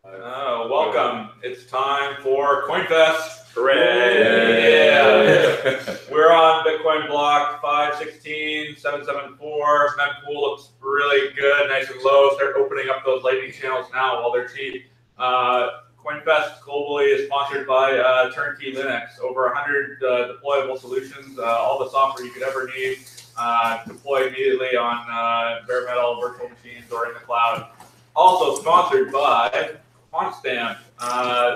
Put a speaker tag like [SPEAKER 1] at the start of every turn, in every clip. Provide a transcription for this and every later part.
[SPEAKER 1] Welcome. It's time for CoinFest. Hooray! Yeah. We're on Bitcoin block 516.774. Mempool looks really good, nice and low. Start opening up those lightning channels now while they're cheap. CoinFest globally is sponsored by Turnkey Linux. Over 100 deployable solutions, all the software you could ever need, deploy immediately on bare metal virtual machines or in the cloud. Also sponsored by Quantstamp.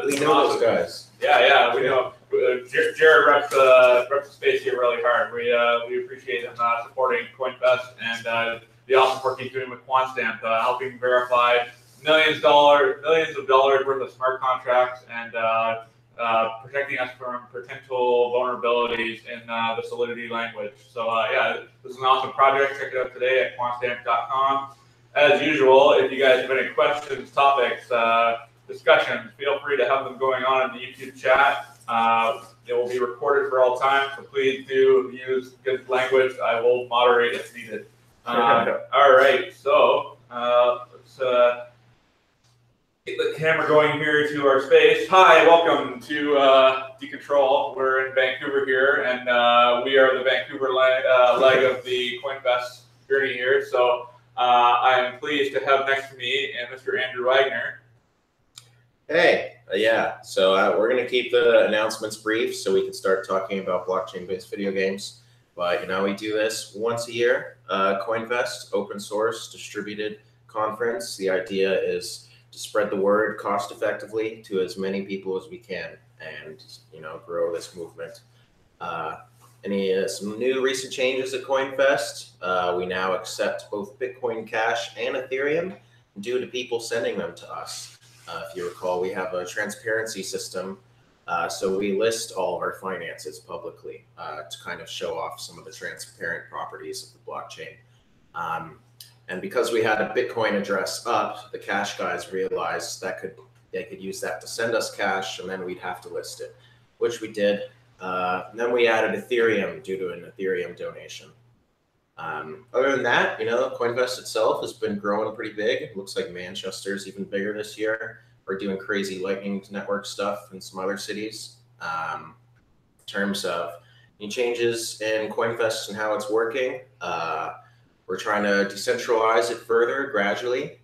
[SPEAKER 2] We know those guys.
[SPEAKER 1] Yeah, we know. Jared reps the space here really hard. We appreciate him supporting CoinFest and the awesome work he's doing with Quantstamp, helping verify millions of dollars worth of smart contracts and protecting us from potential vulnerabilities in the Solidity language. So yeah, this is an awesome project. Check it out today at quantstamp.com. As usual, if you guys have any questions, topics, discussions, feel free to have them going on in the YouTube chat. It will be recorded for all time, so please do use good language. I will moderate if needed. All right, so let's get the camera going here to our space. Hi, welcome to Decontrol. We're in Vancouver here, and we are the Vancouver leg of the CoinFest journey here. So I am pleased to have next to me Mr. Andrew Wagner.
[SPEAKER 2] Hey, yeah, so we're going to keep the announcements brief so we can start talking about blockchain-based video games. But, you know, we do this once a year. CoinFest, open source, distributed conference. The idea is to spread the word cost effectively to as many people as we can and, you know, grow this movement. Some new recent changes at CoinFest. We now accept both Bitcoin Cash and Ethereum due to people sending them to us. If you recall, we have a transparency system, so we list all of our finances publicly to kind of show off some of the transparent properties of the blockchain. And because we had a Bitcoin address up, the Cash guys realized that they could use that to send us cash, and then we'd have to list it, which we did. And then we added Ethereum due to an Ethereum donation. Other than that, you know, CoinFest itself has been growing pretty big. It looks like Manchester's even bigger this year. We're doing crazy Lightning Network stuff in some other cities. In terms of any changes in CoinFest and how it's working, we're trying to decentralize it further gradually.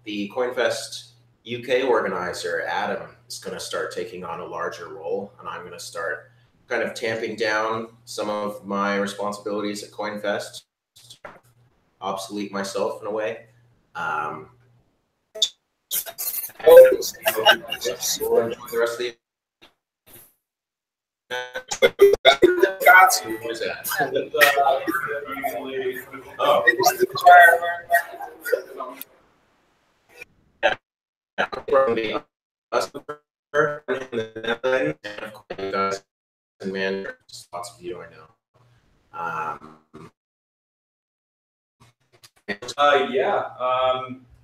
[SPEAKER 2] The CoinFest UK organizer, Adam, is going to start taking on a larger role, and I'm going to start kind of tamping down some of my responsibilities at CoinFest, obsolete myself in a way. We'll enjoy the rest of the Where's that? Oh. From the and of course, guys and man, lots of you I know.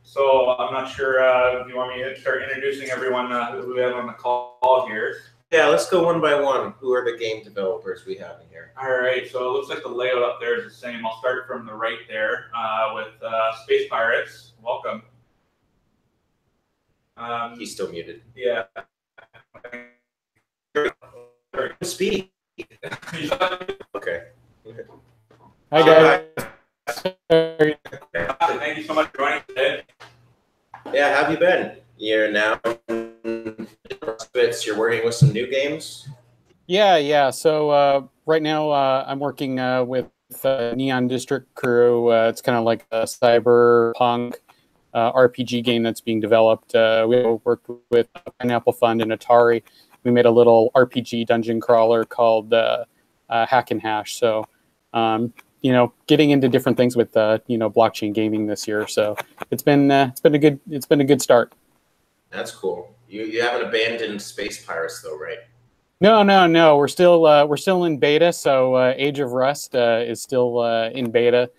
[SPEAKER 1] So I'm not sure if you want me to start introducing everyone who we have on the call here.
[SPEAKER 2] Yeah, let's go one by one. Who are the game developers we have in here?
[SPEAKER 1] All right, so it looks like the layout up there is the same. I'll start from the right there with Space Pirates. Welcome.
[SPEAKER 2] He's still muted.
[SPEAKER 1] Yeah.
[SPEAKER 2] Speak. Okay.
[SPEAKER 3] Hi, guys.
[SPEAKER 1] Thank you so much for joining today.
[SPEAKER 2] Yeah, how have you been? You're now you're working with some new games?
[SPEAKER 3] Yeah. So right now I'm working with Neon District Crew. It's kind of like a cyberpunk RPG game that's being developed. We worked with Pineapple Fund and Atari. We made a little RPG dungeon crawler called Hack and Hash. So, you know, getting into different things with you know, blockchain gaming this year. So it's been a good start.
[SPEAKER 2] That's cool. You haven't abandoned Space Pirates though, right?
[SPEAKER 3] No. We're still in beta. So Age of Rust is still in beta,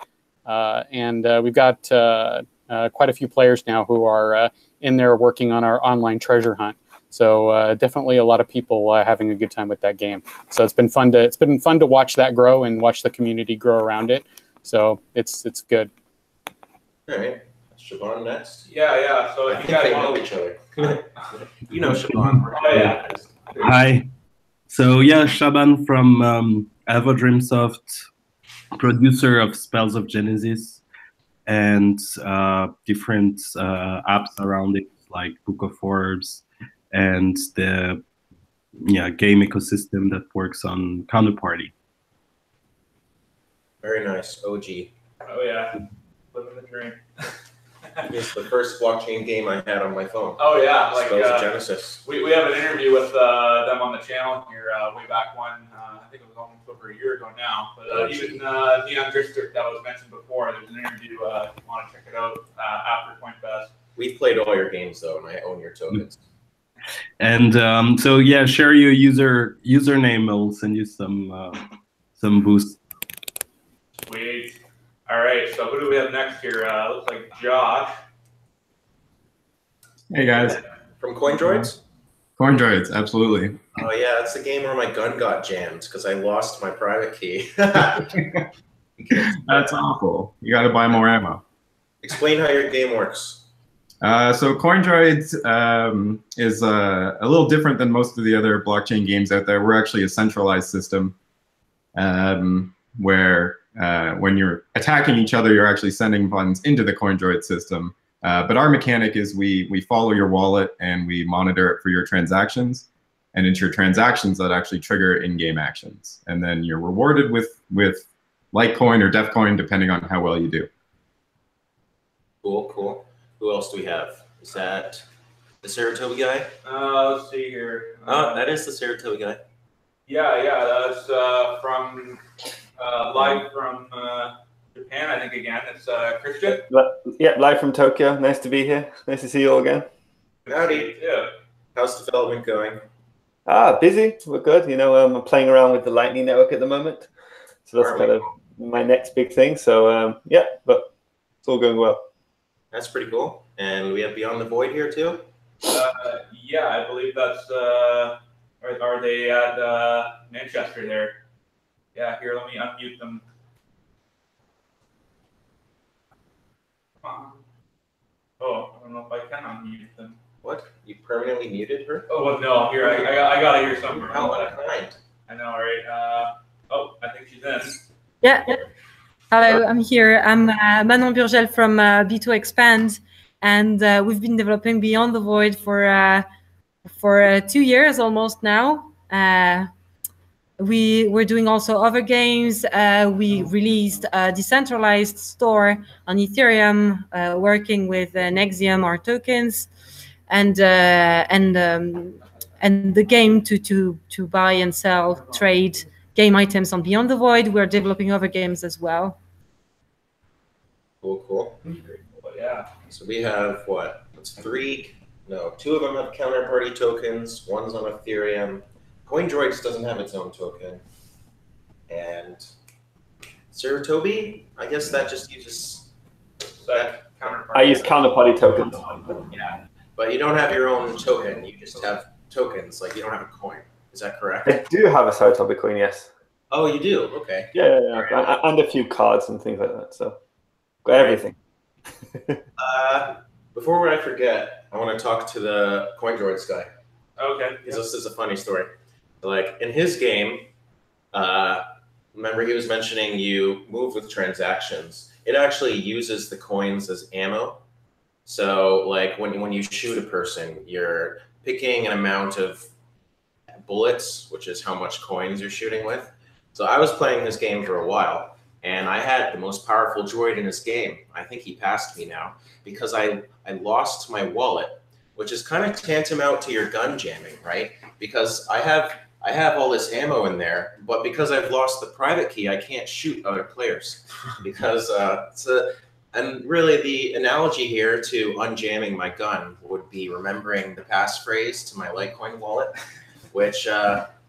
[SPEAKER 3] and we've got quite a few players now who are in there working on our online treasure hunt. So definitely a lot of people having a good time with that game. So it's been fun to watch that grow and watch the community grow around it. So it's good.
[SPEAKER 2] All right, that's Siobhan next.
[SPEAKER 1] Yeah. So
[SPEAKER 2] I
[SPEAKER 1] if you
[SPEAKER 2] think
[SPEAKER 1] guys
[SPEAKER 2] they
[SPEAKER 1] want
[SPEAKER 2] know each other. You know Siobhan.
[SPEAKER 1] Oh, yeah.
[SPEAKER 4] Hi. So yeah, Shaban from Ava Dreamsoft, producer of Spells of Genesis and different apps around it, like Book of Orbs and the game ecosystem that works on Counterparty.
[SPEAKER 2] Very nice. OG.
[SPEAKER 1] Oh yeah, living the dream.
[SPEAKER 2] It's the first blockchain game I had on my phone.
[SPEAKER 1] Oh yeah, like
[SPEAKER 2] Spells of Genesis.
[SPEAKER 1] we have an interview with them on the channel here way back when. I think it was almost over a year ago now. But even Neon District that was mentioned before, there's an interview. If you want to check it out after CoinFest.
[SPEAKER 2] We've played all your games though, and I own your tokens.
[SPEAKER 4] And so yeah, share your username. I'll send you some boost.
[SPEAKER 1] Sweet. All right. So who do we have next here? Looks like Josh.
[SPEAKER 5] Hey guys.
[SPEAKER 2] From CoinDroids?
[SPEAKER 5] CoinDroids, absolutely.
[SPEAKER 2] Oh yeah, that's the game where my gun got jammed because I lost my private key.
[SPEAKER 5] That's awful. You got to buy more ammo.
[SPEAKER 2] Explain how your game works.
[SPEAKER 5] So CoinDroids is a little different than most of the other blockchain games out there. We're actually a centralized system where when you're attacking each other, you're actually sending funds into the CoinDroid system. But our mechanic is we follow your wallet and we monitor it for your transactions. And it's your transactions that actually trigger in-game actions. And then you're rewarded with Litecoin or Defcoin, depending on how well you do.
[SPEAKER 2] Cool, cool. Who else do we have? Is that the SaruTobi guy?
[SPEAKER 1] Let's see here.
[SPEAKER 2] Oh, that is the SaruTobi guy.
[SPEAKER 1] Yeah, that's from live from Japan, I think again. It's Christian.
[SPEAKER 6] Yeah, live from Tokyo. Nice to be here. Nice to see you all again.
[SPEAKER 2] Howdy.
[SPEAKER 1] Yeah.
[SPEAKER 2] How's development going?
[SPEAKER 6] Busy. We're good. You know, I'm playing around with the Lightning Network at the moment. So that's kind of my next big thing. So yeah, but it's all going well.
[SPEAKER 2] That's pretty cool. And we have Beyond the Void here too?
[SPEAKER 1] Yeah, I believe that's, are they at Manchester there? Yeah, here, let me unmute them. Oh, I don't know if I can unmute them.
[SPEAKER 2] What? You permanently muted her?
[SPEAKER 1] Oh, well, no, here, I got it here somewhere.
[SPEAKER 2] How unkind.
[SPEAKER 1] I know, right? Oh, I think she's in.
[SPEAKER 7] Yeah. Hello, I'm here. I'm Manon Burgel from B2 Expand, and we've been developing Beyond the Void for 2 years almost now. We're doing also other games. We released a decentralized store on Ethereum, working with Nexium, our tokens, and the game to buy and sell, trade game items on Beyond the Void. We're developing other games as well.
[SPEAKER 2] Cool, cool.
[SPEAKER 1] Yeah.
[SPEAKER 2] So we have what? It's two of them have counterparty tokens. One's on Ethereum. CoinDroids doesn't have its own token. And SaruTobi, I guess that just uses that counterparty.
[SPEAKER 6] I use counterparty tokens.
[SPEAKER 2] Yeah, but you don't have your own token. You just have tokens. Like you don't have a coin. Is that correct?
[SPEAKER 6] I do have a SaruTobi coin, yes.
[SPEAKER 2] Oh, you do? Okay.
[SPEAKER 6] Yeah. And a few cards and things like that. So got everything.
[SPEAKER 2] Before I forget, I want to talk to the CoinDroids guy.
[SPEAKER 1] Okay.
[SPEAKER 2] Because this is a funny story. Like in his game, remember he was mentioning you move with transactions. It actually uses the coins as ammo. So like when you shoot a person, you're picking an amount of bullets, which is how much coins you're shooting with. So I was playing this game for a while, and I had the most powerful droid in this game. I think he passed me now because I lost my wallet, which is kind of tantamount to your gun jamming, right? Because I have all this ammo in there, but because I've lost the private key, I can't shoot other players because and really the analogy here to unjamming my gun would be remembering the passphrase to my Litecoin wallet, which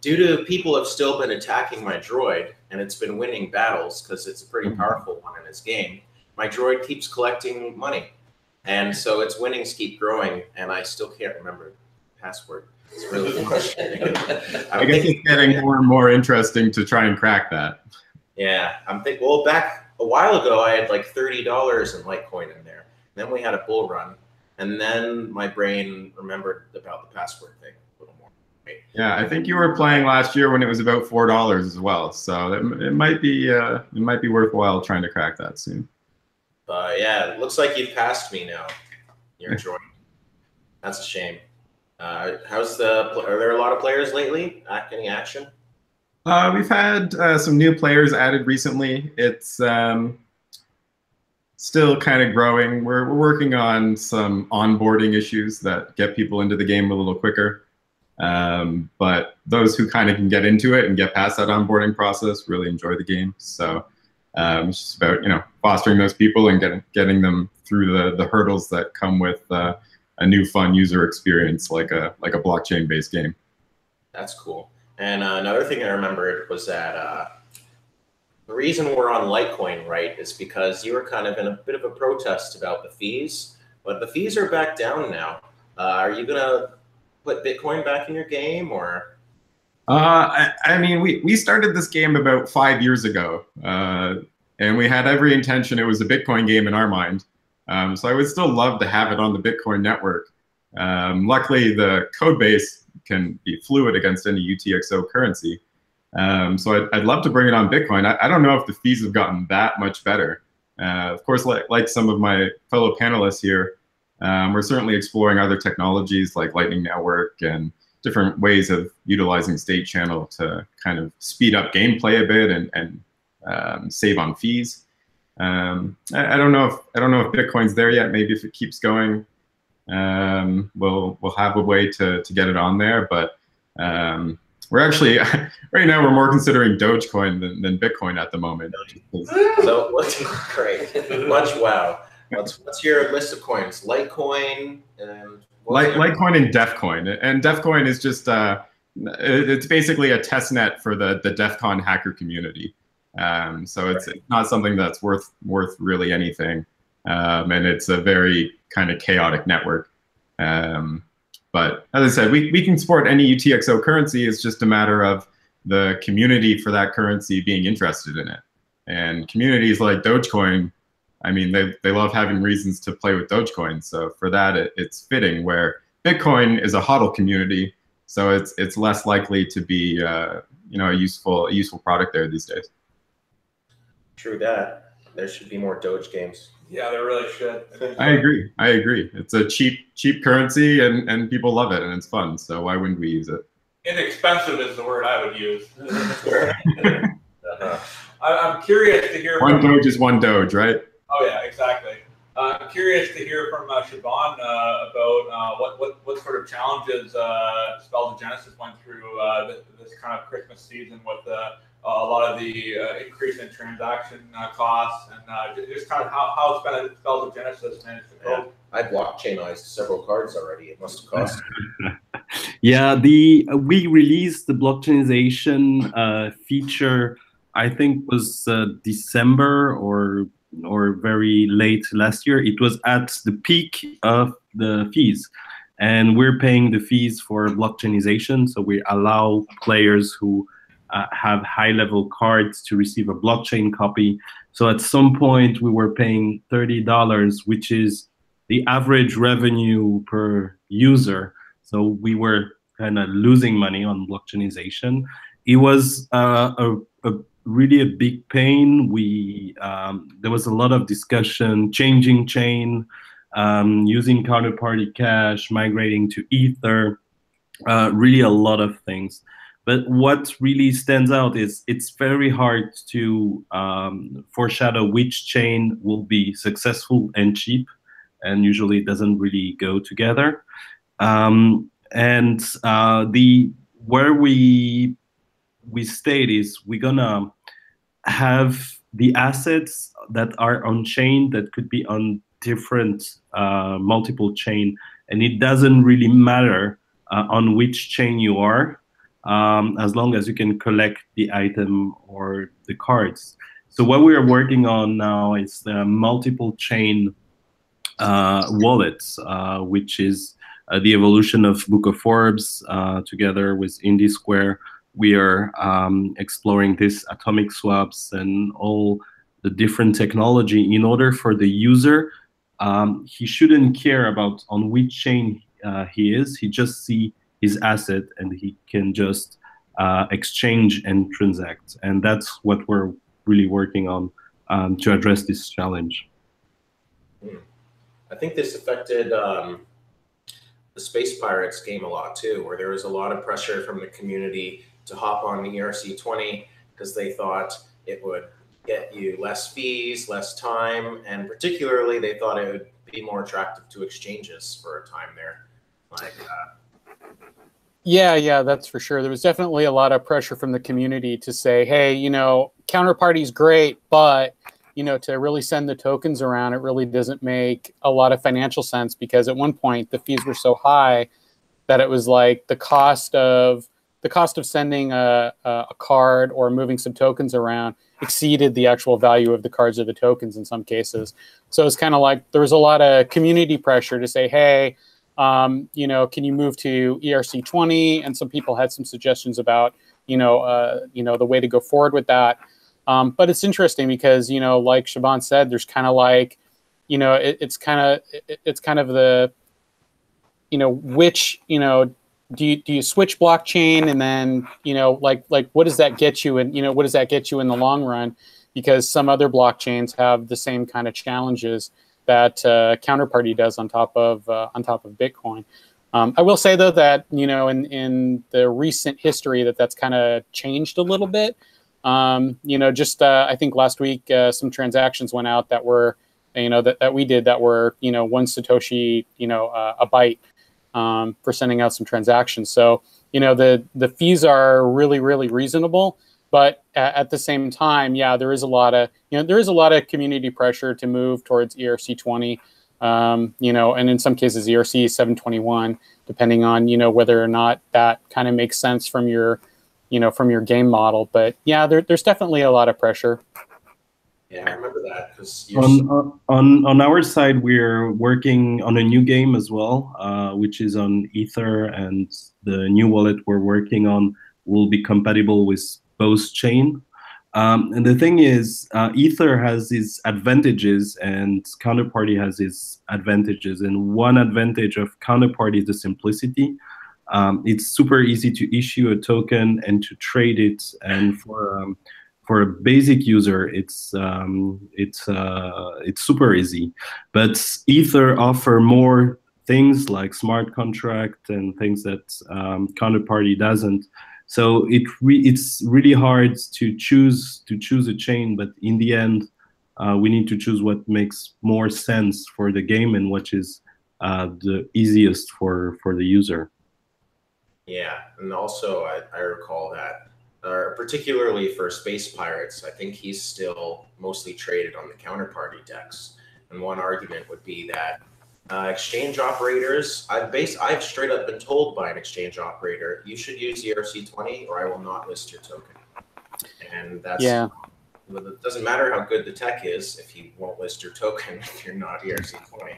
[SPEAKER 2] due to people have still been attacking my droid and it's been winning battles because it's a pretty powerful one in its game, my droid keeps collecting money. And so its winnings keep growing and I still can't remember the password. It's really frustrating.
[SPEAKER 5] I guess it's getting more and more interesting to try and crack that.
[SPEAKER 2] Yeah, I'm thinking, well, back a while ago, I had like $30 in Litecoin in there. then we had a bull run, and then my brain remembered about the password thing a little more. Right?
[SPEAKER 5] Yeah, I think you were playing last year when it was about $4 as well, so it might be worthwhile trying to crack that soon.
[SPEAKER 2] Yeah, it looks like you've passed me now. You're joining. That's a shame. Are there a lot of players lately? Any action?
[SPEAKER 5] We've had some new players added recently. It's still kind of growing. We're working on some onboarding issues that get people into the game a little quicker. But those who kind of can get into it and get past that onboarding process really enjoy the game. So it's just about, fostering those people and getting them through the hurdles that come with a new fun user experience like a blockchain-based game.
[SPEAKER 2] That's cool. And another thing I remembered was that the reason we're on Litecoin, right, is because you were kind of in a bit of a protest about the fees, but the fees are back down now. Are you gonna put Bitcoin back in your game, or?
[SPEAKER 5] I mean, we started this game about 5 years ago, and we had every intention it was a Bitcoin game in our mind. So I would still love to have it on the Bitcoin network. Luckily, the code base can be fluid against any UTXO currency. So I'd love to bring it on Bitcoin. I don't know if the fees have gotten that much better. Of course, like some of my fellow panelists here, we're certainly exploring other technologies like Lightning Network and different ways of utilizing state channel to kind of speed up gameplay a bit and save on fees. I don't know if Bitcoin's there yet. Maybe if it keeps going, we'll have a way to get it on there. But we're actually right now we're more considering Dogecoin than Bitcoin at the moment.
[SPEAKER 2] So what's great? Wow. What's your list of coins? Litecoin and
[SPEAKER 5] Litecoin and DefCoin. And DefCoin is just it's basically a test net for the DEF CON hacker community. So it's not something that's worth really anything, and it's a very kind of chaotic network. But as I said, we can support any UTXO currency. It's just a matter of the community for that currency being interested in it. And communities like Dogecoin, I mean, they love having reasons to play with Dogecoin. So for that, it's fitting. Where Bitcoin is a HODL community, so it's less likely to be a useful product there these days.
[SPEAKER 2] True that. There should be more Doge games.
[SPEAKER 1] Yeah, there really should.
[SPEAKER 5] I agree. It's a cheap currency, and people love it, and it's fun. So why wouldn't we use it?
[SPEAKER 1] Inexpensive is the word I would use. I'm curious to hear.
[SPEAKER 5] One Doge is one Doge, right?
[SPEAKER 1] Oh yeah, exactly. I'm curious to hear from Siobhan about what sort of challenges Spells of Genesis went through this kind of Christmas season with a lot of the increase in transaction costs and just kind of how Spells of Genesis managed to cope.
[SPEAKER 2] I blockchainized several cards already. It must have cost.
[SPEAKER 4] Yeah, we released the blockchainization feature. I think was December or very late last year. It was at the peak of the fees, and we're paying the fees for blockchainization. So we allow players who have high-level cards to receive a blockchain copy. So at some point we were paying $30, which is the average revenue per user. So we were kind of losing money on blockchainization. It was really a big pain. There was a lot of discussion, changing chain, using counterparty cash, migrating to Ether, really a lot of things. But what really stands out is it's very hard to foreshadow which chain will be successful and cheap, and usually it doesn't really go together. Where we state is we're gonna have the assets that are on chain that could be on different multiple chain, and it doesn't really matter on which chain you are, as long as you can collect the item or the cards. So what we are working on now is the multiple chain wallets, which is the evolution of Book of Forbes together with IndieSquare. We are exploring this atomic swaps and all the different technology in order for the user he shouldn't care about on which chain he is. He just see his asset and he can just exchange and transact. And that's what we're really working on to address this challenge.
[SPEAKER 2] I think this affected the Space Pirates game a lot too, where there was a lot of pressure from the community to hop on the ERC-20 because they thought it would get you less fees, less time, and particularly they thought it would be more attractive to exchanges for a time there. Like,
[SPEAKER 3] yeah, that's for sure. There was definitely a lot of pressure from the community to say, hey, Counterparty's great, but to really send the tokens around, it really doesn't make a lot of financial sense, because at one point the fees were so high that it was like the cost of sending a card or moving some tokens around exceeded the actual value of the cards or the tokens in some cases. So it's kind of like there was a lot of community pressure to say, hey, can you move to ERC-20? And some people had some suggestions about, the way to go forward with that. But it's interesting because, like Shaban said, there's kind of like, it's kind of the, which, do you switch blockchain, and then, like what does that get you? And, what does that get you in the long run? Because some other blockchains have the same kind of challenges that Counterparty does on top of Bitcoin. I will say though that, in the recent history that's kind of changed a little bit. I think last week some transactions went out that were, that we did that were, 1 Satoshi, a byte for sending out some transactions. So, the fees are really, really reasonable. But at the same time, yeah, there is a lot of community pressure to move towards ERC-20, and in some cases ERC-721, depending on, whether or not that kind of makes sense from your game model. But yeah, there's definitely a lot of pressure.
[SPEAKER 2] Yeah, I remember that.
[SPEAKER 4] On our side, we're working on a new game as well, which is on Ether, and the new wallet we're working on will be compatible with both chain. And the thing is, Ether has its advantages and Counterparty has its advantages. And one advantage of Counterparty is the simplicity. It's super easy to issue a token and to trade it. And for a basic user, it's super easy. But Ether offer more things like smart contract and things that Counterparty doesn't. So it's really hard to choose a chain, but in the end, we need to choose what makes more sense for the game and what is the easiest for the user.
[SPEAKER 2] Yeah, and also I recall that, particularly for Space Pirates, I think he's still mostly traded on the Counterparty DEX. And one argument would be that exchange operators, I've straight up been told by an exchange operator, you should use ERC-20 or I will not list your token. And that's, it doesn't matter how good the tech is if you won't list your token if you're not ERC-20.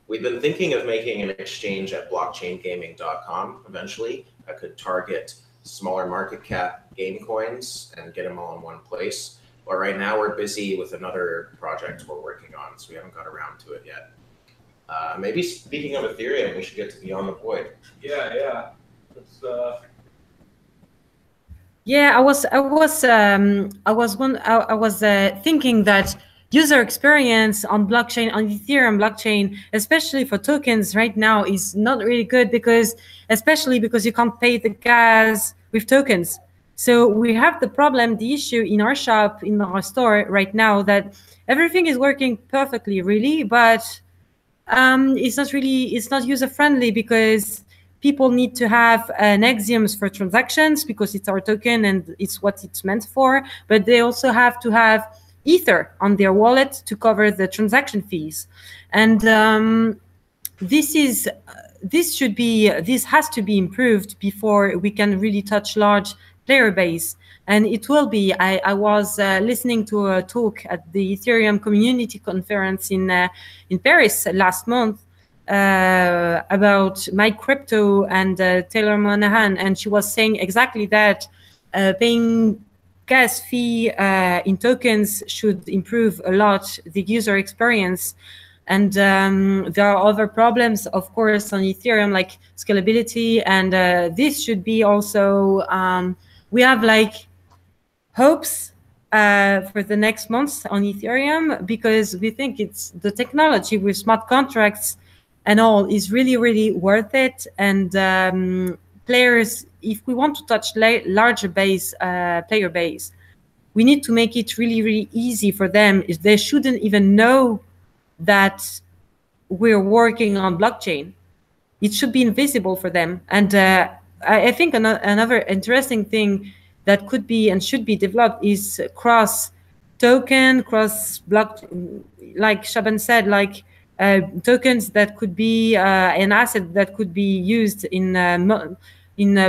[SPEAKER 2] We've been thinking of making an exchange at blockchaingaming.com eventually that could target smaller market cap game coins and get them all in one place. But right now we're busy with another project we're working on, so we haven't got around to it yet. Maybe speaking of Ethereum, we should get to Beyond the Void.
[SPEAKER 1] Yeah.
[SPEAKER 7] Yeah, I was thinking that user experience on blockchain, on Ethereum blockchain, especially for tokens right now, is not really good especially because you can't pay the gas with tokens. So we have the issue in our shop, in our store right now, that everything is working perfectly, really, but it's not user friendly because people need to have Nexiums for transactions because it's our token and it's what it's meant for, but they also have to have Ether on their wallet to cover the transaction fees. And this has to be improved before we can really touch large player base. And it will be. I was listening to a talk at the Ethereum Community Conference in Paris last month about Mike Crypto and Taylor Monahan, and she was saying exactly that, paying gas fee in tokens should improve a lot the user experience. And there are other problems, of course, on Ethereum, like scalability. And this should be also, we have like hopes for the next months on Ethereum, because we think it's the technology with smart contracts and all is really, really worth it. And players, if we want to touch larger base, player base, we need to make it really, really easy for them. They shouldn't even know that we're working on blockchain. It should be invisible for them. And I think another interesting thing that could be and should be developed is cross-token, cross-block, like Shaban said, like tokens that could be an asset that could be used in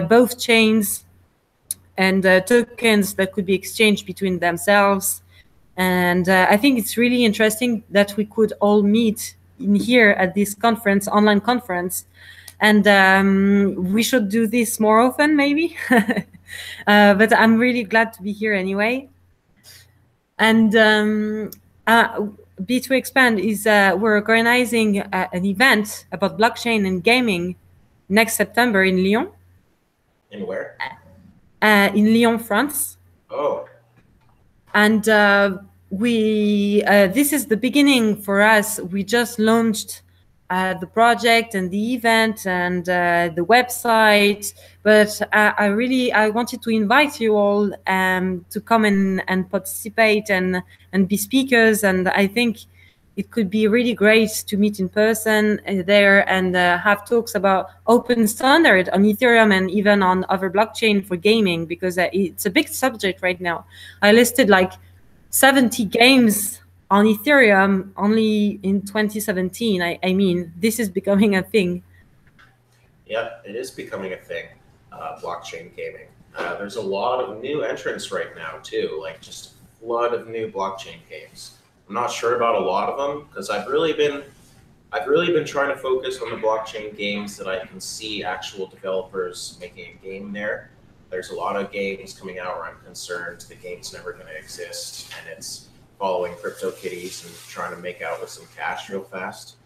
[SPEAKER 7] both chains, and tokens that could be exchanged between themselves. And I think it's really interesting that we could all meet in here at this conference, online conference, and we should do this more often, maybe. But I'm really glad to be here anyway. And B2 Expand is we're organizing an event about blockchain and gaming next September in Lyon.
[SPEAKER 2] In where?
[SPEAKER 7] In Lyon, France.
[SPEAKER 2] Oh.
[SPEAKER 7] And this is the beginning for us. We just launched the project and the event and the website, but I wanted to invite you all to come and participate and be speakers. And I think it could be really great to meet in person there and have talks about open standard on Ethereum and even on other blockchain for gaming, because it's a big subject right now. I listed like 70 games on Ethereum only in 2017. I mean, this is becoming a thing.
[SPEAKER 2] Yep, it is becoming a thing, blockchain gaming. There's a lot of new entrants right now too, like just a flood of new blockchain games. I'm not sure about a lot of them because I've really been trying to focus on the blockchain games that I can see actual developers making a game there. There's a lot of games coming out where I'm concerned the game's never going to exist and it's following CryptoKitties and trying to make out with some cash real fast.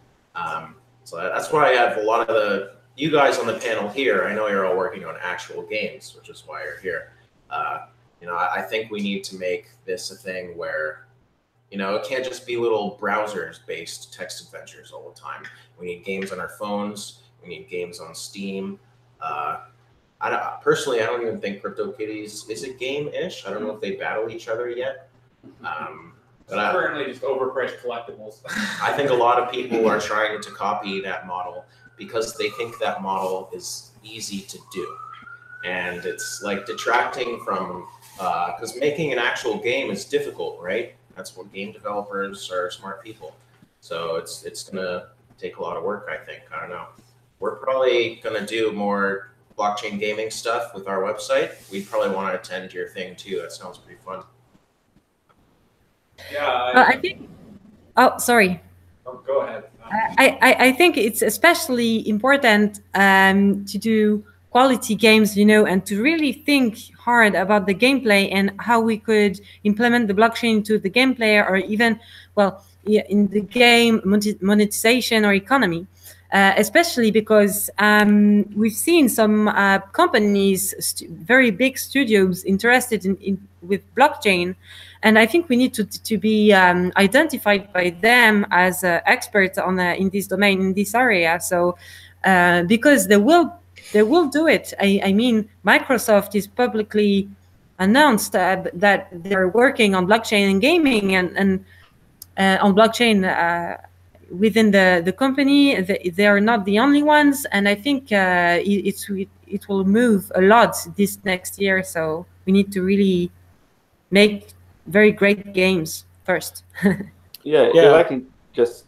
[SPEAKER 2] So that's why I have a lot of you guys on the panel here. I know you're all working on actual games, which is why you're here. I think we need to make this a thing where, it can't just be little browsers-based text adventures all the time. We need games on our phones. We need games on Steam. Personally, I don't even think CryptoKitties is a game-ish. I don't know if they battle each other yet. But
[SPEAKER 1] currently just overpriced collectibles.
[SPEAKER 2] I think a lot of people are trying to copy that model because they think that model is easy to do. And it's like detracting from, because making an actual game is difficult, right? That's what game developers are, smart people. So it's gonna take a lot of work, I think. I don't know. We're probably gonna do more blockchain gaming stuff with our website. We'd probably want to attend your thing too. That sounds pretty fun.
[SPEAKER 1] Yeah.
[SPEAKER 7] I think. Oh, sorry.
[SPEAKER 1] Oh, go ahead.
[SPEAKER 7] I think it's especially important to do quality games, and to really think hard about the gameplay and how we could implement the blockchain to the gameplay, or even, in the game monetization or economy. Especially because we've seen some companies, very big studios, interested with blockchain, and I think we need to be identified by them as experts in this domain, in this area. So because they will do it. I mean, Microsoft is publicly announced that they're working on blockchain and gaming and on blockchain. Within the company, they are not the only ones, and I think it will move a lot this next year. So we need to really make very great games first.
[SPEAKER 6] Yeah. If I can just,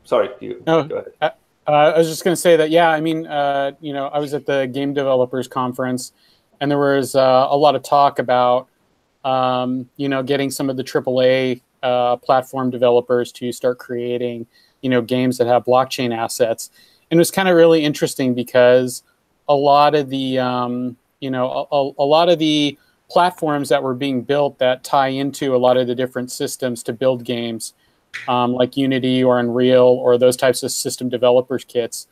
[SPEAKER 6] sorry, you go ahead.
[SPEAKER 3] I was just going to say that, I mean, I was at the Game Developers Conference, and there was a lot of talk about, getting some of the AAA platform developers to start creating games that have blockchain assets. And it was kind of really interesting because a lot of the, a lot of the platforms that were being built that tie into a lot of the different systems to build games, like Unity or Unreal or those types of system developers kits.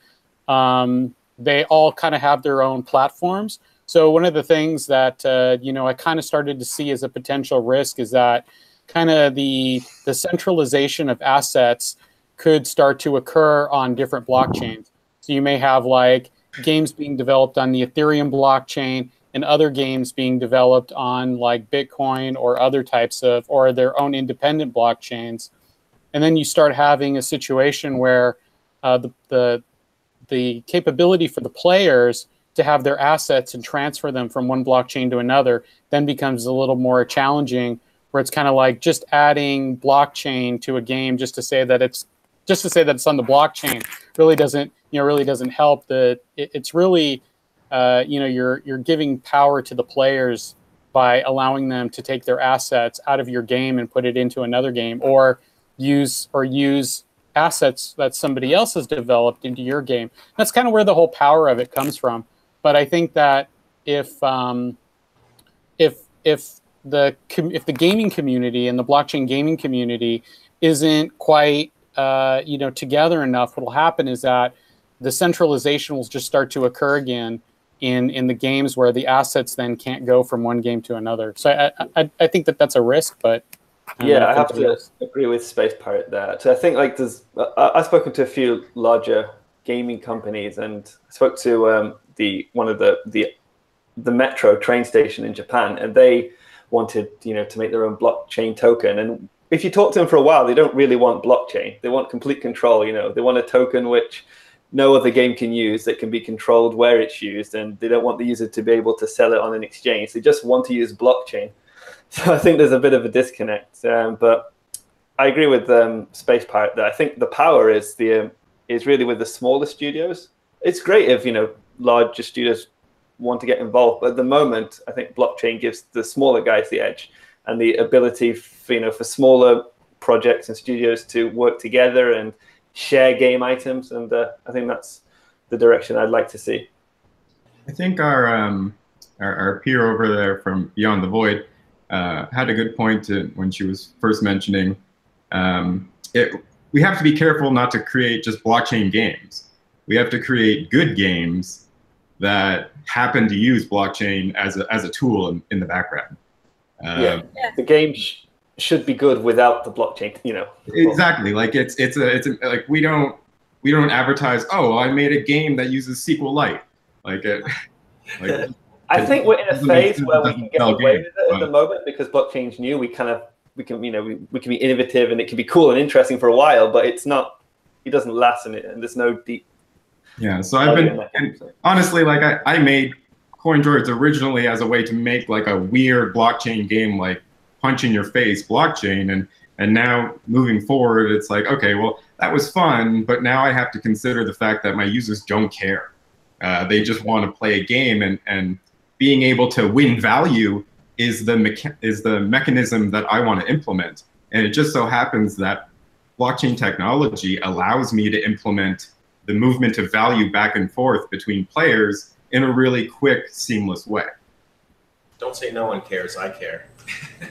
[SPEAKER 3] They all kind of have their own platforms. So one of the things that I kind of started to see as a potential risk is that kind of the centralization of assets could start to occur on different blockchains. So you may have like games being developed on the Ethereum blockchain and other games being developed on like Bitcoin or other types of, or their own independent blockchains. And then you start having a situation where the capability for the players to have their assets and transfer them from one blockchain to another then becomes a little more challenging, where it's kind of like just adding blockchain to a game just to say that it's on the blockchain really doesn't help. It's really you're giving power to the players by allowing them to take their assets out of your game and put it into another game, or use assets that somebody else has developed into your game. That's kind of where the whole power of it comes from. But I think that if the gaming community and the blockchain gaming community isn't quite together enough, what will happen is that the centralization will just start to occur again in the games, where the assets then can't go from one game to another. So I think that that's a risk, but
[SPEAKER 6] I have to agree with Space Pirate there. So I think like I've spoken to a few larger gaming companies, and I spoke to one of the metro train station in Japan, and they wanted to make their own blockchain token. And if you talk to them for a while, they don't really want blockchain. They want complete control. They want a token which no other game can use, that can be controlled where it's used, and they don't want the user to be able to sell it on an exchange. They just want to use blockchain. So I think there's a bit of a disconnect. But I agree with Space Pirate that I think the power is really with the smaller studios. It's great if larger studios want to get involved, but at the moment, I think blockchain gives the smaller guys the edge, and the ability for smaller projects and studios to work together and share game items. And I think that's the direction I'd like to see.
[SPEAKER 5] I think our peer over there from Beyond the Void had a good point when she was first mentioning we have to be careful not to create just blockchain games. We have to create good games that happen to use blockchain as a tool in the background.
[SPEAKER 6] The game should be good without the blockchain.
[SPEAKER 5] Exactly. Like it's like we don't advertise. Oh, I made a game that uses SQLite.
[SPEAKER 6] I think we're in a phase where we can get away with it at the moment because blockchain's new. We can be innovative, and it can be cool and interesting for a while, but it doesn't last, and there's no deep.
[SPEAKER 5] Yeah, so honestly, like I made CoinDroids originally as a way to make like a weird blockchain game, like punch in your face blockchain, and now moving forward, it's like, okay, well, that was fun, but now I have to consider the fact that my users don't care. They just want to play a game, and being able to win value is the mechanism that I want to implement. And it just so happens that blockchain technology allows me to implement the movement of value back and forth between players in a really quick, seamless way.
[SPEAKER 2] Don't say no one cares, I care.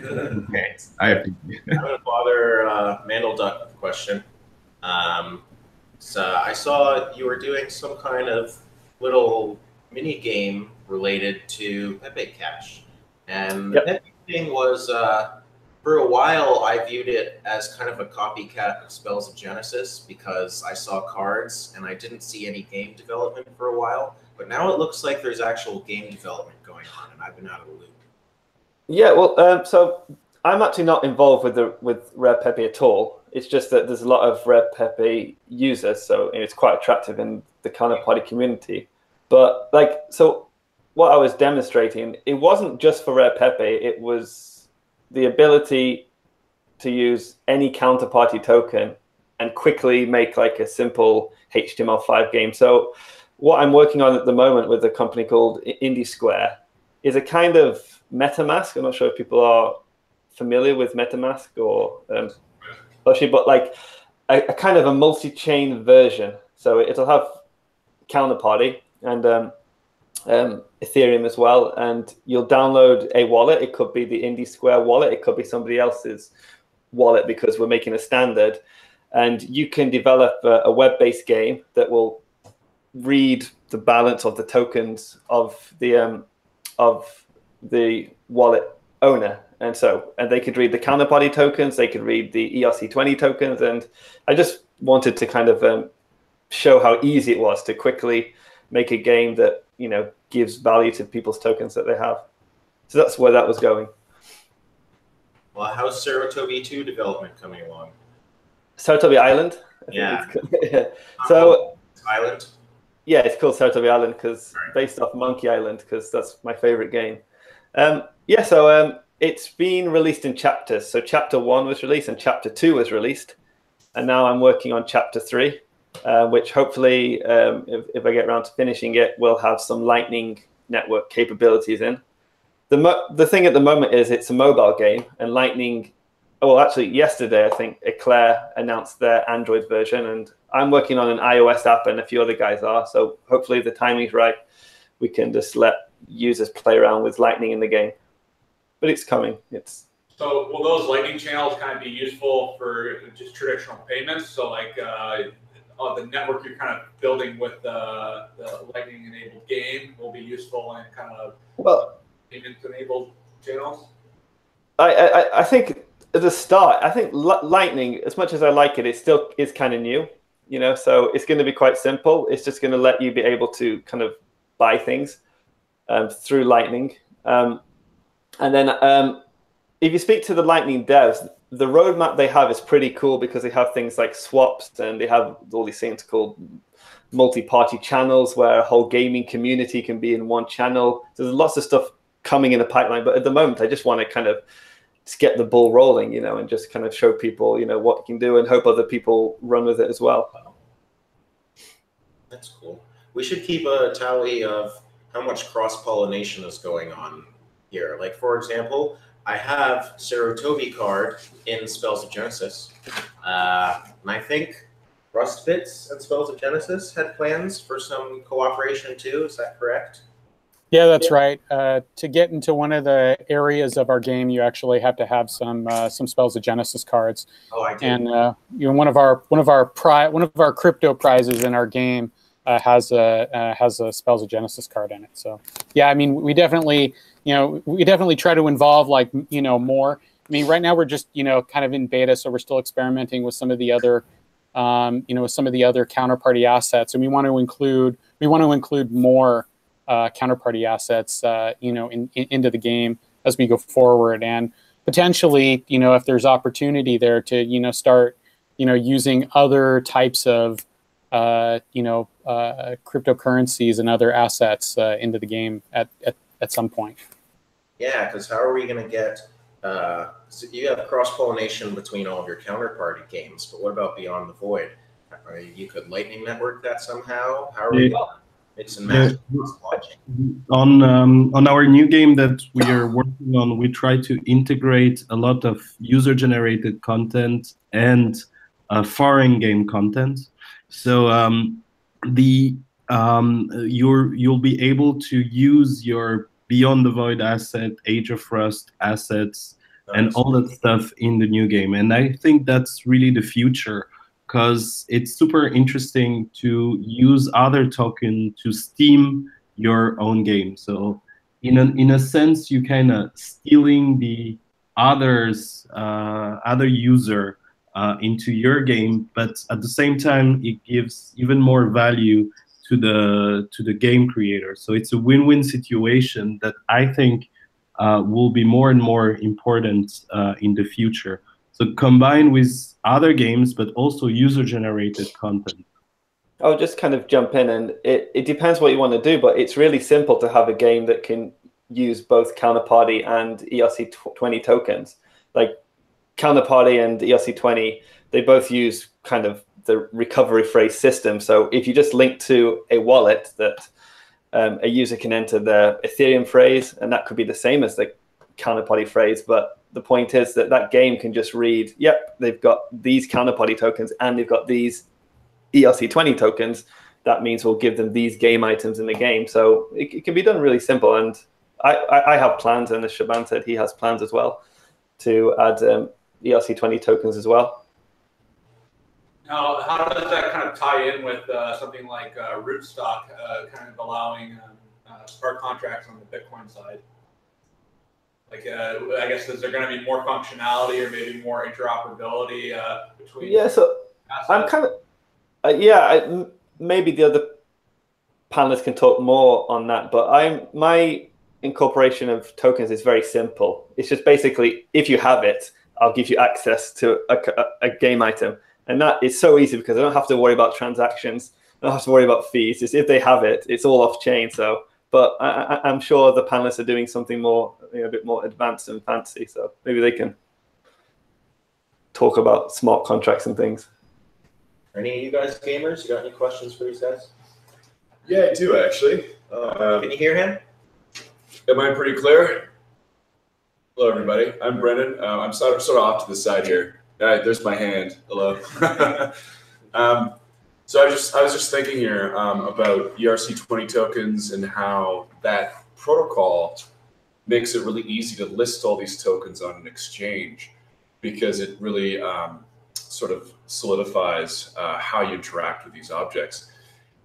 [SPEAKER 5] Okay. I'm
[SPEAKER 2] going to bother Mandelduck with a question. So I saw you were doing some kind of little mini game related to Pepe Cash. And the Pepe thing was, for a while, I viewed it as kind of a copycat of Spells of Genesis because I saw cards and I didn't see any game development for a while. But now it looks like there's actual game development going on, and I've been out of the loop. Yeah,
[SPEAKER 6] well, so I'm actually not involved with Rare Pepe at all. It's just that there's a lot of Rare Pepe users, so it's quite attractive in the counterparty community. But so what I was demonstrating, it wasn't just for Rare Pepe, it was the ability to use any counterparty token and quickly make like a simple HTML5 game. So what I'm working on at the moment with a company called Indie Square is a kind of MetaMask. I'm not sure if people are familiar with MetaMask or but like a kind of a multi-chain version. So it'll have counterparty, and Ethereum as well, and you'll download a wallet. It could be the Indie Square wallet. It could be somebody else's wallet because we're making a standard. And you can develop a web-based game that will read the balance of the tokens of the wallet owner. And they could read the counterparty tokens, they could read the ERC20 tokens. And I just wanted to kind of show how easy it was to quickly make a game that, you know, gives value to people's tokens that they have. So that's where that was going.
[SPEAKER 2] Well, how's SaruTobi 2 development coming along?
[SPEAKER 6] SaruTobi Island?
[SPEAKER 2] Yeah.
[SPEAKER 6] Yeah. So
[SPEAKER 2] Island?
[SPEAKER 6] Yeah, it's called SaruTobi Island because based off Monkey Island, because that's my favorite game. It's been released in chapters. So chapter 1 was released and chapter 2 was released. And now I'm working on chapter 3, which hopefully, if I get around to finishing it, will have some Lightning Network capabilities in. The thing at the moment is it's a mobile game, and Lightning, well, actually yesterday, I think Eclair announced their Android version, and I'm working on an iOS app and a few other guys are. So hopefully if the timing's right, we can just let users play around with Lightning in the game. But it's coming.
[SPEAKER 1] So will those Lightning channels kind of be useful for just traditional payments? So like the network you're kind of building with the Lightning-enabled game will be useful in kind of payment-enabled channels?
[SPEAKER 6] I think at the start, I think Lightning, as much as I like it, it still is kind of new, you know, so it's going to be quite simple. It's just going to let you be able to kind of buy things through Lightning. And then if you speak to the Lightning devs, the roadmap they have is pretty cool because they have things like swaps and they have all these things called multi-party channels where a whole gaming community can be in one channel. There's lots of stuff coming in the pipeline, but at the moment, I just want to kind of just get the ball rolling, you know, and just kind of show people, you know, what you can do and hope other people run with it as well.
[SPEAKER 2] That's cool. We should keep a tally of how much cross-pollination is going on here. Like, for example, I have SaruTobi card in Spells of Genesis. And I think Rustbits and Spells of Genesis had plans for some cooperation too. Is that correct?
[SPEAKER 3] Yeah, that's right. To get into one of the areas of our game, you actually have to have some Spells of Genesis cards.
[SPEAKER 2] Oh, I do.
[SPEAKER 3] And you know, one of our crypto prizes in our game has a Spells of Genesis card in it. So yeah, I mean, we definitely try to involve, like, you know, more. I mean, right now we're just, you know, kind of in beta, so we're still experimenting with some of the other counterparty assets, and we want to include more counterparty assets, you know, into the game as we go forward, and potentially, you know, if there's opportunity there to, you know, start, you know, using other types of cryptocurrencies and other assets into the game at some point.
[SPEAKER 2] Yeah, because how are we going to get? So you have cross-pollination between all of your counterparty games, but what about Beyond the Void? You could Lightning Network that somehow. How are we going to mix and match
[SPEAKER 4] on our new game that we are working on? We try to integrate a lot of user-generated content and foreign game content. So you'll be able to use your Beyond the Void asset, Age of Rust assets, and all that stuff in the new game. And I think that's really the future, because it's super interesting to use other token to steam your own game. So in a sense, you kind of stealing the other user into your game, but at the same time, it gives even more value to the game creator. So it's a win-win situation that I think will be more and more important in the future. So combined with other games, but also user-generated content.
[SPEAKER 6] I'll just kind of jump in, and it depends what you want to do, but it's really simple to have a game that can use both counterparty and ERC20 tokens. Like counterparty and ERC20, they both use kind of the recovery phrase system. So if you just link to a wallet that a user can enter their Ethereum phrase, and that could be the same as the counterparty phrase, but the point is that that game can just read, yep, they've got these counterparty tokens and they've got these ERC20 tokens. that means we'll give them these game items in the game. So it can be done really simple. And I have plans, and as Shaban said, he has plans as well to add ERC20 tokens as well.
[SPEAKER 1] Now, how does that kind of tie in with something like Rootstock, kind of allowing smart contracts on the Bitcoin side? Like, I guess, is there going to be more functionality or maybe more interoperability between?
[SPEAKER 6] Yeah, so assets? I'm kind of, maybe the other panelists can talk more on that, but my incorporation of tokens is very simple. It's just basically, if you have it, I'll give you access to a game item. And that is so easy because I don't have to worry about transactions. I don't have to worry about fees. Just if they have it, it's all off chain. So, but I'm sure the panelists are doing something more, a bit more advanced and fancy. So maybe they can talk about smart contracts and things.
[SPEAKER 2] Are any of you guys gamers? You got any questions for these guys?
[SPEAKER 8] Yeah, I do actually.
[SPEAKER 2] Can you hear him?
[SPEAKER 8] Am I pretty clear? Hello, everybody. I'm Brennan. I'm sort of off to the side here. All right, there's my hand. Hello. So I was just thinking here about ERC20 tokens and how that protocol makes it really easy to list all these tokens on an exchange, because it really sort of solidifies how you interact with these objects.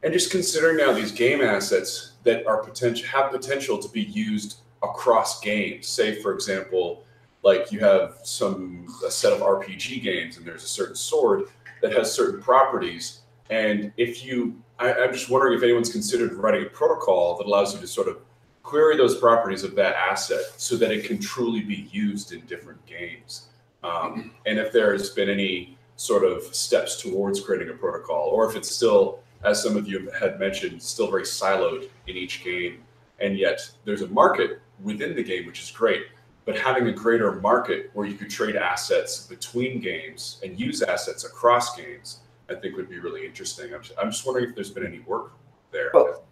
[SPEAKER 8] And just considering now these game assets that are have potential to be used across games. Say, for example, like you have a set of RPG games and there's a certain sword that has certain properties. And I'm just wondering if anyone's considered writing a protocol that allows you to sort of query those properties of that asset so that it can truly be used in different games. And if there's been any sort of steps towards creating a protocol, or if it's still, as some of you had mentioned, still very siloed in each game, and yet there's a market within the game, which is great. But having a greater market where you could trade assets between games and use assets across games, I think would be really interesting. I'm just wondering if there's been any work there.
[SPEAKER 6] Well,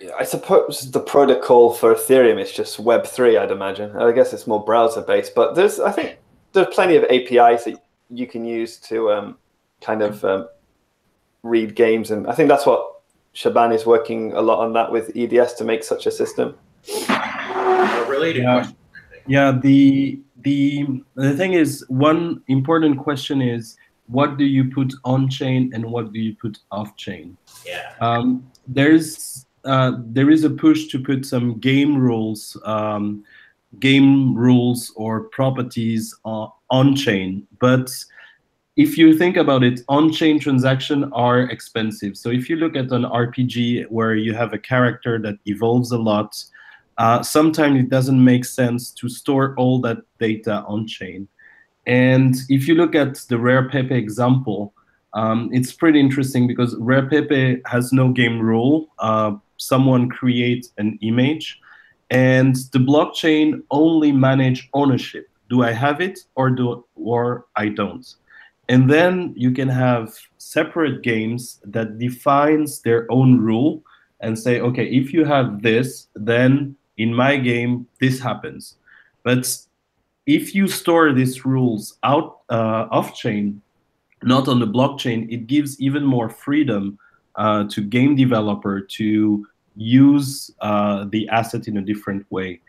[SPEAKER 6] yeah, I suppose the protocol for Ethereum is just Web3, I'd imagine. I guess it's more browser-based, but I think there's plenty of APIs that you can use to kind of read games, and I think that's what Shaban is working a lot on that with EDS to make such a system.
[SPEAKER 2] A related question.
[SPEAKER 4] Yeah, the thing is, one important question is, what do you put on chain and what do you put off chain?
[SPEAKER 2] Yeah.
[SPEAKER 4] There is a push to put some game rules or properties on chain, but if you think about it, on-chain transactions are expensive. So if you look at an RPG where you have a character that evolves a lot, sometimes it doesn't make sense to store all that data on-chain. And if you look at the Rare Pepe example, it's pretty interesting because Rare Pepe has no game rule. Someone creates an image, and the blockchain only manage ownership. Do I have it or I don't? And then you can have separate games that defines their own rule and say, okay, if you have this, then in my game, this happens. But if you store these rules out off-chain, not on the blockchain, it gives even more freedom to game developer to use the asset in a different way.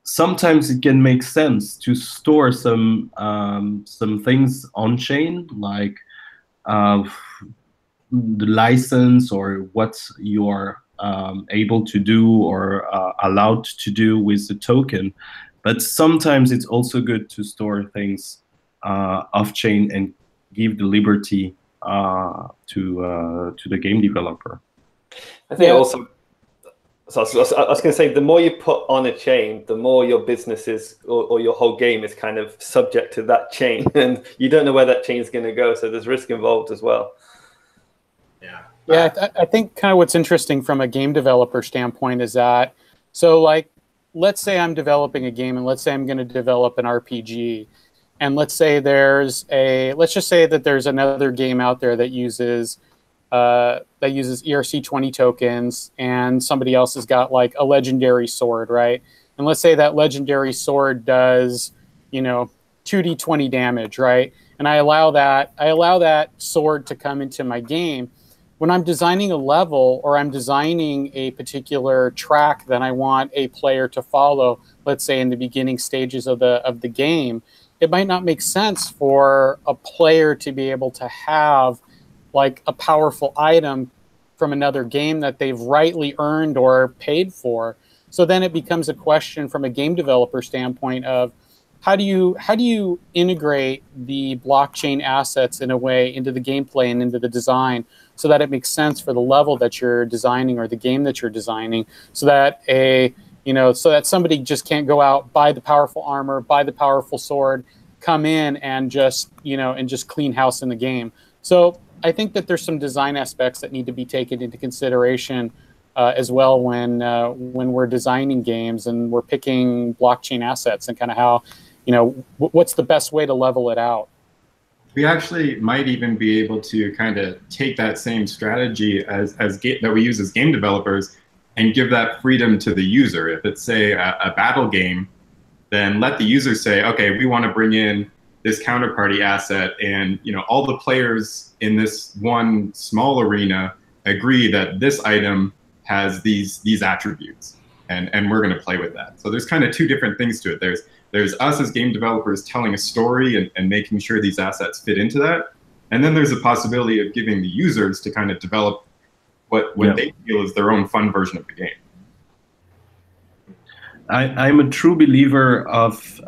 [SPEAKER 4] Sometimes it can make sense to store some things on chain, like the license or what you are able to do or allowed to do with the token. But sometimes it's also good to store things off chain and give the liberty to the game developer.
[SPEAKER 6] I think also. So I was going to say, the more you put on a chain, the more your business is, or your whole game is kind of subject to that chain, and you don't know where that chain is going to go. So there's risk involved as well.
[SPEAKER 2] Yeah.
[SPEAKER 3] Yeah, I think kind of what's interesting from a game developer standpoint is that, so like, let's say I'm developing a game, and let's say I'm going to develop an RPG, and let's say let's just say that there's another game out there that uses ERC20 tokens, and somebody else has got like a legendary sword, right? And let's say that legendary sword does, 2d20 damage, right? And I allow that sword to come into my game. when I'm designing a level or I'm designing a particular track that I want a player to follow, let's say in the beginning stages of the game, it might not make sense for a player to be able to have like a powerful item from another game that they've rightly earned or paid for. So then it becomes a question from a game developer standpoint of how do you integrate the blockchain assets in a way into the gameplay and into the design so that it makes sense for the level that you're designing or the game that you're designing, so that so that somebody just can't go out, buy the powerful armor, buy the powerful sword, come in and just clean house in the game. So I think that there's some design aspects that need to be taken into consideration as well when we're designing games and we're picking blockchain assets and kind of how, what's the best way to level it out.
[SPEAKER 5] We actually might even be able to kind of take that same strategy that we use as game developers and give that freedom to the user. If it's, say, a battle game, then let the user say, okay, we want to bring in this counterparty asset, and all the players in this one small arena agree that this item has these attributes, and we're going to play with that. So there's kind of two different things to it. There's us as game developers telling a story and making sure these assets fit into that. And then there's a possibility of giving the users to kind of develop what they feel is their own fun version of the game.
[SPEAKER 4] I'm a true believer of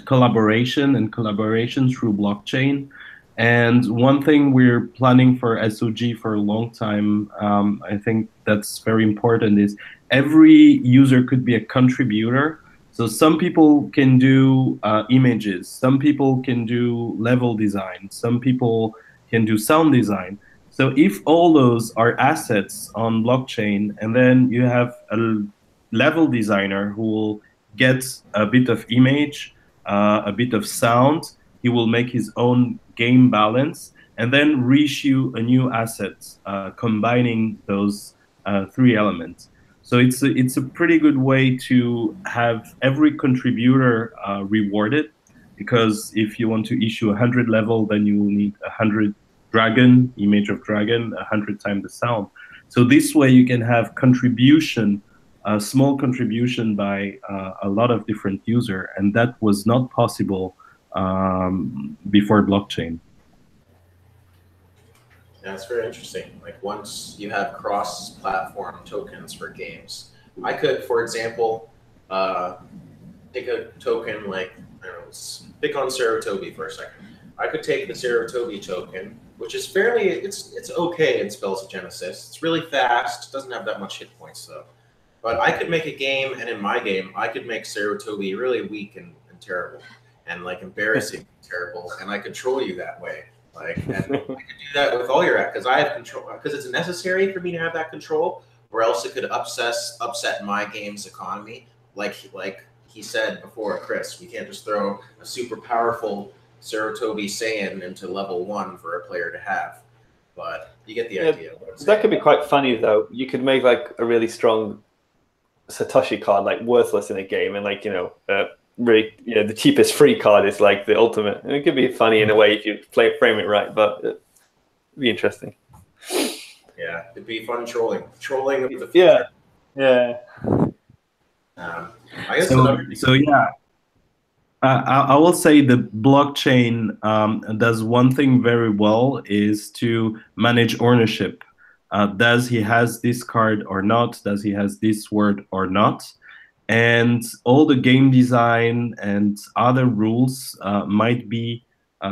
[SPEAKER 4] collaboration through blockchain. And one thing we're planning for SOG for a long time, I think that's very important, is every user could be a contributor. So some people can do images, some people can do level design, some people can do sound design. So if all those are assets on blockchain, and then you have a level designer who will get a bit of image, a bit of sound, he will make his own game balance, and then reissue a new asset combining those three elements. So it's a pretty good way to have every contributor rewarded, because if you want to issue 100 level, then you will need 100 dragon, image of dragon, 100 times the sound. So this way you can have contribution, a small contribution by a lot of different users, and that was not possible before blockchain.
[SPEAKER 2] That's very interesting. Like once you have cross-platform tokens for games, I could, for example, take a token like, I don't know, pick on SaruTobi for a second. I could take the SaruTobi token, which is fairly, it's okay in Spells of Genesis. It's really fast, doesn't have that much hit points though. But I could make a game, and in my game, I could make SaruTobi really weak and terrible, and like embarrassing terrible, and I control you that way. Like, and I could do that with all your because I have control, because it's necessary for me to have that control, or else it could upset my game's economy. Like he said before, Chris, we can't just throw a super powerful SaruTobi Saiyan into level 1 for a player to have. But you get the idea.
[SPEAKER 6] That could be quite funny though. You could make like a really strong Satoshi card, like worthless in a game, and like really, the cheapest free card is like the ultimate. And it could be funny in a way if you frame it right, but it'd be interesting.
[SPEAKER 2] Yeah, it'd be fun trolling of the future.
[SPEAKER 6] Yeah.
[SPEAKER 2] I guess
[SPEAKER 4] so yeah, I will say the blockchain does one thing very well, is to manage ownership. Does he has this card or not? Does he has this word or not? And all the game design and other rules might be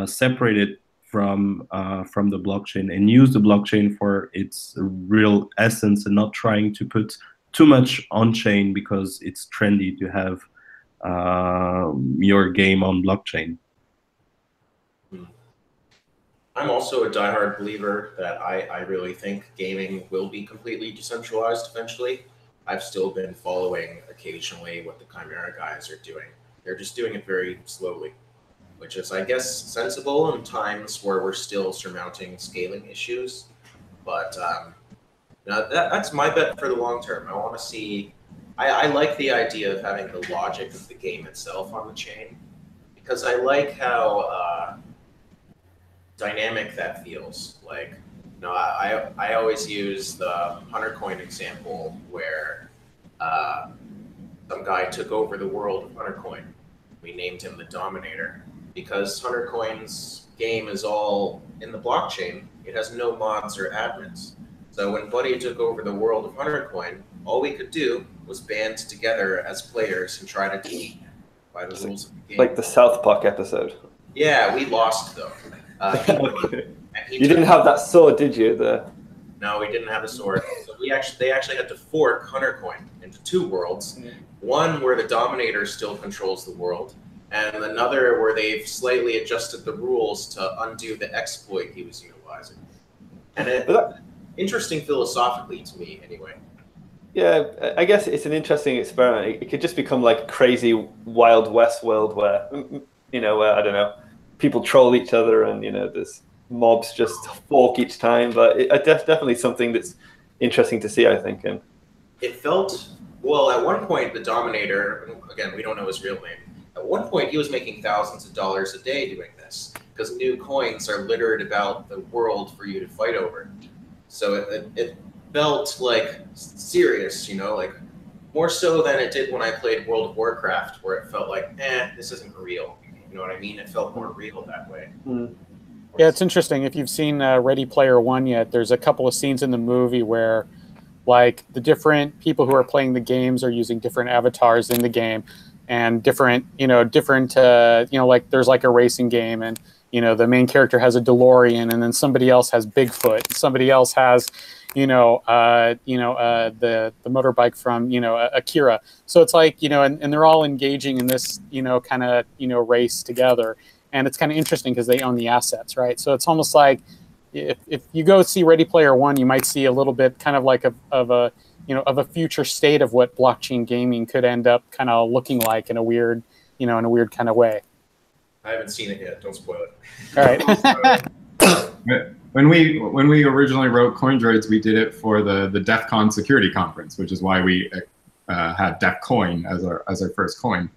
[SPEAKER 4] separated from the blockchain, and use the blockchain for its real essence, and not trying to put too much on chain because it's trendy to have your game on blockchain.
[SPEAKER 2] I'm also a diehard believer that I really think gaming will be completely decentralized eventually. I've still been following occasionally what the Chimera guys are doing. They're just doing it very slowly, which is, I guess, sensible in times where we're still surmounting scaling issues. But that's my bet for the long term. I want to see, I like the idea of having the logic of the game itself on the chain, because I like how dynamic that feels. Like No, I always use the Hunter Coin example where some guy took over the world of Hunter Coin. We named him the Dominator because Hunter Coin's game is all in the blockchain. It has no mods or admins. So when Buddy took over the world of Hunter Coin, all we could do was band together as players and try to defeat him by the rules of the game.
[SPEAKER 6] Like the South Park episode.
[SPEAKER 2] Yeah, we lost though.
[SPEAKER 6] You didn't have that sword, did you?
[SPEAKER 2] No, we didn't have a sword. So they actually had to fork Hunter Coin into two worlds. One where the Dominator still controls the world, and another where they've slightly adjusted the rules to undo the exploit he was utilizing. And interesting philosophically to me, anyway.
[SPEAKER 6] Yeah, I guess it's an interesting experiment. It could just become like a crazy Wild West world where, I don't know, people troll each other and, there's mobs just fork each time. But definitely something that's interesting to see, I think. And
[SPEAKER 2] it felt, well, at one point, the Dominator, again, we don't know his real name. At one point, he was making thousands of dollars a day doing this because new coins are littered about the world for you to fight over. So it felt like serious, like more so than it did when I played World of Warcraft, where it felt like, this isn't real. You know what I mean? It felt more real that way.
[SPEAKER 3] Yeah, it's interesting. If you've seen Ready Player One yet, there's a couple of scenes in the movie where, like, the different people who are playing the games are using different avatars in the game, and different, like there's like a racing game, and the main character has a DeLorean, and then somebody else has Bigfoot, somebody else has the motorbike from Akira. So it's like and they're all engaging in this kind of race together, and it's kind of interesting because they own the assets, right? So it's almost like if you go see Ready Player One, you might see a little bit kind of like of a future state of what blockchain gaming could end up kind of looking like in a weird kind of way.
[SPEAKER 2] I haven't seen it yet. Don't spoil it.
[SPEAKER 3] All
[SPEAKER 5] right. When we originally wrote CoinDroids, we did it for the DEF CON security conference, which is why we had DEF Coin as our first coin.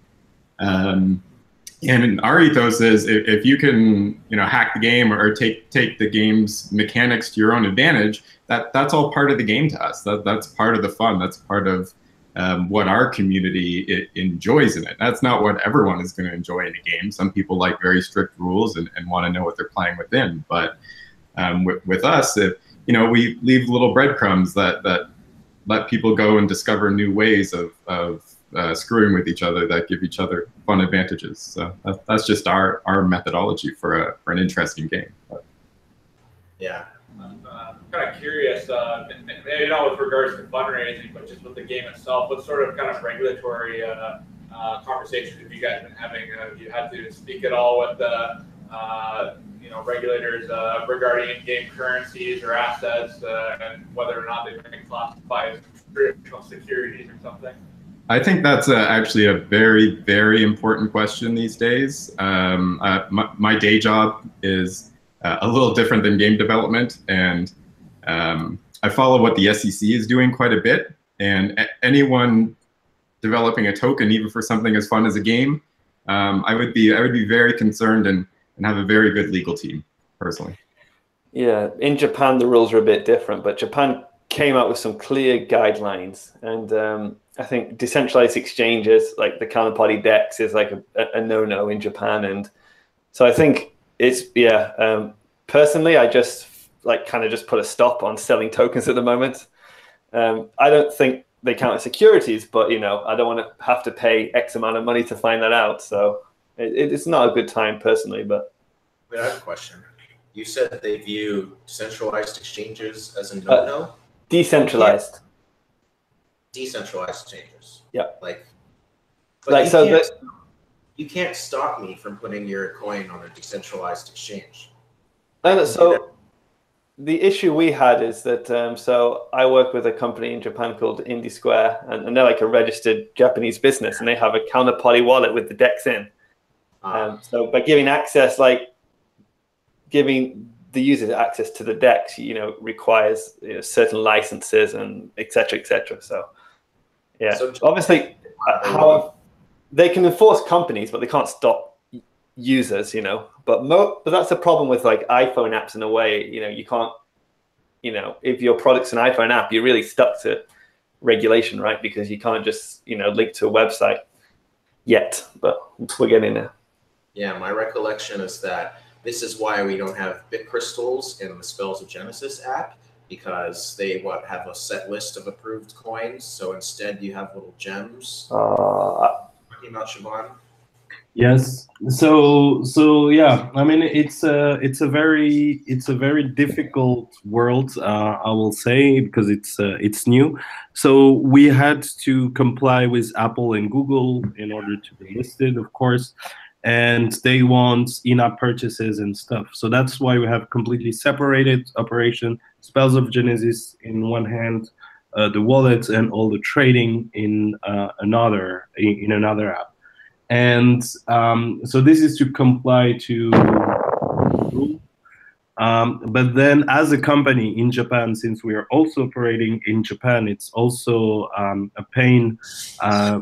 [SPEAKER 5] And our ethos is if you can hack the game or take the game's mechanics to your own advantage, that's all part of the game to us. That's part of the fun. That's part of what our community enjoys in it. That's not what everyone is going to enjoy in a game. Some people like very strict rules and want to know what they're playing within. But with us, we leave little breadcrumbs that let people go and discover new ways of screwing with each other that give each other fun advantages. So that's just our methodology for an interesting game. But.
[SPEAKER 2] Yeah.
[SPEAKER 1] I'm kind of curious, maybe not with regards to fundraising, but just with the game itself. What sort of kind of regulatory conversations have you guys been having? Have you had to speak at all with the regulators regarding in-game currencies or assets, and whether or not they've been classified as traditional securities or something?
[SPEAKER 5] I think that's actually a very, very important question these days. My day job is a little different than game development, and I follow what the SEC is doing quite a bit. And anyone developing a token, even for something as fun as a game, I would be very concerned and have a very good legal team, personally.
[SPEAKER 6] Yeah, in Japan the rules are a bit different, but Japan came out with some clear guidelines, and I think decentralized exchanges like the counterparty DEX is like a no-no in Japan, and so I think it's personally I just kind of just put a stop on selling tokens at the moment. I don't think they count as securities, but I don't want to have to pay X amount of money to find that out, so it's not a good time personally. But
[SPEAKER 2] wait, I have a question. You said they view decentralized exchanges as a no-no?
[SPEAKER 6] Decentralized.
[SPEAKER 2] Decentralized exchanges.
[SPEAKER 6] Yeah.
[SPEAKER 2] You can't stop me from putting your coin on a decentralized exchange.
[SPEAKER 6] So the issue we had is that so I work with a company in Japan called Indie Square, and they're like a registered Japanese business, and they have a counterparty wallet with the DEX in. So by giving access, giving the users access to the DEX, requires certain licenses and et cetera. So yeah, so obviously, how they can enforce companies, but they can't stop users, But that's a problem with like iPhone apps in a way. You can't you know, if your product's an iPhone app, you're really stuck to regulation, right? Because you can't just, you know, link to a website yet, but we're getting there.
[SPEAKER 2] Yeah, my recollection is that this is why we don't have bit crystals in the Spells of Genesis app, because they have a set list of approved coins. So instead, you have little gems. Talking about Siobhan.
[SPEAKER 4] Yes. So yeah. I mean, it's a very difficult world. I will say, because it's new. So we had to comply with Apple and Google in order to be listed, of course, and they want in-app purchases and stuff. So that's why we have completely separated operation. Spells of Genesis in one hand, the wallet and all the trading in another app. And so this is to comply to rule. But then as a company in Japan, since we are also operating in Japan, it's also a pain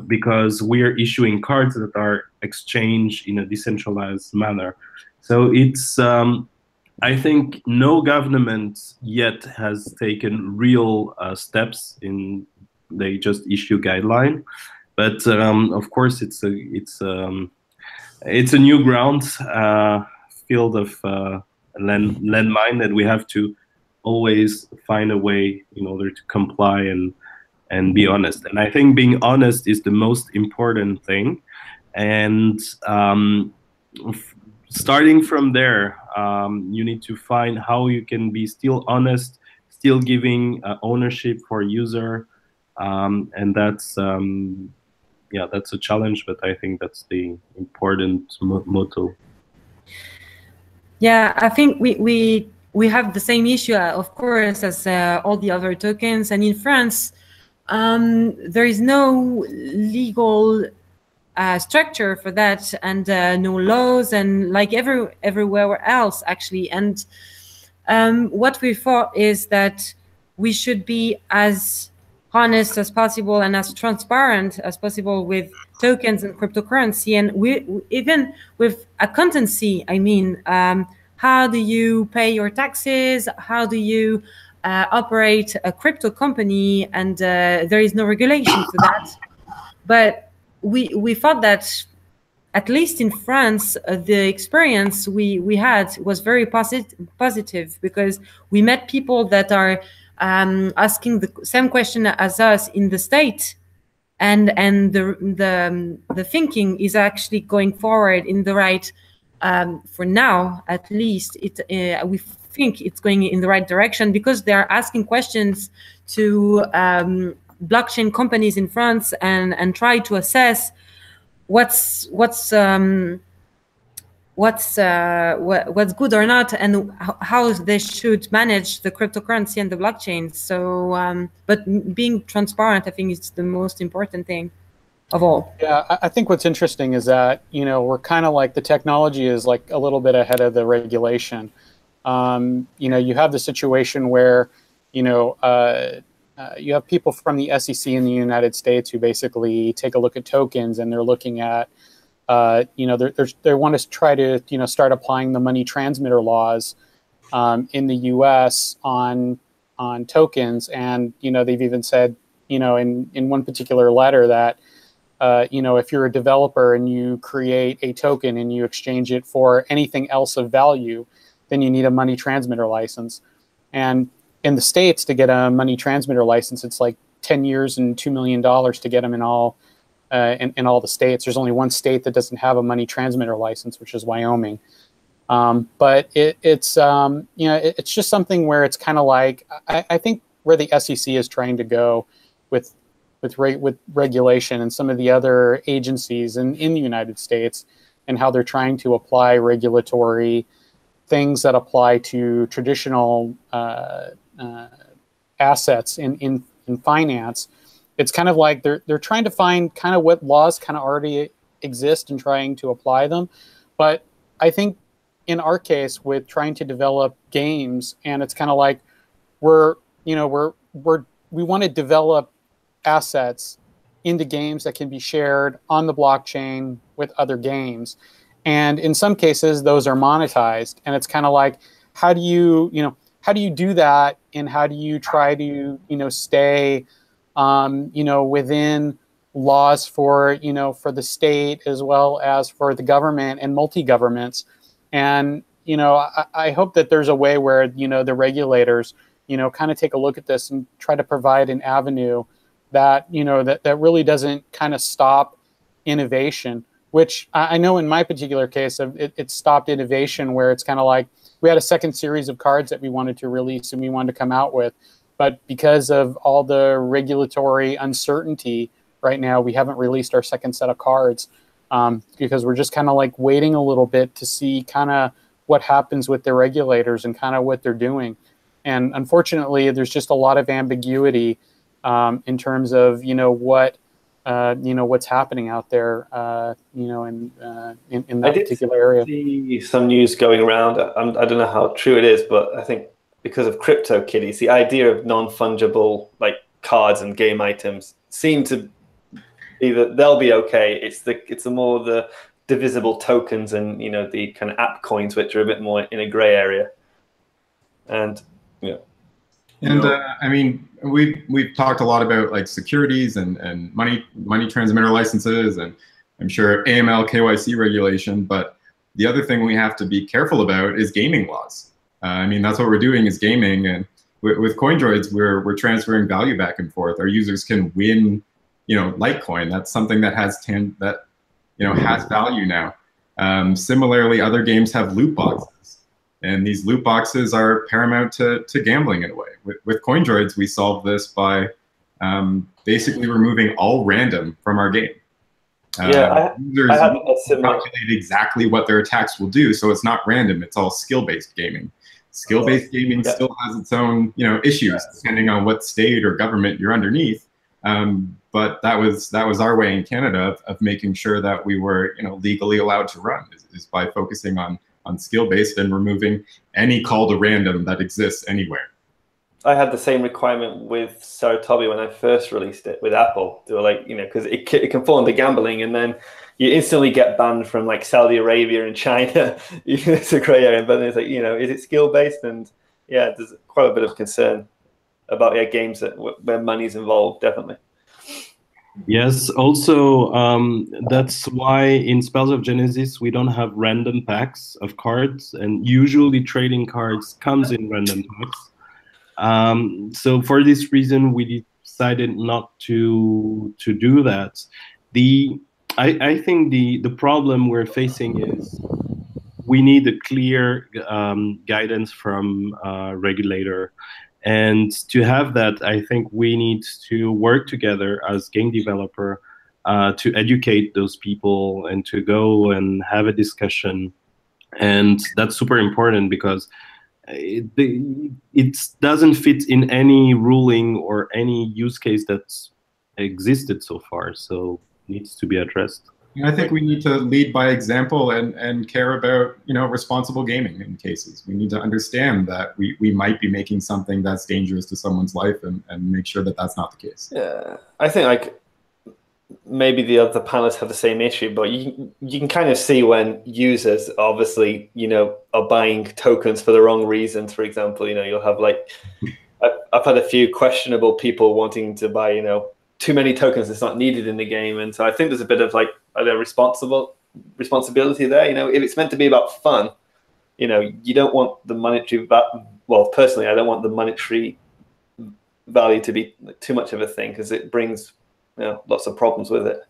[SPEAKER 4] because we are issuing cards that are exchanged in a decentralized manner. So it's, I think no government yet has taken real steps in, they just issue guideline. But of course, it's a new ground, field of landmine that we have to always find a way in order to comply and be honest. And I think being honest is the most important thing. And starting from there, you need to find how you can be still honest, still giving ownership for user, and that's. Yeah, that's a challenge, but I think that's the important motto.
[SPEAKER 7] Yeah, I think we have the same issue, of course, as all the other tokens. And in France, there is no legal structure for that, and no laws, and like everywhere else, actually. And what we thought is that we should be as honest as possible and as transparent as possible with tokens and cryptocurrency, and even with accountancy. I mean, how do you pay your taxes? How do you operate a crypto company? And there is no regulation for that. But we thought that, at least in France, the experience we had was very positive, because we met people that are asking the same question as us in the state, and the thinking is actually going forward in the right, for now at least, we think it's going in the right direction, because they are asking questions to blockchain companies in France and try to assess what's good or not, and how they should manage the cryptocurrency and the blockchain. So, but being transparent, I think, is the most important thing of all.
[SPEAKER 3] Yeah, I think what's interesting is that, you know, we're kind of like, the technology is like a little bit ahead of the regulation. You know, you have the situation where, you know, you have people from the SEC in the United States who basically take a look at tokens, and they're looking at, you know, they want to try to, you know, start applying the money transmitter laws in the U.S. on tokens, and, you know, they've even said, you know, in one particular letter that, you know, if you're a developer and you create a token and you exchange it for anything else of value, then you need a money transmitter license. And in the States, to get a money transmitter license, it's like 10 years and $2 million to get them in all the states. There's only one state that doesn't have a money transmitter license, which is Wyoming. But it's you know, it's just something where it's kind of like, I think where the SEC is trying to go with regulation, and some of the other agencies in the United States, and how they're trying to apply regulatory things that apply to traditional assets in finance. It's kind of like they're trying to find kind of what laws kind of already exist and trying to apply them. But I think in our case, with trying to develop games, and it's kind of like we want to develop assets into games that can be shared on the blockchain with other games. And in some cases, those are monetized. And it's kind of like, how do you how do you do that, and how do you try to stay within laws for for the state as well as for the government and multi-governments? And I hope that there's a way where the regulators kind of take a look at this and try to provide an avenue that that really doesn't kind of stop innovation, which I know in my particular case it stopped innovation, where it's kind of like we had a second series of cards that we wanted to release and we wanted to come out with, but because of all the regulatory uncertainty right now, we haven't released our second set of cards, because we're just kind of like waiting a little bit to see kind of what happens with the regulators and kind of what they're doing. And unfortunately, there's just a lot of ambiguity in terms of what what's happening out there, in that particular area.
[SPEAKER 6] I did see some news going around. I don't know how true it is, but I think because of CryptoKitties, the idea of non-fungible like cards and game items seem to be that they'll be okay. It's the more the divisible tokens and the kind of app coins, which are a bit more in a gray area. And
[SPEAKER 5] I mean, we've talked a lot about like securities and money transmitter licenses, and I'm sure AML KYC regulation. But the other thing we have to be careful about is gaming laws. I mean, that's what we're doing is gaming, and with CoinDroids, we're transferring value back and forth. Our users can win, Litecoin. That's something that has has value now. Similarly, other games have loot boxes, and these loot boxes are paramount to gambling in a way. With CoinDroids, we solve this by basically removing all random from our game. Users calculate exactly what their attacks will do, so it's not random. It's all skill-based gaming. Skill-based gaming still has its own issues depending on what state or government you're underneath. But that was our way in Canada of making sure that we were legally allowed to run is by focusing on skill-based and removing any call to random that exists anywhere.
[SPEAKER 6] I had the same requirement with SaruTobi when I first released it with Apple. They were like, because it can fall into gambling, and then you instantly get banned from like Saudi Arabia and China. It's a gray area, but then it's like, is it skill-based? And yeah, there's quite a bit of concern about games where money's involved, definitely.
[SPEAKER 4] Yes, also, that's why in Spells of Genesis, we don't have random packs of cards, and usually trading cards comes in random packs. So for this reason, we decided not to do that. I think the problem we're facing is we need a clear guidance from a regulator. And to have that, I think we need to work together as game developer to educate those people and to go and have a discussion. And that's super important because it doesn't fit in any ruling or any use case that's existed so far. So it needs to be addressed.
[SPEAKER 5] I think we need to lead by example and care about responsible gaming in cases. We need to understand that we might be making something that's dangerous to someone's life and make sure that that's not the case.
[SPEAKER 6] Yeah, I think like maybe the other panelists have the same issue, but you can kind of see when users obviously are buying tokens for the wrong reasons. For example, you'll have like I've had a few questionable people wanting to buy too many tokens that's not needed in the game, and so I think there's a bit of like a responsibility there. If it's meant to be about fun, you don't want the monetary well, personally, I don't want the monetary value to be too much of a thing because it brings lots of problems with it.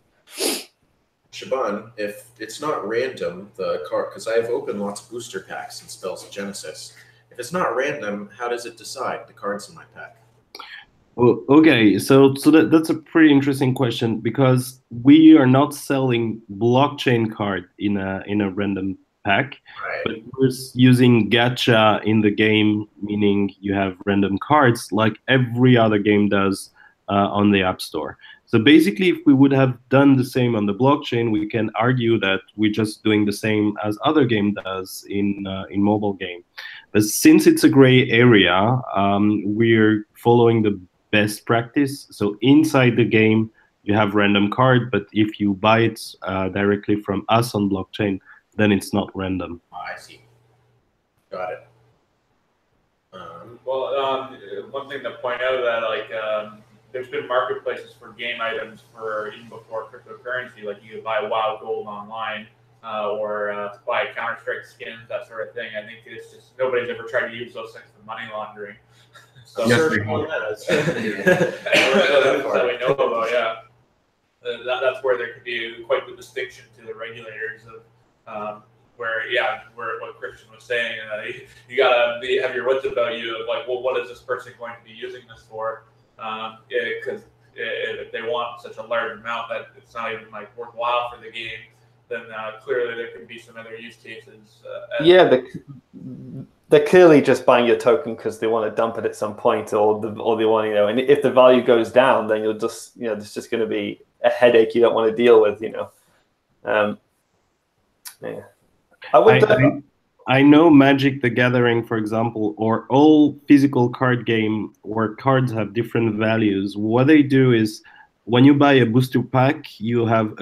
[SPEAKER 2] Shaban, if it's not random, the card, because I've opened lots of booster packs in Spells of Genesis. If it's not random, how does it decide the cards in my pack?
[SPEAKER 4] Well, okay, so that's a pretty interesting question because we are not selling blockchain card in a random pack,
[SPEAKER 2] right,
[SPEAKER 4] but we're using gacha in the game, meaning you have random cards like every other game does on the App Store. So basically, if we would have done the same on the blockchain, we can argue that we're just doing the same as other game does in mobile game. But since it's a gray area, we're following the best practice. So inside the game, you have random card, but if you buy it directly from us on blockchain, then it's not random.
[SPEAKER 2] Oh, I see. Got it.
[SPEAKER 1] One thing to point out that there's been marketplaces for game items for even before cryptocurrency. Like you could buy WoW Gold online, or buy Counter-Strike skins, that sort of thing. I think it's just nobody's ever tried to use those things for money laundering. So
[SPEAKER 5] Yes,
[SPEAKER 1] that we know about, yeah. That's where there could be quite the distinction to the regulators of where what Christian was saying, you gotta have your wits about you of like, well, what is this person going to be using this for? Because if they want such a large amount that it's not even like worthwhile for the game, then clearly there could be some other use cases.
[SPEAKER 6] They're clearly just buying your token because they want to dump it at some point, or they want, and if the value goes down, then you'll just, there's just going to be a headache you don't want to deal with,
[SPEAKER 4] I know Magic the Gathering, for example, or all physical card game where cards have different values. What they do is when you buy a booster pack, you have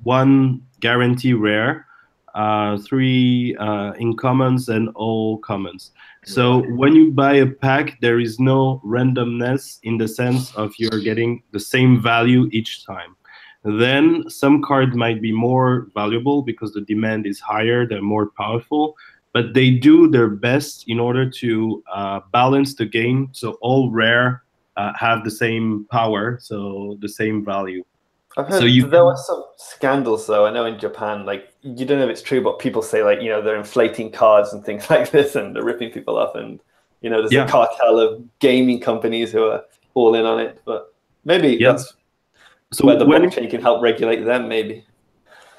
[SPEAKER 4] one guarantee rare, 3 uncommons, and all commons. So when you buy a pack, there is no randomness in the sense of you're getting the same value each time. Then some cards might be more valuable because the demand is higher, they're more powerful, but they do their best in order to balance the game so all rare have the same power, so the same value.
[SPEAKER 6] I've heard there were some scandals, though. I know in Japan, like, you don't know if it's true, but people say, like, they're inflating cards and things like this, and they're ripping people off, and there's a cartel of gaming companies who are all in on it. But maybe that's where the blockchain can help regulate them, maybe.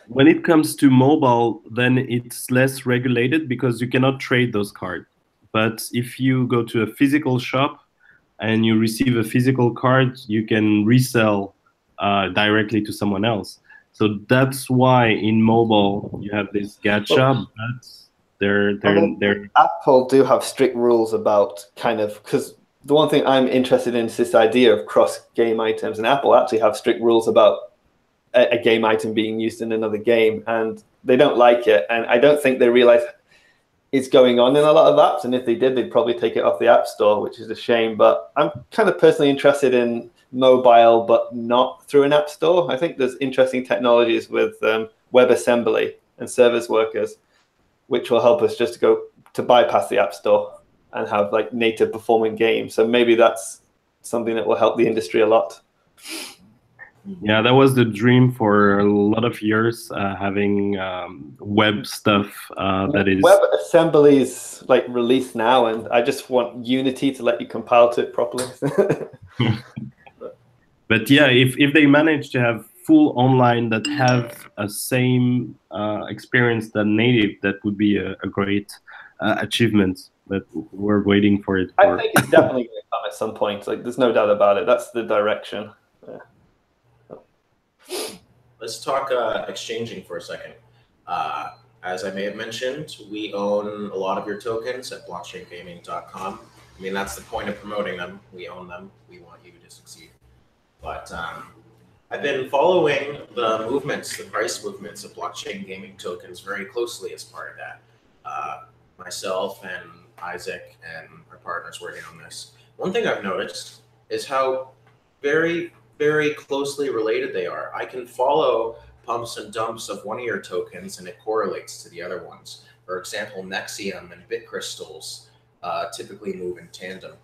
[SPEAKER 4] When it comes to mobile, then it's less regulated because you cannot trade those cards. But if you go to a physical shop and you receive a physical card, you can resell directly to someone else. So that's why in mobile you have this gacha, but they're
[SPEAKER 6] Apple do have strict rules about because the one thing I'm interested in is this idea of cross-game items, and Apple actually have strict rules about a game item being used in another game, and they don't like it, and I don't think they realize it's going on in a lot of apps, and if they did, they'd probably take it off the App Store, which is a shame. But I'm kind of personally interested in mobile, but not through an app store. I think there's interesting technologies with WebAssembly and service workers, which will help us just to bypass the App Store and have like native performing games. So maybe that's something that will help the industry a lot.
[SPEAKER 4] Yeah, that was the dream for a lot of years, having web stuff that is...
[SPEAKER 6] WebAssembly is like released now, and I just want Unity to let you compile to it properly.
[SPEAKER 4] But yeah, if they manage to have full online that have a same experience than native, that would be a great achievement. But we're waiting for it.
[SPEAKER 6] I think it's definitely going to come at some point. Like, there's no doubt about it. That's the direction. Yeah.
[SPEAKER 2] Let's talk exchanging for a second. As I may have mentioned, we own a lot of your tokens at blockchaingaming.com. I mean, that's the point of promoting them. We own them. We want you to succeed. But I've been following the movements, the price movements of blockchain gaming tokens very closely as part of that. Myself and Isaac and our partners working on this. One thing I've noticed is how very, very closely related they are. I can follow pumps and dumps of one of your tokens and it correlates to the other ones. For example, Nexium and BitCrystals typically move in tandem.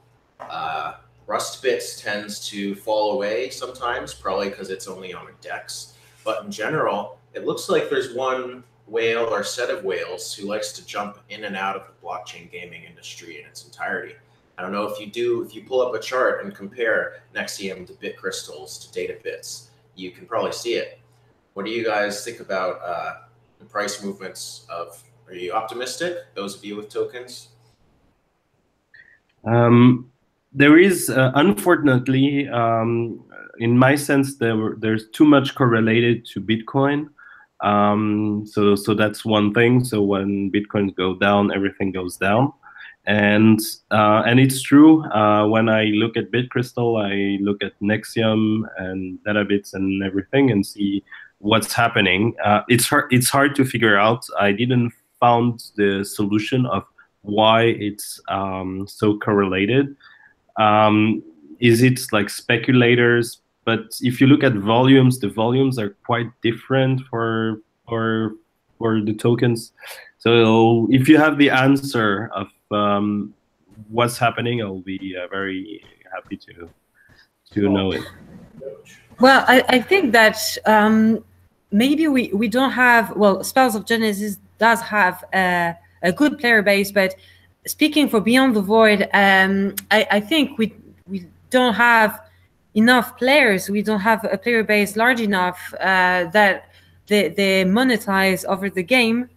[SPEAKER 2] RustBits tends to fall away sometimes, probably because it's only on a DEX. But in general, it looks like there's one whale or set of whales who likes to jump in and out of the blockchain gaming industry in its entirety. I don't know if you pull up a chart and compare Nexium to BitCrystals to DataBits, you can probably see it. What do you guys think about the price movements of, are you optimistic, those of you with tokens?
[SPEAKER 4] There is, unfortunately, in my sense, there's too much correlated to Bitcoin. So that's one thing. So when Bitcoins go down, everything goes down. And it's true. When I look at BitCrystal, I look at Nexium and DataBits and everything and see what's happening. It's hard to figure out. I didn't found the solution of why it's so correlated. Is it like speculators? But if you look at volumes, the volumes are quite different for the tokens. So if you have the answer of what's happening, I'll be very happy to know it.
[SPEAKER 7] Well, I think that maybe we don't have, well, Spells of Genesis does have a good player base, but speaking for Beyond the Void, I think we don't have enough players. We don't have a player base large enough that they monetize over the game.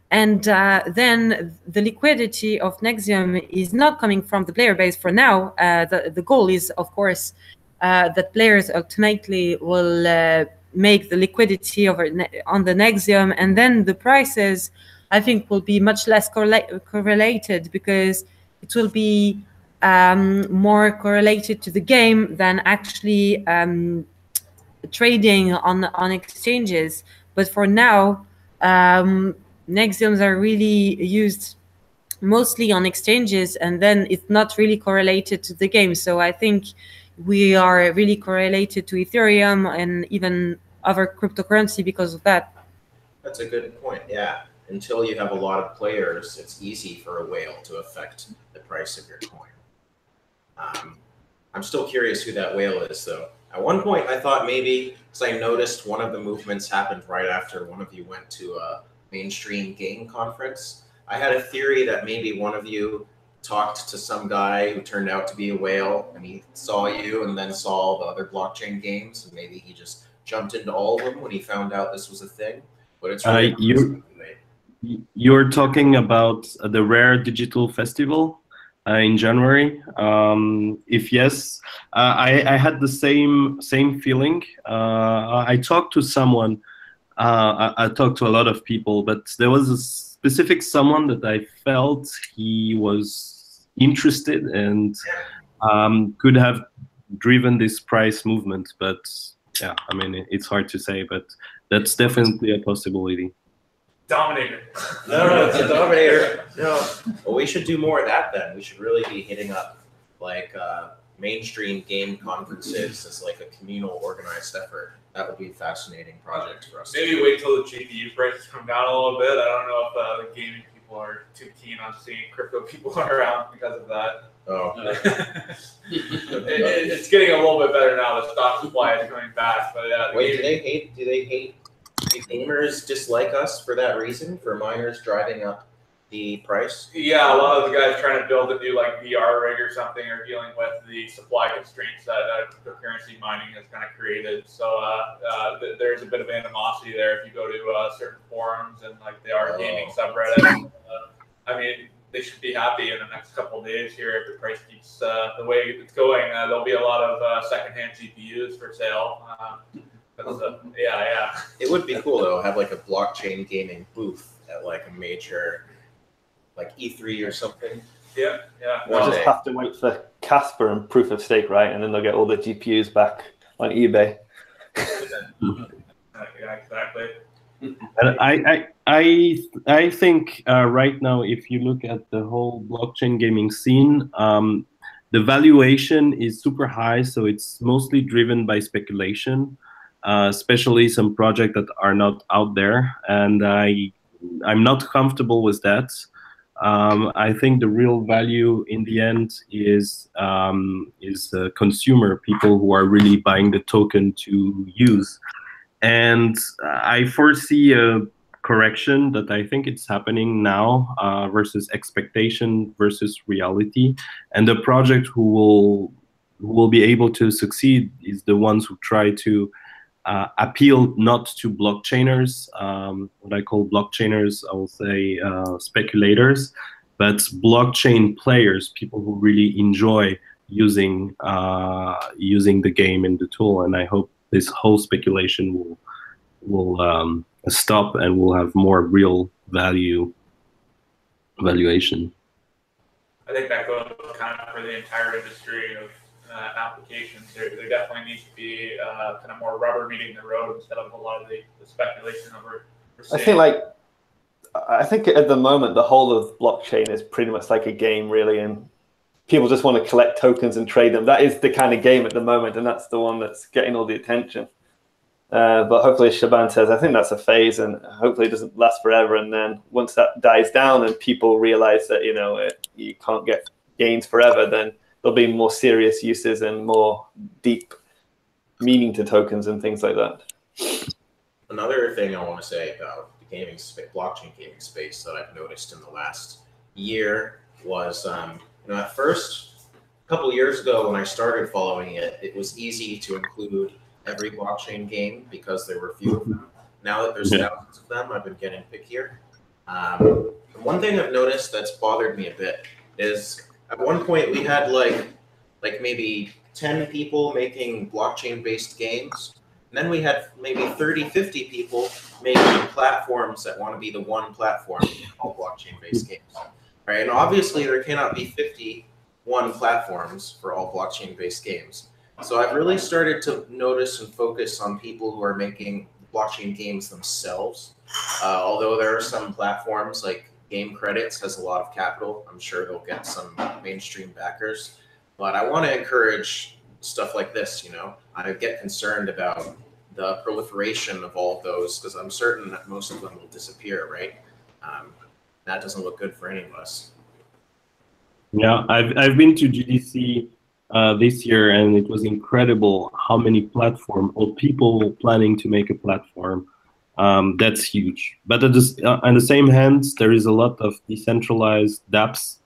[SPEAKER 7] And then the liquidity of Nexium is not coming from the player base for now. The goal is, of course, that players ultimately will make the liquidity on the Nexium, and then the prices, I think, will be much less correlated, because it will be more correlated to the game than actually trading on exchanges. But for now, Nexiums are really used mostly on exchanges, and then it's not really correlated to the game. So I think we are really correlated to Ethereum and even other cryptocurrency because of that.
[SPEAKER 2] That's a good point, yeah. Until you have a lot of players, it's easy for a whale to affect the price of your coin. I'm still curious who that whale is, though. At one point, I thought maybe, because I noticed one of the movements happened right after one of you went to a mainstream game conference. I had a theory that maybe one of you talked to some guy who turned out to be a whale, and he saw you and then saw all the other blockchain games, and maybe he just jumped into all of them when he found out this was a thing. But it's really
[SPEAKER 4] you're talking about the Rare Digital Festival in January. If yes, I had the same feeling. I talked to someone. I talked to a lot of people, but there was a specific someone that I felt he was interested and could have driven this price movement. But yeah, I mean, it's hard to say, but that's definitely a possibility.
[SPEAKER 1] Dominator.
[SPEAKER 2] No, it's a dominator. No. Well, we should do more of that then. We should really be hitting up like mainstream game conferences as like a communal organized effort. That would be a fascinating project for us.
[SPEAKER 1] Maybe wait till the GPU prices come down a little bit. I don't know if the gaming people are too keen on seeing crypto people around because of that.
[SPEAKER 2] Oh.
[SPEAKER 1] It's getting a little bit better now. The stock supply is coming back. But yeah.
[SPEAKER 2] Wait, do they hate? Do gamers dislike us for that reason? For miners driving up the price?
[SPEAKER 1] Yeah, a lot of the guys trying to build a new like VR rig or something are dealing with the supply constraints that cryptocurrency mining has kind of created. So there's a bit of animosity there if you go to certain forums and like the R gaming subreddit. I mean, they should be happy in the next couple of days here if the price keeps the way it's going. There'll be a lot of secondhand GPUs for sale. Yeah.
[SPEAKER 2] It would be cool though, have like a blockchain gaming booth at like a major, like E3 or something.
[SPEAKER 1] Yeah.
[SPEAKER 6] We'll just have to wait for Casper and Proof of Stake, right? And then they'll get all the GPUs back on eBay.
[SPEAKER 1] Yeah, exactly.
[SPEAKER 4] And I think right now, if you look at the whole blockchain gaming scene, the valuation is super high, so it's mostly driven by speculation. Especially some projects that are not out there, and I'm not comfortable with that. I think the real value in the end is consumer people who are really buying the token to use, and I foresee a correction that I think it's happening now versus expectation versus reality, and the project who will be able to succeed is the ones who try to appeal not to blockchainers, what I call blockchainers, I will say speculators, but blockchain players, people who really enjoy using the game and the tool. And I hope this whole speculation will stop and we'll have more real valuation.
[SPEAKER 1] I think that goes kind of for the entire industry of applications. There definitely needs to be kind of more rubber meeting the road instead of a lot of the speculation over.
[SPEAKER 6] I think like I think at the moment the whole of blockchain is pretty much like a game, really, and people just want to collect tokens and trade them. That is the kind of game at the moment, and that's the one that's getting all the attention. But hopefully, as Shaban says, I think that's a phase, and hopefully it doesn't last forever. And then once that dies down and people realize that, you know, you can't get gains forever, then there'll be more serious uses and more deep meaning to tokens and things like that.
[SPEAKER 2] Another thing I want to say about the blockchain gaming space that I've noticed in the last year was, you know, at first, a couple of years ago when I started following it, it was easy to include every blockchain game because there were few of them. Now that there's thousands of them, I've been getting pickier. One thing I've noticed that's bothered me a bit is at one point we had like maybe 10 people making blockchain-based games. And then we had maybe 30, 50 people making platforms that want to be the one platform in all blockchain-based games. Right? And obviously there cannot be 51 platforms for all blockchain-based games. So I've really started to notice and focus on people who are making blockchain games themselves. Although there are some platforms like Game Credits has a lot of capital. I'm sure they'll get some mainstream backers. But I want to encourage stuff like this, you know. I get concerned about the proliferation of all of those because I'm certain that most of them will disappear, right? That doesn't look good for any of us.
[SPEAKER 4] Yeah, I've been to GDC this year, and it was incredible how many platforms or people planning to make a platform. That's huge. But on the same hand, there is a lot of decentralized dApps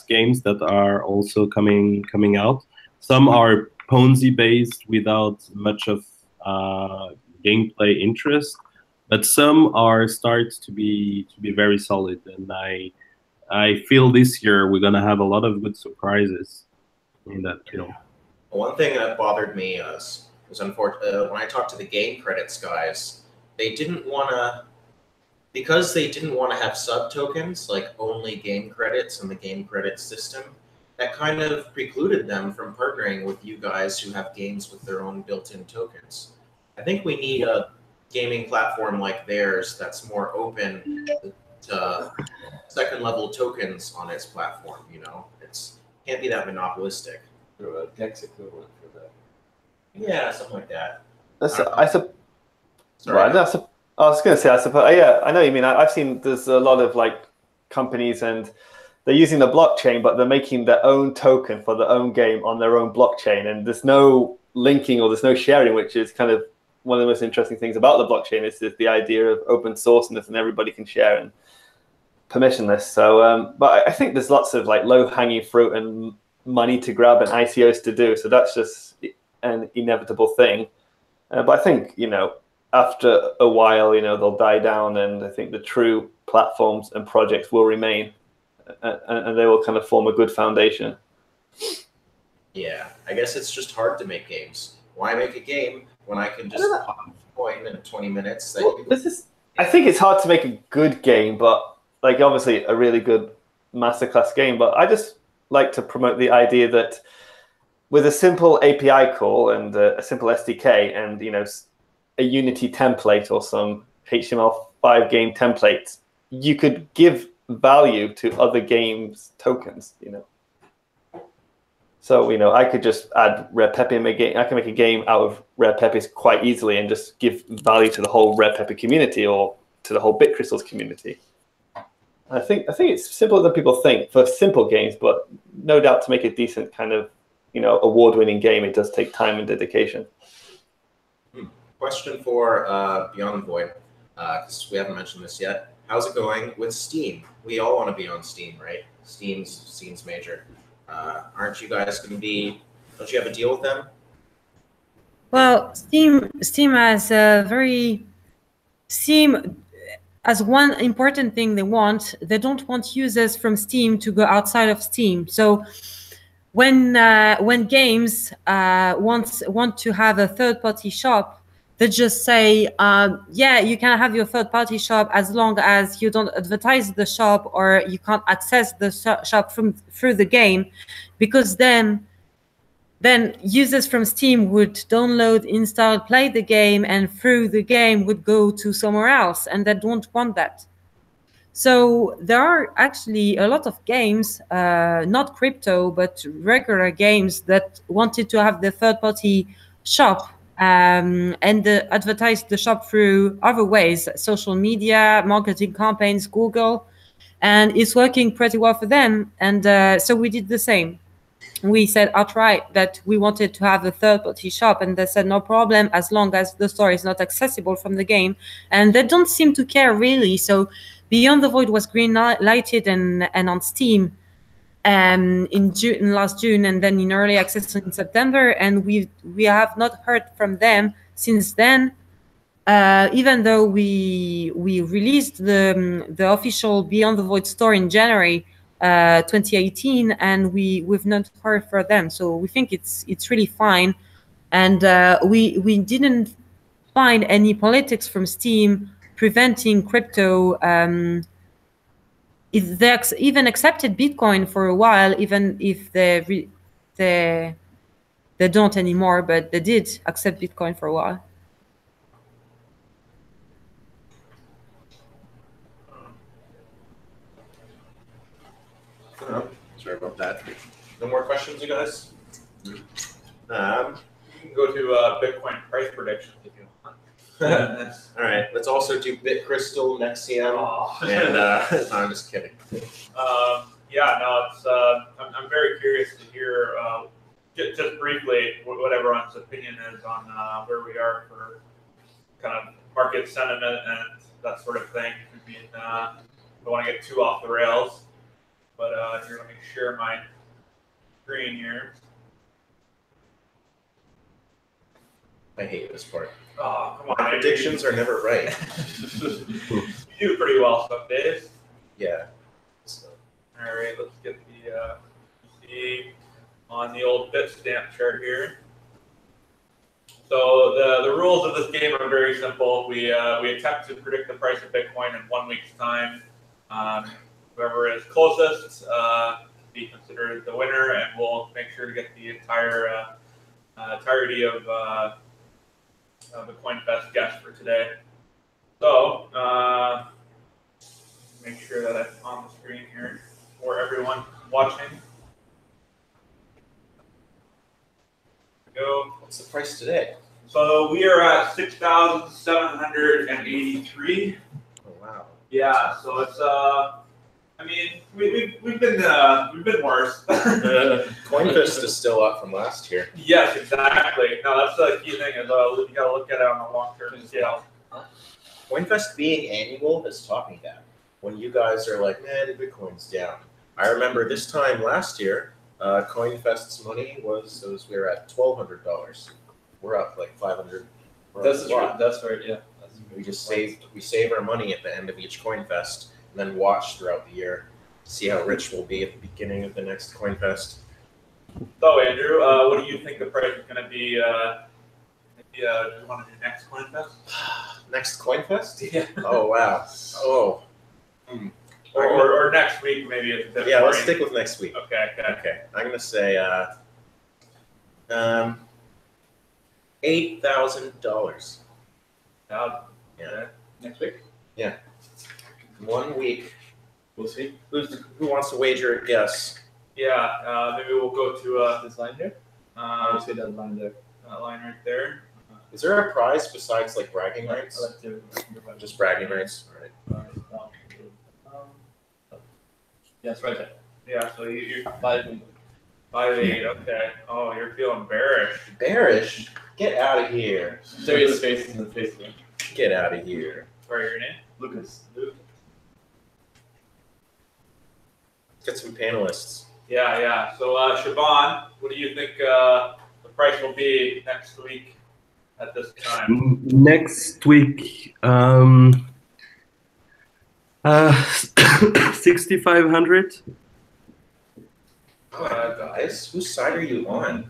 [SPEAKER 4] games that are also coming out. Some are Ponzi based without much of gameplay interest, but some are start to be very solid. And I feel this year we're gonna have a lot of good surprises in that field.
[SPEAKER 2] One thing that bothered me was unfortunate when I talked to the Game Credits guys, they didn't want to. Because they didn't want to have sub-tokens, like only game credits in the game credits system, that kind of precluded them from partnering with you guys who have games with their own built-in tokens. I think we need a gaming platform like theirs that's more open to second-level tokens on its platform, you know? It can't be that monopolistic.
[SPEAKER 9] Or a DEX equivalent for that.
[SPEAKER 2] Yeah, something like that.
[SPEAKER 6] I was going to say, I suppose, yeah, I know what you mean. I've seen there's a lot of like companies and they're using the blockchain, but they're making their own token for their own game on their own blockchain. And there's no linking or there's no sharing, which is kind of one of the most interesting things about the blockchain is the idea of open sourceness and everybody can share and permissionless. So, but I think there's lots of like low hanging fruit and money to grab and ICOs to do. So that's just an inevitable thing. But I think, you know, after a while, you know, they'll die down, and I think the true platforms and projects will remain, and they will kind of form a good foundation.
[SPEAKER 2] Yeah, I guess it's just hard to make games. Why make a game when I can just pop a coin in 20 minutes?
[SPEAKER 6] I think it's hard to make a good game, but like obviously a really good masterclass game. But I just like to promote the idea that with a simple API call and a simple SDK, and you know, a Unity template or some HTML5 game templates, you could give value to other games' tokens, you know. So, you know, I could just add Red Pepper in my game. I can make a game out of Red Peppers quite easily and just give value to the whole Red Pepper community or to the whole BitCrystals community. I think it's simpler than people think for simple games, but no doubt to make a decent kind of, you know, award-winning game, it does take time and dedication.
[SPEAKER 2] Question for Beyond Void, because we haven't mentioned this yet. How's it going with Steam? We all want to be on Steam, right? Steam's major. Aren't you guys going to be? Don't you have a deal with them?
[SPEAKER 7] Well, Steam has as one important thing they don't want users from Steam to go outside of Steam. So when games want to have a third-party shop, they just say, yeah, you can have your third-party shop as long as you don't advertise the shop or you can't access the shop through the game, because then users from Steam would download, install, play the game, and through the game would go to somewhere else, and they don't want that. So there are actually a lot of games, not crypto, but regular games that wanted to have the third-party shop and advertise the shop through other ways, social media, marketing campaigns, Google, and it's working pretty well for them. And so we did the same. We said outright that we wanted to have a third-party shop, and they said no problem as long as the store is not accessible from the game, and they don't seem to care really. So Beyond the Void was green lighted and on Steam in last June, and then in early access in September, and we have not heard from them since then. Even though we released the official Beyond the Void store in January 2018, and we've not heard from them, so we think it's really fine, and we didn't find any politics from Steam preventing crypto. They even accepted Bitcoin for a while, even if they don't anymore, but they did accept Bitcoin for a while.
[SPEAKER 2] Sorry about that. No more questions, you guys?
[SPEAKER 1] You can go to Bitcoin price predictions if you want.
[SPEAKER 2] All right, let's also do BitCrystal, Nexium, and no, I'm just kidding.
[SPEAKER 1] Yeah, no, it's I'm very curious to hear just briefly what everyone's opinion is on where we are for kind of market sentiment and that sort of thing. I mean, don't want to get too off the rails, but here, let me share my screen here.
[SPEAKER 2] I hate this part.
[SPEAKER 1] Oh, come on.
[SPEAKER 2] My predictions are never right.
[SPEAKER 1] You do pretty well some days.
[SPEAKER 2] Yeah. So.
[SPEAKER 1] All right, let's get the PC on the old Bitstamp chart here. So the rules of this game are very simple. We attempt to predict the price of Bitcoin in 1 week's time. Whoever is closest be considered the winner, and we'll make sure to get the entirety of the CoinFest guest for today. So make sure that I'm on the screen here for everyone watching. Go.
[SPEAKER 2] What's the price today?
[SPEAKER 1] So we are at 6,783.
[SPEAKER 2] Oh wow.
[SPEAKER 1] Yeah. So it's I mean we've been worse.
[SPEAKER 2] CoinFest is still up from last year.
[SPEAKER 1] Yes, exactly. No, that's the key thing is you got to look at it on a long-term scale.
[SPEAKER 2] CoinFest being annual has taught me that. When you guys are like, man, Bitcoin's down. I remember this time last year, CoinFest's money we were at $1,200. We're up like 500.
[SPEAKER 9] That's right. That's right. Yeah.
[SPEAKER 2] We save our money at the end of each CoinFest, and then watch throughout the year, see how rich we'll be at the beginning of the next CoinFest.
[SPEAKER 1] So Andrew, what do you think the price is going to be? Do you want to do next CoinFest?
[SPEAKER 2] Next CoinFest?
[SPEAKER 1] Yeah.
[SPEAKER 2] Oh wow. Oh.
[SPEAKER 1] Or next week maybe. It's a bit
[SPEAKER 2] yeah,
[SPEAKER 1] boring.
[SPEAKER 2] let's stick with next week.
[SPEAKER 1] Okay.
[SPEAKER 2] Okay. I'm gonna say $8,000. Yeah.
[SPEAKER 9] Next week.
[SPEAKER 2] Yeah. 1 week.
[SPEAKER 9] We'll see.
[SPEAKER 2] Who wants to wager a guess?
[SPEAKER 1] Yeah. Maybe we'll go to
[SPEAKER 9] This line here. I
[SPEAKER 1] uh,
[SPEAKER 9] will see that line there.
[SPEAKER 1] that line right there.
[SPEAKER 2] Is there a prize besides like bragging rights? Just bragging rights. All right.
[SPEAKER 9] Yes, right there.
[SPEAKER 1] Yeah. So you
[SPEAKER 9] 5
[SPEAKER 1] 5.8. Okay. Oh, you're feeling bearish.
[SPEAKER 2] Bearish? Get out of here.
[SPEAKER 9] There is spaces in the face there.
[SPEAKER 2] Get out of here.
[SPEAKER 1] Sorry, your name?
[SPEAKER 9] Lucas.
[SPEAKER 2] Let's get some panelists.
[SPEAKER 1] Yeah. So Siobhan, what do you think the price will be next week at this time?
[SPEAKER 4] Next week, 6,500.
[SPEAKER 2] Oh, guys, whose side are you on?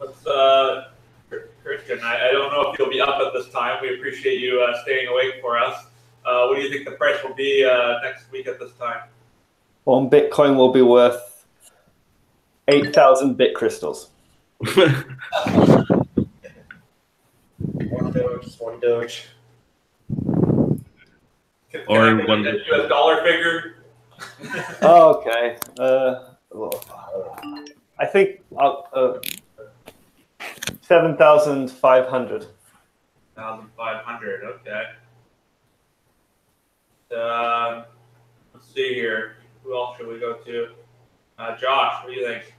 [SPEAKER 1] Let's Christian, I don't know if you'll be up at this time. We appreciate you staying awake for us. What do you think the price will be next week at this time?
[SPEAKER 6] One Bitcoin will be worth 8,000 bit crystals.
[SPEAKER 2] One Doge.
[SPEAKER 4] or
[SPEAKER 1] Can I
[SPEAKER 4] one.
[SPEAKER 1] get a US dollar figure?
[SPEAKER 6] Oh, okay. I think 7,500.
[SPEAKER 1] 1,500. Okay. Let's see here. Who else should we go to? Josh, what do you think?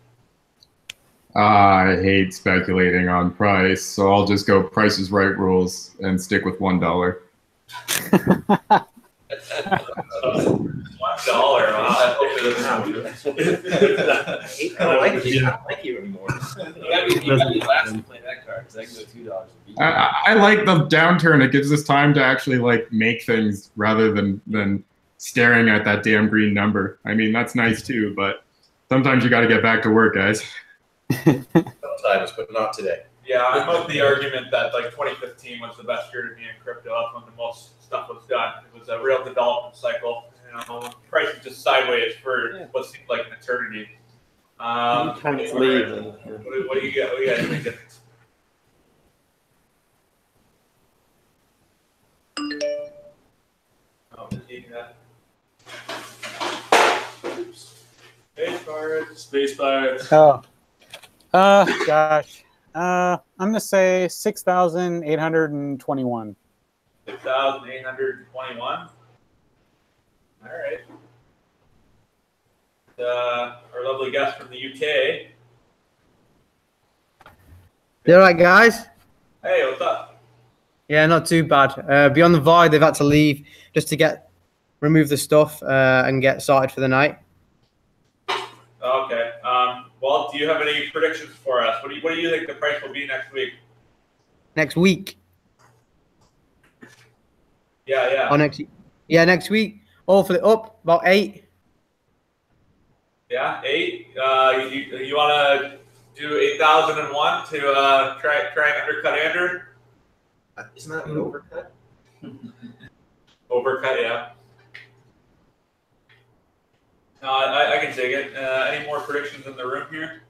[SPEAKER 5] I hate speculating on price, so I'll just go Price is Right rules and stick with $1.
[SPEAKER 1] $1. Wow, I hope it doesn't
[SPEAKER 2] I don't like you. I don't like you anymore.
[SPEAKER 9] You gotta be last to play that card, because I can go $2.
[SPEAKER 5] I like the downturn. It gives us time to actually like make things rather than staring at that damn green number. I mean, that's nice too, but sometimes you got to get back to work, guys.
[SPEAKER 2] Sometimes, but not today.
[SPEAKER 1] Yeah, I'm of the argument that like 2015 was the best year to be in crypto. That's when the most stuff was done. It was a real development cycle. You know, price is just sideways for what seemed like an eternity.
[SPEAKER 6] You can't leave.
[SPEAKER 1] What do you got? What do you guys think? Oh, just eating that. Space bars.
[SPEAKER 9] Space bars.
[SPEAKER 3] Oh, gosh. I'm gonna say 6,821.
[SPEAKER 1] 6,821. All right. Our lovely guest from the UK.
[SPEAKER 10] You all right, guys?
[SPEAKER 1] Hey, what's up?
[SPEAKER 10] Yeah, not too bad. Beyond the Void, they've had to leave just to remove the stuff and get sorted for the night.
[SPEAKER 1] Okay. Well, do you have any predictions for us? What do you think the price will be next week?
[SPEAKER 10] Next week?
[SPEAKER 1] Yeah.
[SPEAKER 10] Or next week. All for the up, about 8.
[SPEAKER 1] Yeah, 8. You want to do 8,001 to try and undercut Andrew?
[SPEAKER 2] Isn't that an overcut?
[SPEAKER 1] Overcut, yeah. No, I can take it. Any more predictions in the room here?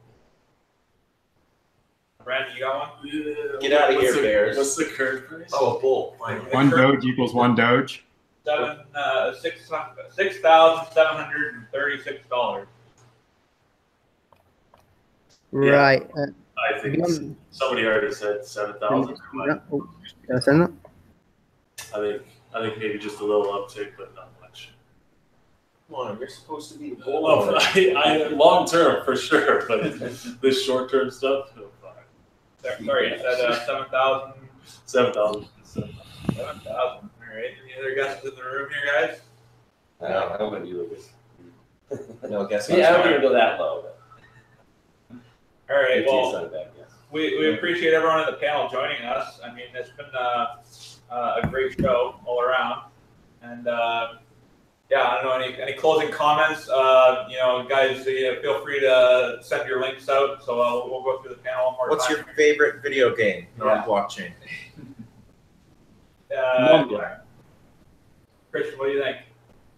[SPEAKER 1] Brandon, you got one?
[SPEAKER 2] Get out of here, Bears.
[SPEAKER 9] What's the current price?
[SPEAKER 2] Oh, a bull.
[SPEAKER 5] One Doge equals one Doge.
[SPEAKER 1] $6,736.
[SPEAKER 10] Right.
[SPEAKER 9] I think somebody already said 7,000.
[SPEAKER 10] Can I send that?
[SPEAKER 9] I think maybe just a little uptick, but not much.
[SPEAKER 2] Come on, you're supposed to be a bull.
[SPEAKER 9] Oh, I long term for sure, but this short term stuff, no, fine.
[SPEAKER 1] Sorry, you said 7,000?
[SPEAKER 9] 7,000.
[SPEAKER 1] 7,000. All right. Any other guesses in the room here, guys?
[SPEAKER 9] I don't know you, Lucas.
[SPEAKER 2] No, guess
[SPEAKER 9] Yeah, I don't even go that low.
[SPEAKER 1] All right. Well,
[SPEAKER 9] not a bad guess.
[SPEAKER 1] we appreciate everyone on the panel joining us. I mean, it's been a great show all around. And yeah, I don't know, any closing comments? Guys, feel free to send your links out. So we'll go through the panel one more time.
[SPEAKER 2] What's your favorite video game non-blockchain?
[SPEAKER 1] Christian, what do you think?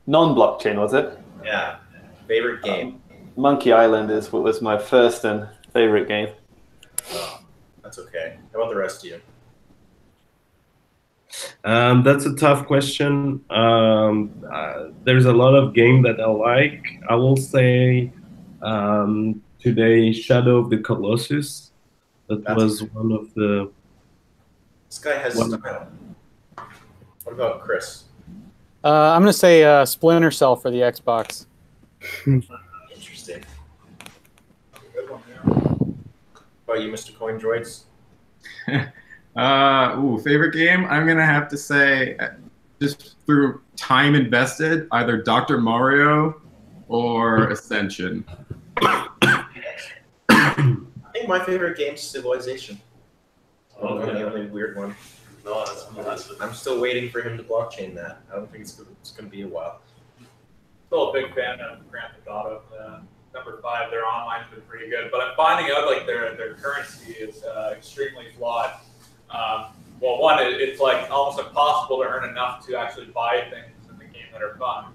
[SPEAKER 6] Non-blockchain, was it?
[SPEAKER 2] Yeah, favorite game.
[SPEAKER 6] Monkey Island was my first and favorite game.
[SPEAKER 2] Oh, that's okay. How about the rest of you?
[SPEAKER 4] That's a tough question. There's a lot of game that I like. I will say today Shadow of the Colossus. That was one of the...
[SPEAKER 2] This guy has style. What about Chris?
[SPEAKER 3] I'm going to say Splinter Cell for the Xbox.
[SPEAKER 2] Interesting.
[SPEAKER 1] Good one there.
[SPEAKER 2] How about you, Mr. CoinDroids?
[SPEAKER 5] Favorite game? I'm gonna have to say, just through time invested, either Dr. Mario or Ascension.
[SPEAKER 2] I think my favorite game is Civilization.
[SPEAKER 9] Okay.
[SPEAKER 2] The only weird one.
[SPEAKER 9] No, that's
[SPEAKER 2] I'm still waiting for him to blockchain that. I don't think it's going to be a while.
[SPEAKER 1] Still a big fan of Grand Theft Auto. Number 5, their online's been pretty good, but I'm finding out like their currency is extremely flawed. Well, one, it's like almost impossible to earn enough to actually buy things in the game that are fun,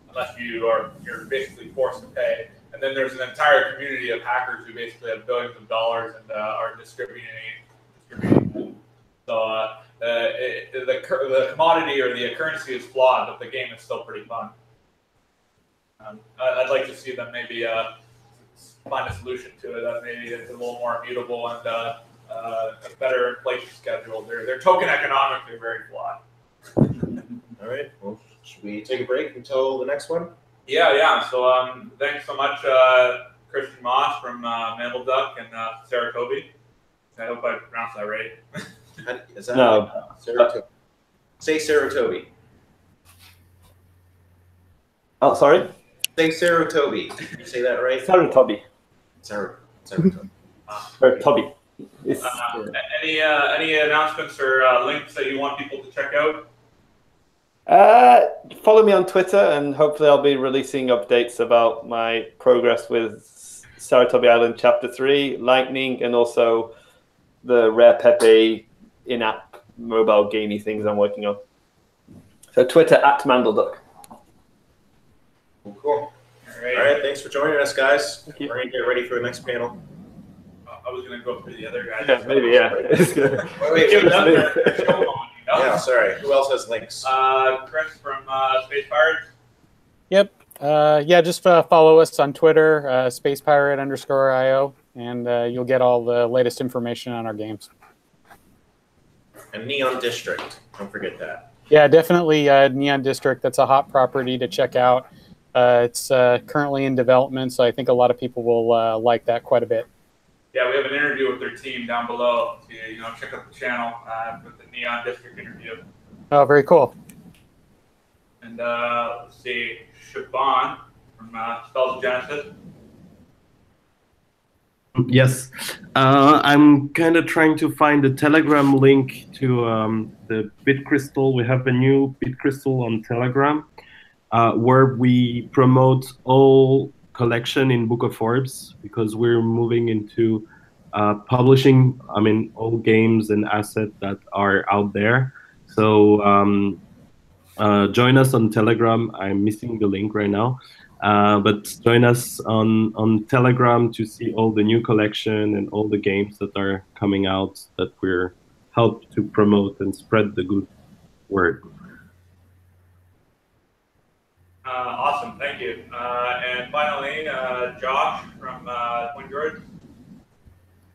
[SPEAKER 1] unless you're basically forced to pay. And then there's an entire community of hackers who basically have billions of dollars and are distributing them. So the commodity or the currency is flawed, but the game is still pretty fun. I'd like to see them maybe find a solution to it that maybe it's a little more immutable and a better inflation schedule. Their token economics are very flawed.
[SPEAKER 2] All right. Well, should we take a break until the next one?
[SPEAKER 1] Yeah. So thanks so much, Christian Moss from Mambleduck and SaruTobi. I hope I pronounced that right.
[SPEAKER 2] Is that
[SPEAKER 6] No.
[SPEAKER 2] SaruTobi? Say SaruTobi.
[SPEAKER 6] Oh, sorry?
[SPEAKER 2] Say SaruTobi. Did you say that right?
[SPEAKER 6] SaruTobi.
[SPEAKER 2] SaruTobi.
[SPEAKER 6] Or Toby.
[SPEAKER 1] Any announcements or links that you want people to check out?
[SPEAKER 6] Follow me on Twitter, and hopefully I'll be releasing updates about my progress with SaruTobi Island Chapter 3, Lightning, and also the Rare Pepe in-app mobile gamey things I'm working on. So Twitter @Mandleduck.
[SPEAKER 2] Cool. All right. Thanks for joining us, guys.
[SPEAKER 6] Thank you.
[SPEAKER 2] We're going to get ready for the next panel.
[SPEAKER 1] I was going to go through the other guys.
[SPEAKER 6] Yeah, maybe, yeah.
[SPEAKER 2] Yeah, sorry. Who else has links?
[SPEAKER 1] Chris from Space Pirates.
[SPEAKER 3] Yep. Yeah, just follow us on Twitter, spacepirate_IO, and you'll get all the latest information on our games.
[SPEAKER 2] And Neon District. Don't forget that.
[SPEAKER 3] Yeah, definitely Neon District. That's a hot property to check out. It's currently in development, so I think a lot of people will like that quite a bit.
[SPEAKER 1] Yeah, we have an interview with their team down below. So, check out the channel with the Neon District interview.
[SPEAKER 3] Oh, very cool.
[SPEAKER 1] And let's see, Siobhan from Spells of Genesis.
[SPEAKER 4] Yes, I'm kind of trying to find a Telegram link to the BitCrystal. We have a new BitCrystal on Telegram where we promote all collection in Book of Forbes, because we're moving into publishing, all games and assets that are out there. So join us on Telegram. I'm missing the link right now. But join us on Telegram to see all the new collection and all the games that are coming out that we're help to promote and spread the good word.
[SPEAKER 1] Awesome, thank you. And finally, Josh from CoinDroids.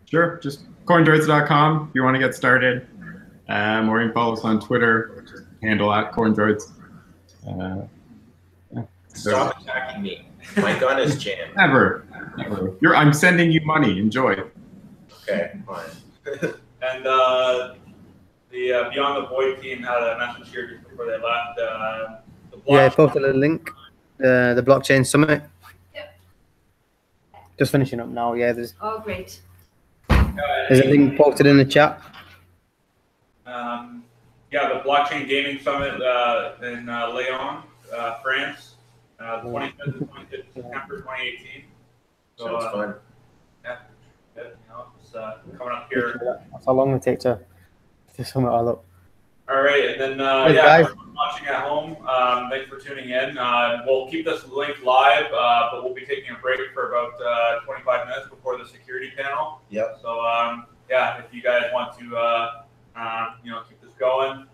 [SPEAKER 5] Sure, just CoinDroids.com if you want to get started. Or you can follow us on Twitter, just handle @CoinDroids.
[SPEAKER 2] Stop attacking me. My gun is jammed.
[SPEAKER 5] Never. I'm sending you money. Enjoy.
[SPEAKER 2] Okay, fine.
[SPEAKER 1] And the Beyond the Void team had a message here just before they left.
[SPEAKER 10] Yeah, I posted a link, the blockchain summit.
[SPEAKER 7] Yep.
[SPEAKER 10] Just finishing up now. Yeah, there's
[SPEAKER 7] Great.
[SPEAKER 10] a link posted in the chat.
[SPEAKER 1] Yeah, the Blockchain Gaming Summit in Lyon, France, 25th to 26th September 2018. So,
[SPEAKER 2] Sounds fun.
[SPEAKER 1] Yeah, it's coming up here.
[SPEAKER 10] That's how long it takes to sum it all up.
[SPEAKER 1] All right, and then
[SPEAKER 10] guys.
[SPEAKER 1] watching at home, thanks for tuning in. We'll keep this link live, but we'll be taking a break for about 25 minutes before the security panel.
[SPEAKER 2] Yep.
[SPEAKER 1] So yeah, if you guys want to keep this going,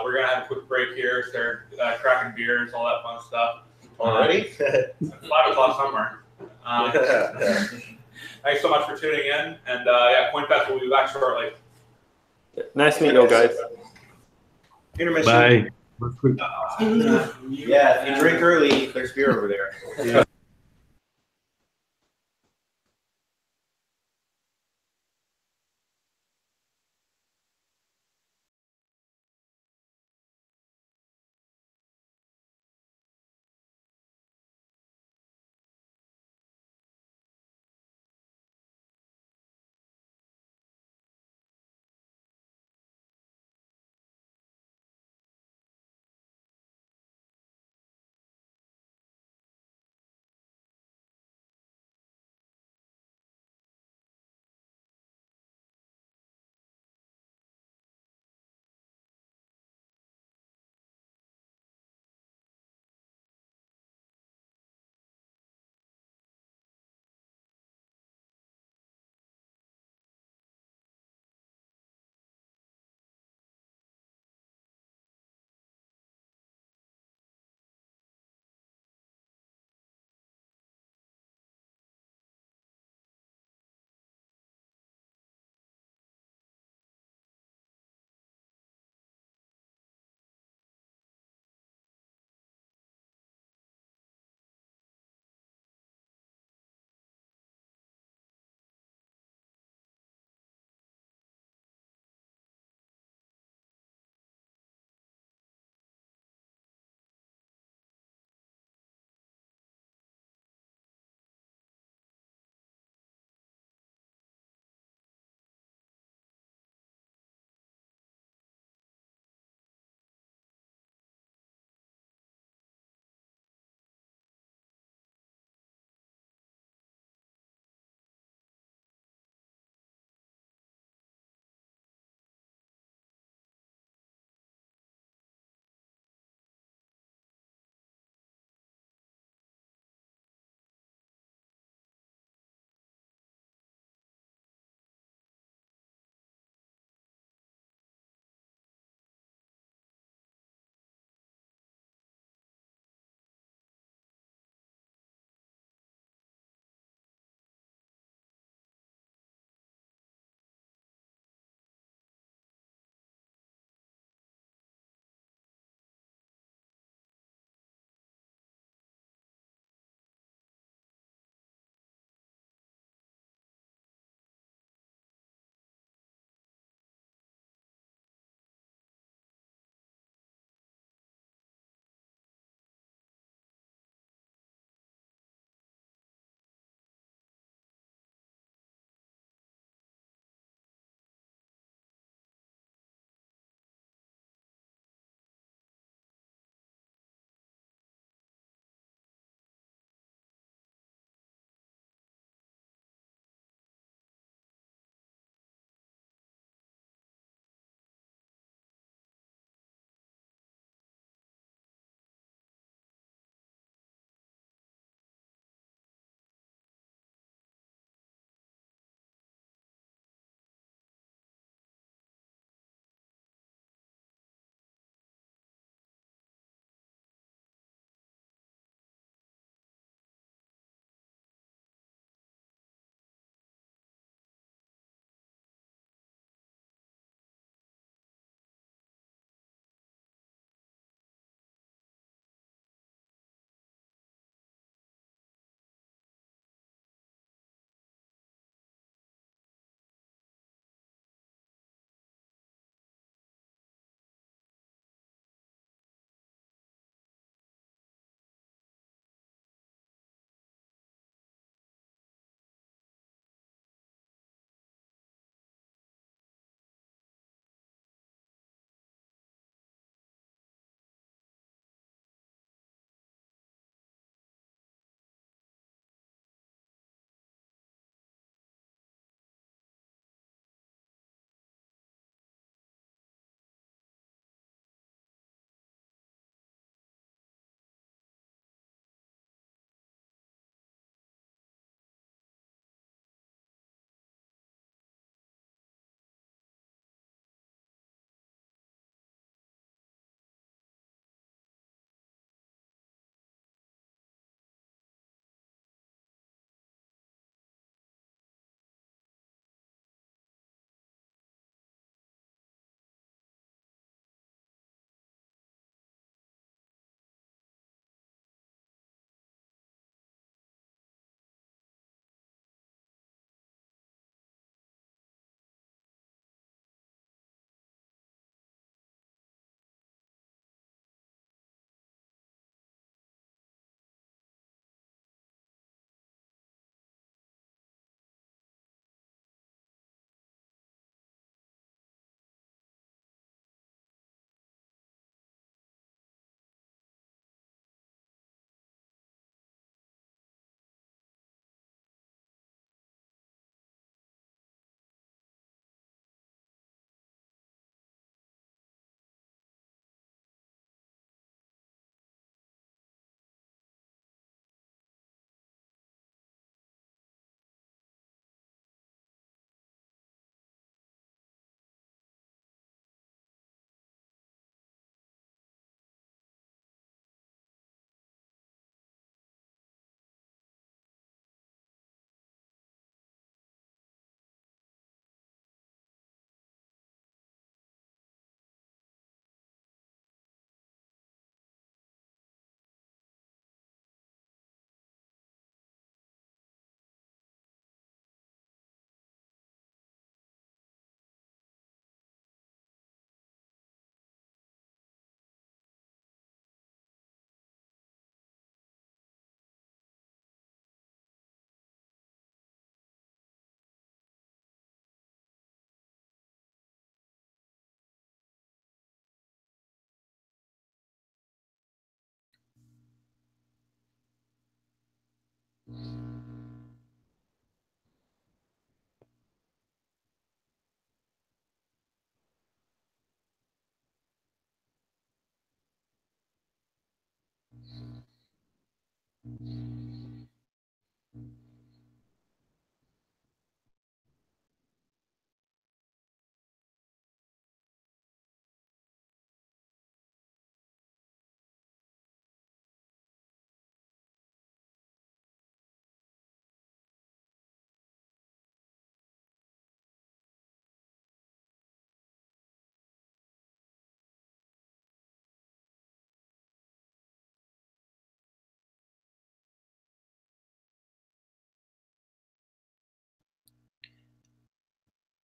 [SPEAKER 1] we're gonna have a quick break here, start cracking beers, all that fun stuff.
[SPEAKER 2] Already?
[SPEAKER 1] 5 o'clock somewhere. Thanks so much for tuning in, and yeah, CoinFest will be back shortly.
[SPEAKER 6] Nice to meet you all, guys.
[SPEAKER 2] Intermission.
[SPEAKER 4] Bye.
[SPEAKER 2] Yeah, if you drink early, there's beer over there.
[SPEAKER 4] Yeah.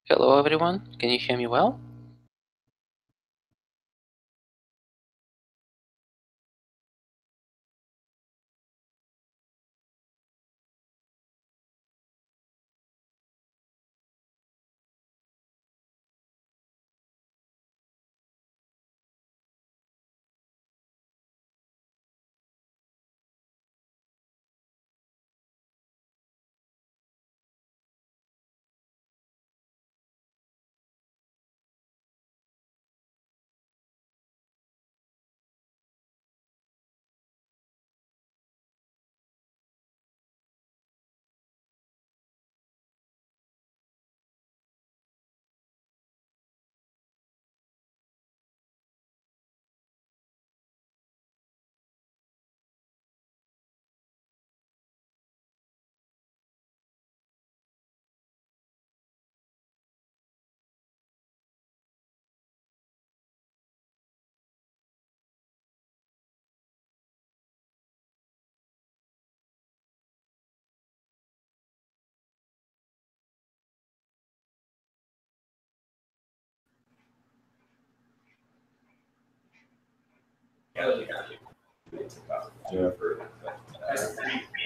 [SPEAKER 11] Hello everyone, can you hear me well?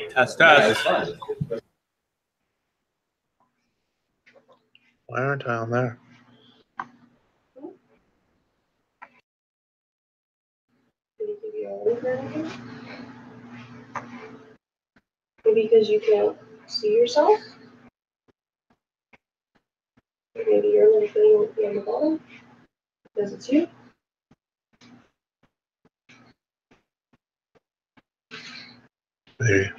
[SPEAKER 1] Test, test.
[SPEAKER 12] Why aren't I on there?
[SPEAKER 13] Maybe because you can't see yourself? Maybe your little thing will be on the bottom? Because it's you?
[SPEAKER 12] Maybe.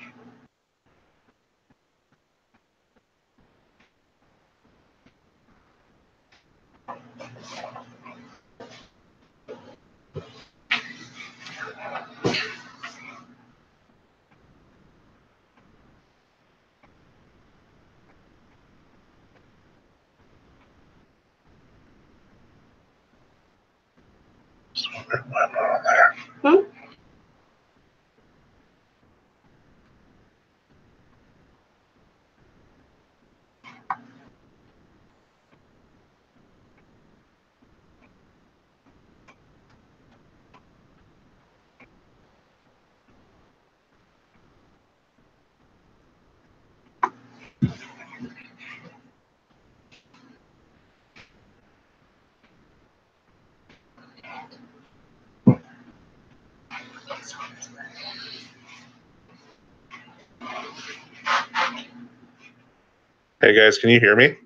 [SPEAKER 12] Why am I on there?
[SPEAKER 13] Hmm?
[SPEAKER 12] Hey guys, can you hear me?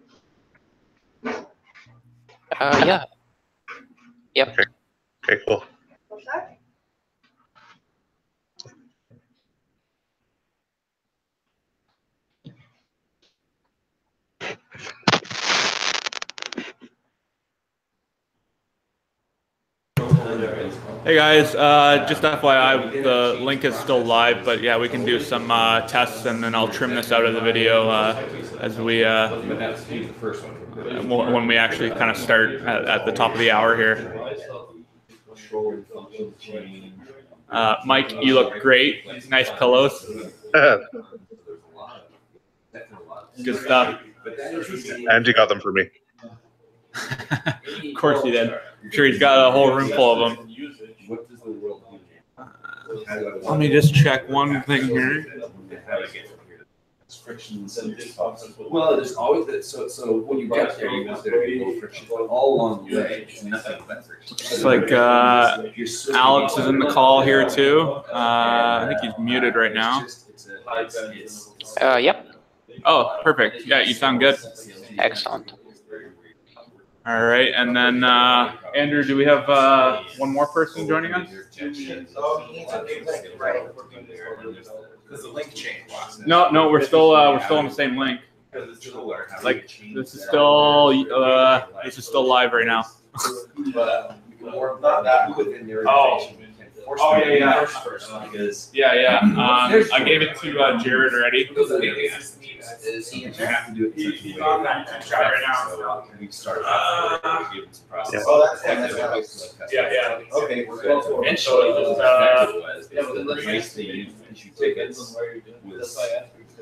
[SPEAKER 11] Yeah. Yep.
[SPEAKER 12] Okay. Okay, cool.
[SPEAKER 13] What's that?
[SPEAKER 1] Hey guys, just FYI, the link is still live, but yeah, we can do some tests, and then I'll trim this out of the video as we when we actually kind of start at the top of the hour here. Mike, you look great. Nice pillows. Good stuff.
[SPEAKER 12] Andy got them for me.
[SPEAKER 1] Of course he did. I'm sure he's got a whole room full of them. Let me just check one thing here.
[SPEAKER 14] Well, there's always that. So when you get there, you want there to be low friction, but all along the way, nothing but friction.
[SPEAKER 1] Looks like Alex is in the call here too. I think he's muted right now.
[SPEAKER 11] Yep.
[SPEAKER 1] Oh, perfect. Yeah, you sound good.
[SPEAKER 11] Excellent.
[SPEAKER 1] All right, and then Andrew, do we have one more person joining us? No, we're still on the same link. Like this is still live right now. Oh yeah. Yeah. I gave it to Jared already.
[SPEAKER 14] He's on that chat right now. We started.
[SPEAKER 1] Yeah.
[SPEAKER 14] Okay, we're good. And so the nice thing is issue tickets with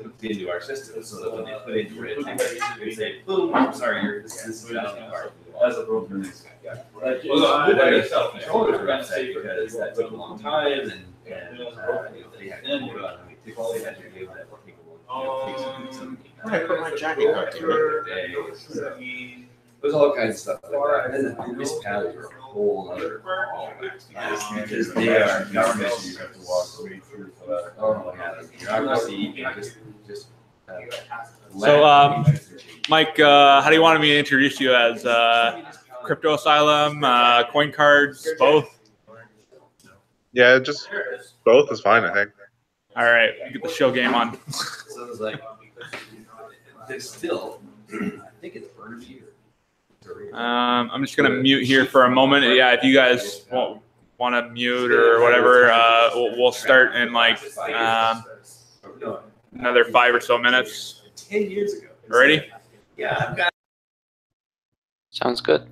[SPEAKER 14] hooked into our system, so that when they put into it, they say, "Boom, I'm sorry, this is valid part." As a broker, like self-controllers are upset because that took a long time, and they had to give that people.
[SPEAKER 2] I put my jacket back here.
[SPEAKER 14] There's all kinds of stuff like that. And then the municipalities are a whole other ballgame because they are governments you have to walk through for that. Oh, yeah, the bureaucracy and just
[SPEAKER 1] So, Mike, how do you want me to introduce you as Crypto Asylum, Coin Cards, both?
[SPEAKER 12] Yeah, just both is fine, I think.
[SPEAKER 1] All right, get the show game on.
[SPEAKER 14] So it's like, there's still, I think it's Burnaby.
[SPEAKER 1] I'm just gonna mute here for a moment. Yeah, if you guys want to mute or whatever, we'll start in like another 5 or so minutes.
[SPEAKER 14] 10 years ago.
[SPEAKER 1] Ready?
[SPEAKER 14] Yeah, I've got.
[SPEAKER 11] Sounds good.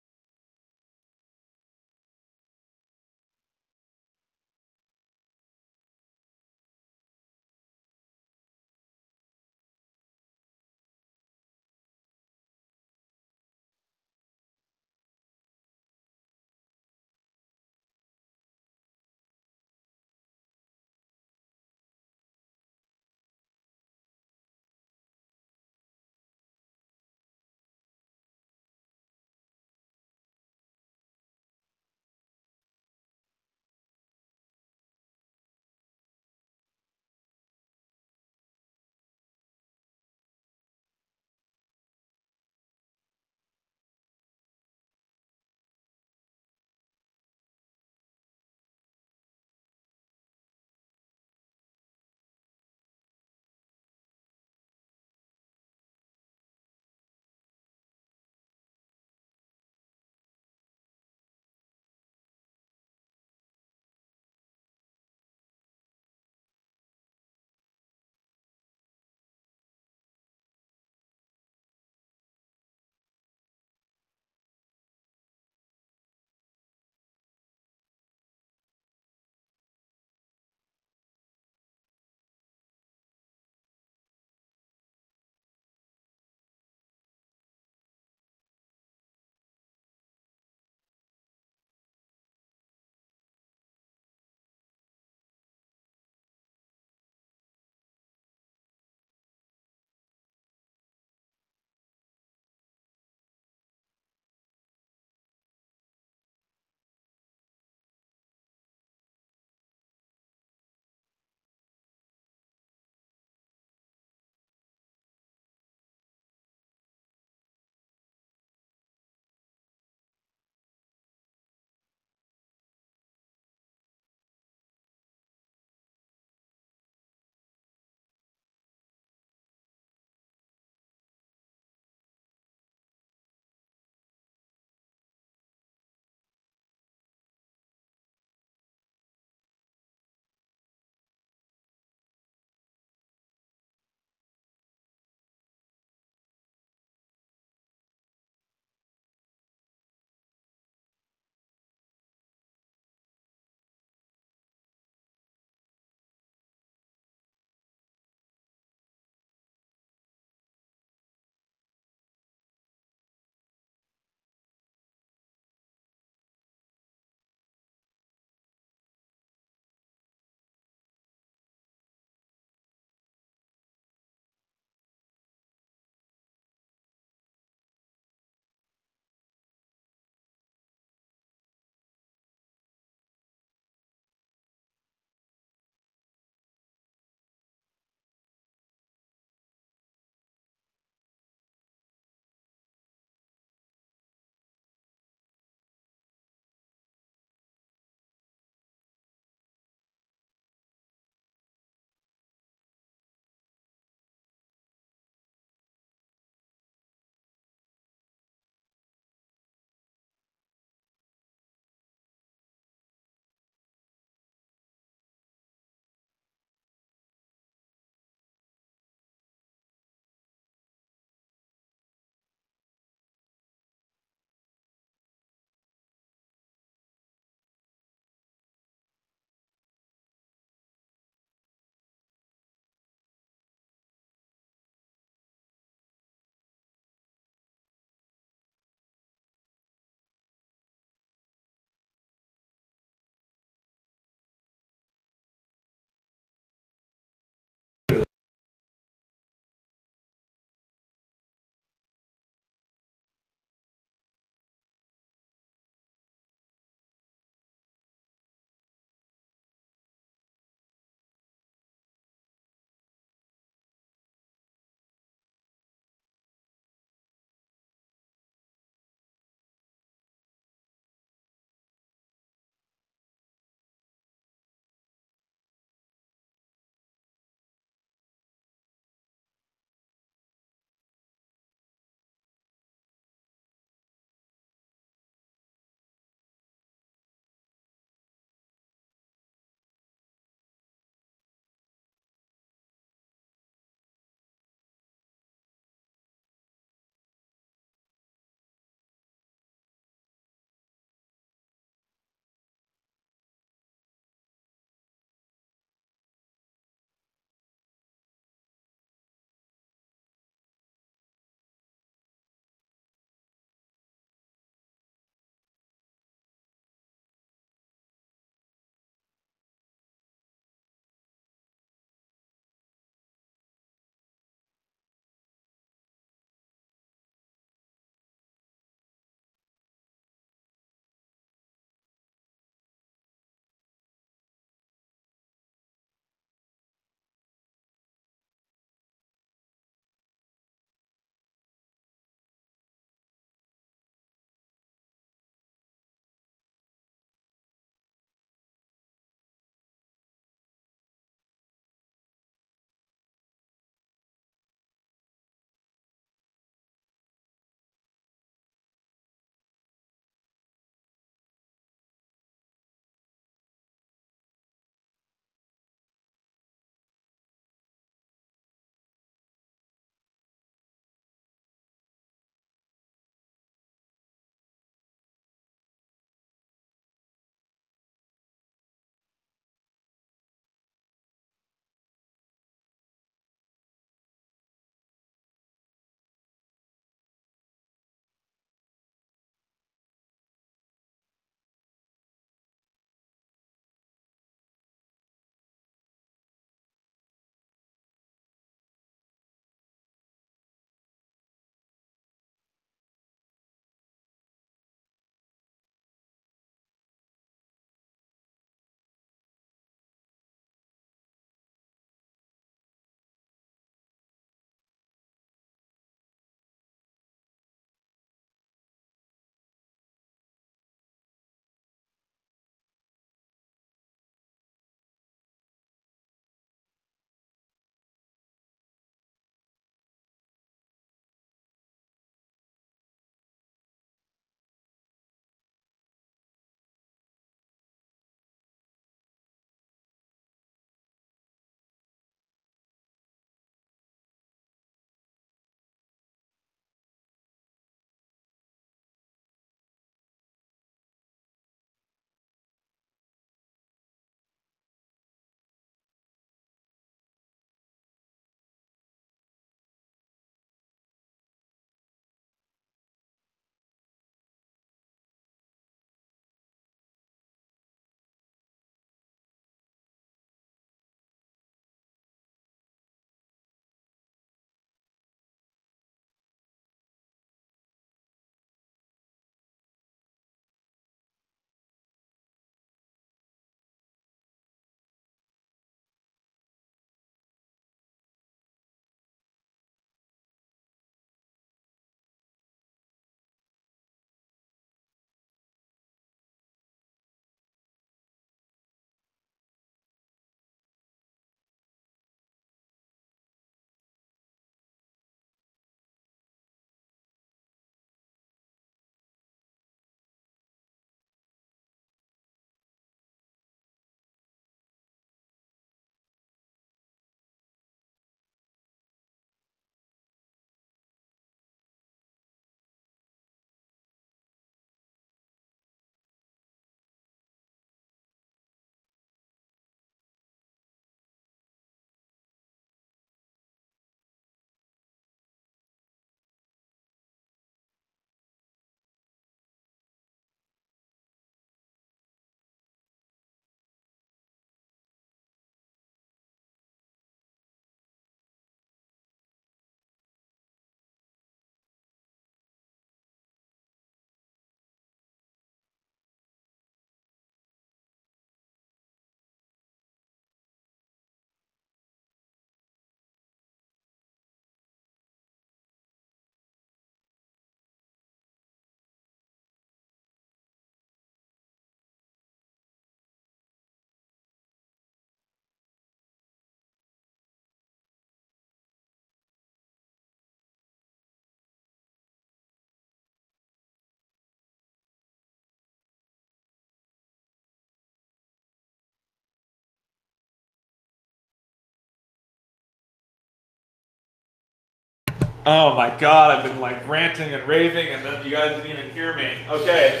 [SPEAKER 1] Oh my God, I've been like ranting and raving and then you guys didn't even hear me. Okay,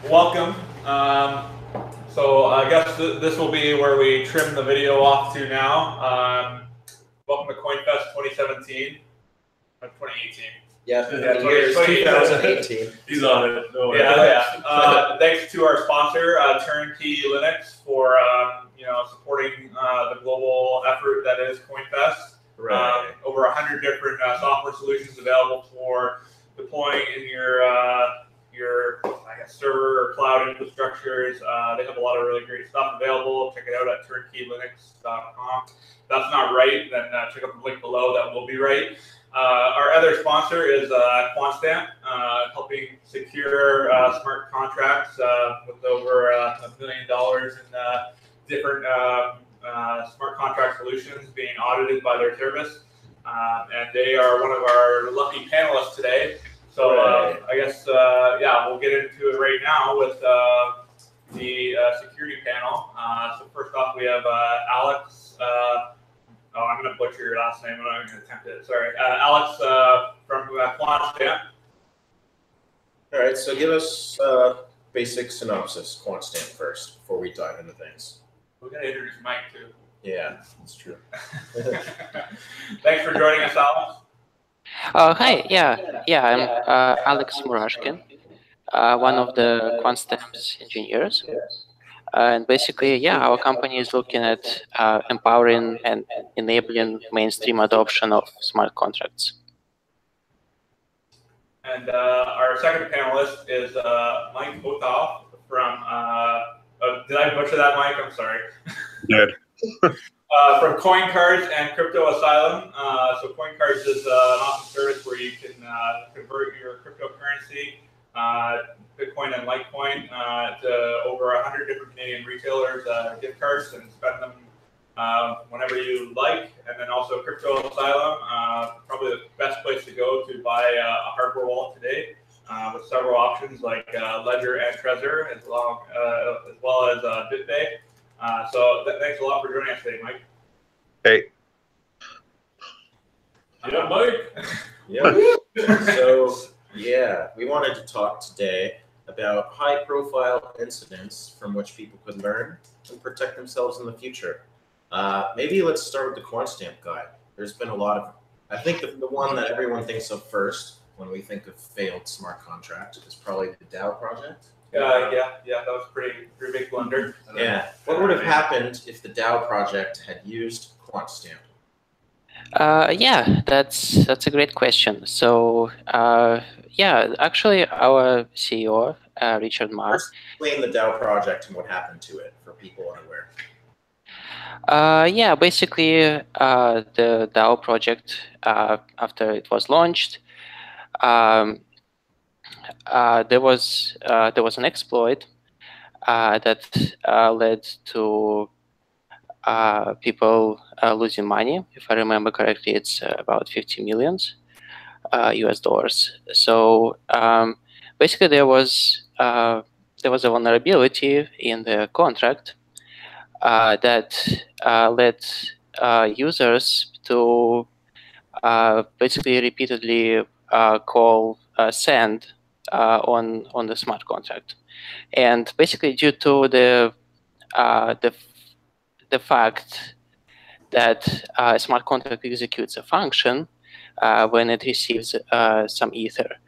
[SPEAKER 1] welcome. So I guess this will be where we trim the video off to now. Welcome to CoinFest 2017, 2018.
[SPEAKER 2] Yeah, the year is 2018.
[SPEAKER 9] He's on it. No
[SPEAKER 1] Yeah. Thanks to our sponsor, Turnkey Linux, for supporting the global effort that is CoinFest.
[SPEAKER 2] Right.
[SPEAKER 1] Over 100 different software solutions available for deploying in your I guess server or cloud infrastructures. They have a lot of really great stuff available. Check it out at turnkeylinux.com. If that's not right, then check out the link below. That will be right. Our other sponsor is Quantstamp, helping secure smart contracts with over $1 million in different smart contract solutions being audited by their service. And they are one of our lucky panelists today. So I guess, we'll get into it right now with the security panel. So first off, we have Alex. I'm going to butcher your last name, but I'm going to attempt it. Sorry. Alex from Quantstamp.
[SPEAKER 2] All right, so give us a basic synopsis, Quantstamp first, before we dive into things.
[SPEAKER 1] We got to introduce Mike, too.
[SPEAKER 2] Yeah, that's true.
[SPEAKER 1] Thanks for joining us, Alex.
[SPEAKER 11] Hi, I'm Alex Murashkin, one of the Quantstamp's engineers. And basically, our company is looking at empowering and enabling mainstream adoption of smart contracts.
[SPEAKER 1] And our second panelist is Mike Olthoff from, did I butcher that, Mike? I'm sorry.
[SPEAKER 12] Good.
[SPEAKER 1] From CoinCards and Crypto Asylum. So CoinCards is an awesome service where you can convert your cryptocurrency, Bitcoin and Litecoin, to over 100 different Canadian retailers, gift cards, and spend them whenever you like. And then also Crypto Asylum, probably the best place to go to buy a hardware wallet today, with several options like Ledger and Trezor, as well as BitPay. So thanks a lot for joining us today, Mike.
[SPEAKER 12] Hey.
[SPEAKER 1] Yeah, Mike.
[SPEAKER 2] Yeah. So, we wanted to talk today about high-profile incidents from which people could learn and protect themselves in the future. Maybe let's start with the Quantstamp guy. There's been a lot of, I think the one that everyone thinks of first when we think of failed smart contract is probably the DAO project.
[SPEAKER 1] That was pretty big blunder.
[SPEAKER 2] Yeah. What would have happened if the DAO project had used Quantstamp?
[SPEAKER 11] That's a great question. So, actually, our CEO, Richard Ma.
[SPEAKER 2] Explain the DAO project and what happened to it for people unaware.
[SPEAKER 11] Basically, the DAO project, after it was launched, there was an exploit that led to people losing money. If I remember correctly, it's about 50 million US dollars. So basically, there was a vulnerability in the contract that led users to basically repeatedly call send on the smart contract, and basically due to the fact that a smart contract executes a function when it receives some ether,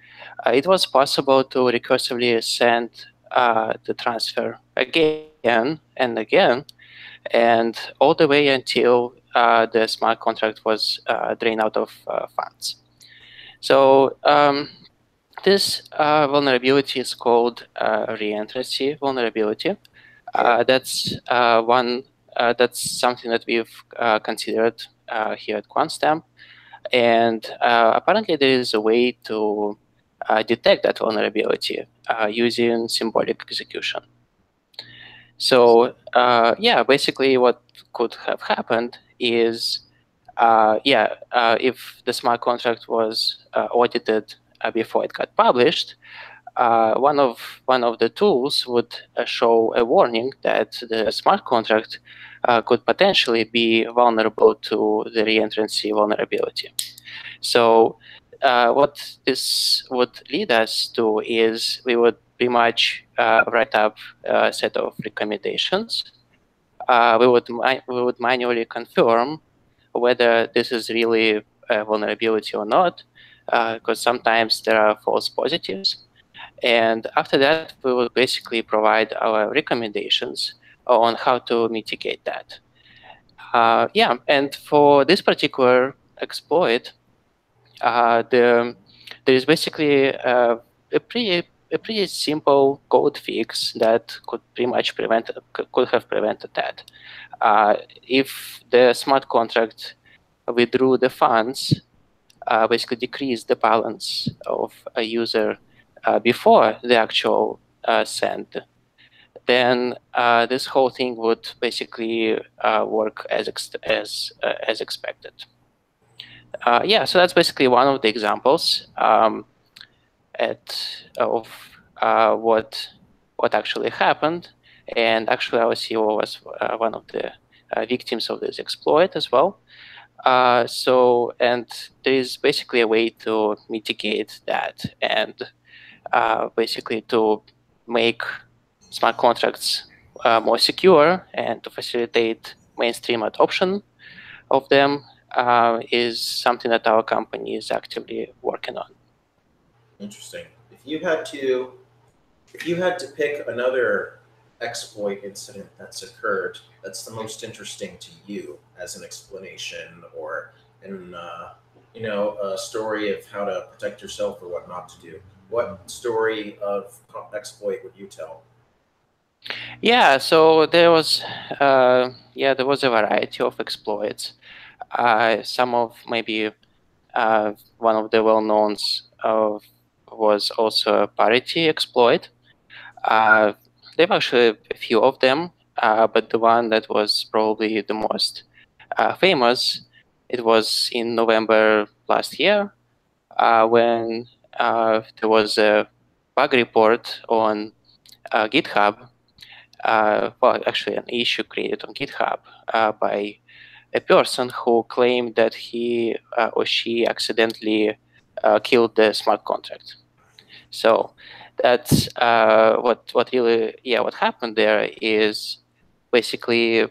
[SPEAKER 11] it was possible to recursively send the transfer again and again, and all the way until the smart contract was drained out of funds. So this vulnerability is called reentrancy vulnerability. That's something that we've considered here at Quantstamp, and apparently there is a way to detect that vulnerability using symbolic execution. So basically what could have happened is if the smart contract was audited before it got published, one of the tools would show a warning that the smart contract could potentially be vulnerable to the reentrancy vulnerability. So what this would lead us to is we would pretty much write up a set of recommendations. We would manually confirm whether this is really a vulnerability or not, because sometimes there are false positives. And after that, we will basically provide our recommendations on how to mitigate that. Yeah, and for this particular exploit, there is basically a pretty simple code fix that could pretty much could have prevented that. If the smart contract withdrew the funds, basically decreased the balance of a user before the actual send, then this whole thing would basically work as expected. Yeah, so that's basically one of the examples of what actually happened. And actually, our CEO was one of the victims of this exploit as well. And there is basically a way to mitigate that and basically to make smart contracts more secure and to facilitate mainstream adoption of them is something that our company is actively working on.
[SPEAKER 2] Interesting. If you had to pick another exploit incident that's occurred that's the most interesting to you as an explanation or in a story of how to protect yourself or what not to do, what story of exploit would you tell?
[SPEAKER 11] Yeah, so there was a variety of exploits. Some of maybe one of the well-knowns was also a parity exploit. There were actually a few of them, but the one that was probably the most famous, it was in November last year when there was a bug report on GitHub. Well, actually an issue created on GitHub by a person who claimed that he or she accidentally killed the smart contract. So that's what happened there is basically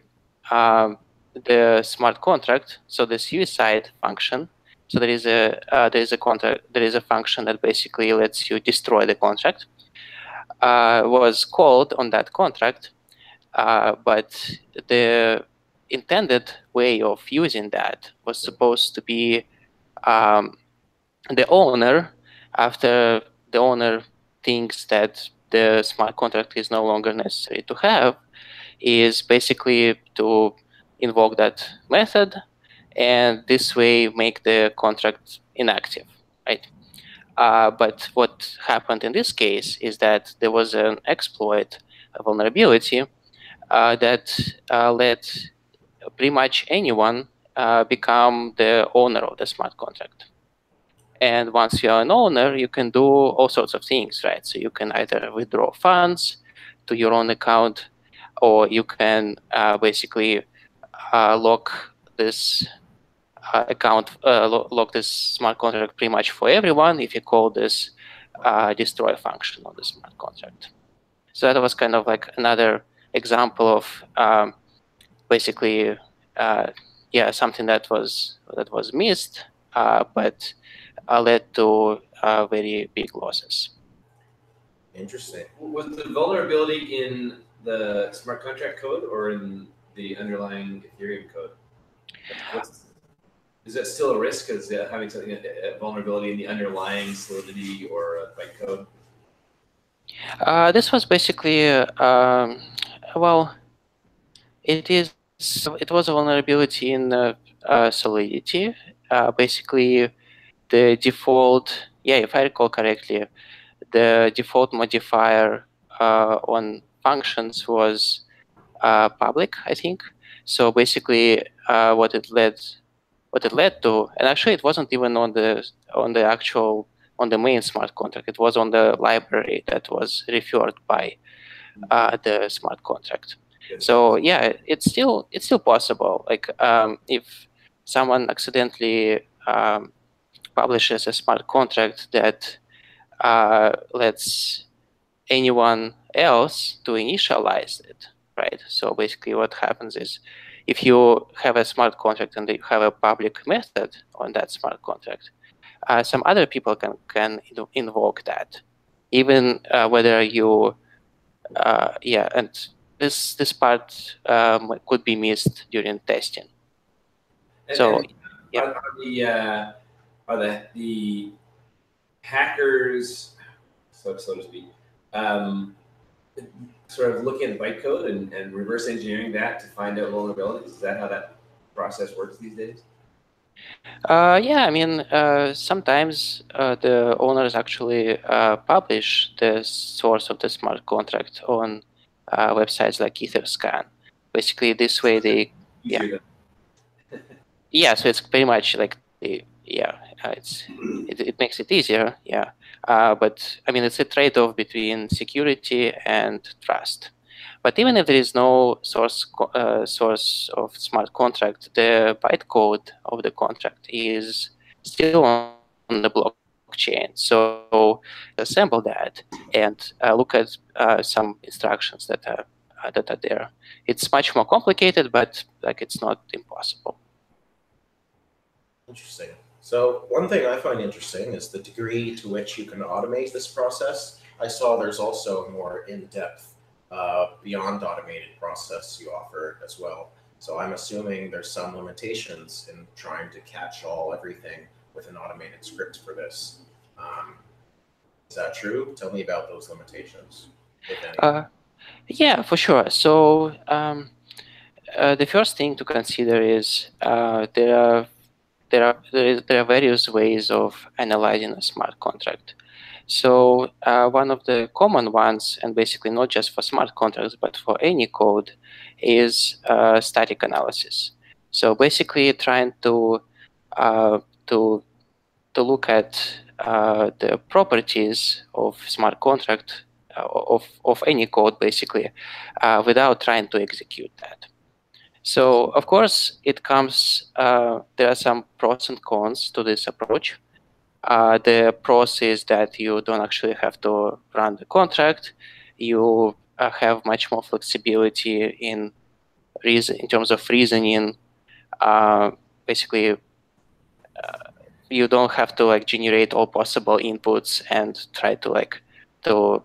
[SPEAKER 11] the smart contract. So the suicide function. So there is a function that basically lets you destroy the contract. Was called on that contract, but the intended way of using that was supposed to be the owner, after the owner thinks that the smart contract is no longer necessary to have, is basically to invoke that method and this way make the contract inactive, right? But what happened in this case is that there was an exploit, a vulnerability that let pretty much anyone become the owner of the smart contract. And once you're an owner, you can do all sorts of things, right? So you can either withdraw funds to your own account, or you can basically lock this lock this smart contract pretty much for everyone if you call this destroy function on the smart contract. So that was kind of like another example of basically something that was missed, but led to very big losses.
[SPEAKER 2] Interesting.
[SPEAKER 14] Was the vulnerability in the smart contract code or in the underlying Ethereum code? Is that still a risk? Is having something a vulnerability in the underlying Solidity or bytecode?
[SPEAKER 11] This was basically well, it was a vulnerability in Solidity. Basically, the default, if I recall correctly, the default modifier on functions was public, I think. So basically, what it led to, and actually it wasn't even on the main smart contract. It was on the library that was referred by the smart contract. So yeah, it's still possible. Like if someone accidentally publishes a smart contract that lets anyone else to initialize it, right? So basically what happens is if you have a smart contract and you have a public method on that smart contract, some other people can invoke that, even whether you, and this part could be missed during testing. So, yeah.
[SPEAKER 14] Are the hackers, so to speak, sort of looking at bytecode and reverse engineering that to find out vulnerabilities? Is that how that process works these days?
[SPEAKER 11] Yeah, I mean, sometimes the owners actually publish the source of the smart contract on websites like Etherscan. Basically, this way they, yeah, so it's pretty much like it makes it easier, yeah. But I mean, it's a trade-off between security and trust. But even if there is no source of smart contract, the bytecode of the contract is still on the blockchain. So assemble that and look at some instructions that are there. It's much more complicated, but like it's not impossible.
[SPEAKER 2] Interesting. So one thing I find interesting is the degree to which you can automate this process. I saw there's also more in-depth beyond automated process you offer as well. So I'm assuming there's some limitations in trying to catch everything with an automated script for this. Is that true? Tell me about those limitations, if any.
[SPEAKER 11] Yeah, for sure. So the first thing to consider is there are various ways of analyzing a smart contract. So one of the common ones, and basically not just for smart contracts, but for any code, is static analysis. So basically trying to look at the properties of smart contract of any code, basically, without trying to execute that. So of course it comes. There are some pros and cons to this approach. The pros is that you don't actually have to run the contract. You have much more flexibility in terms of reasoning. Basically, you don't have to generate all possible inputs and try to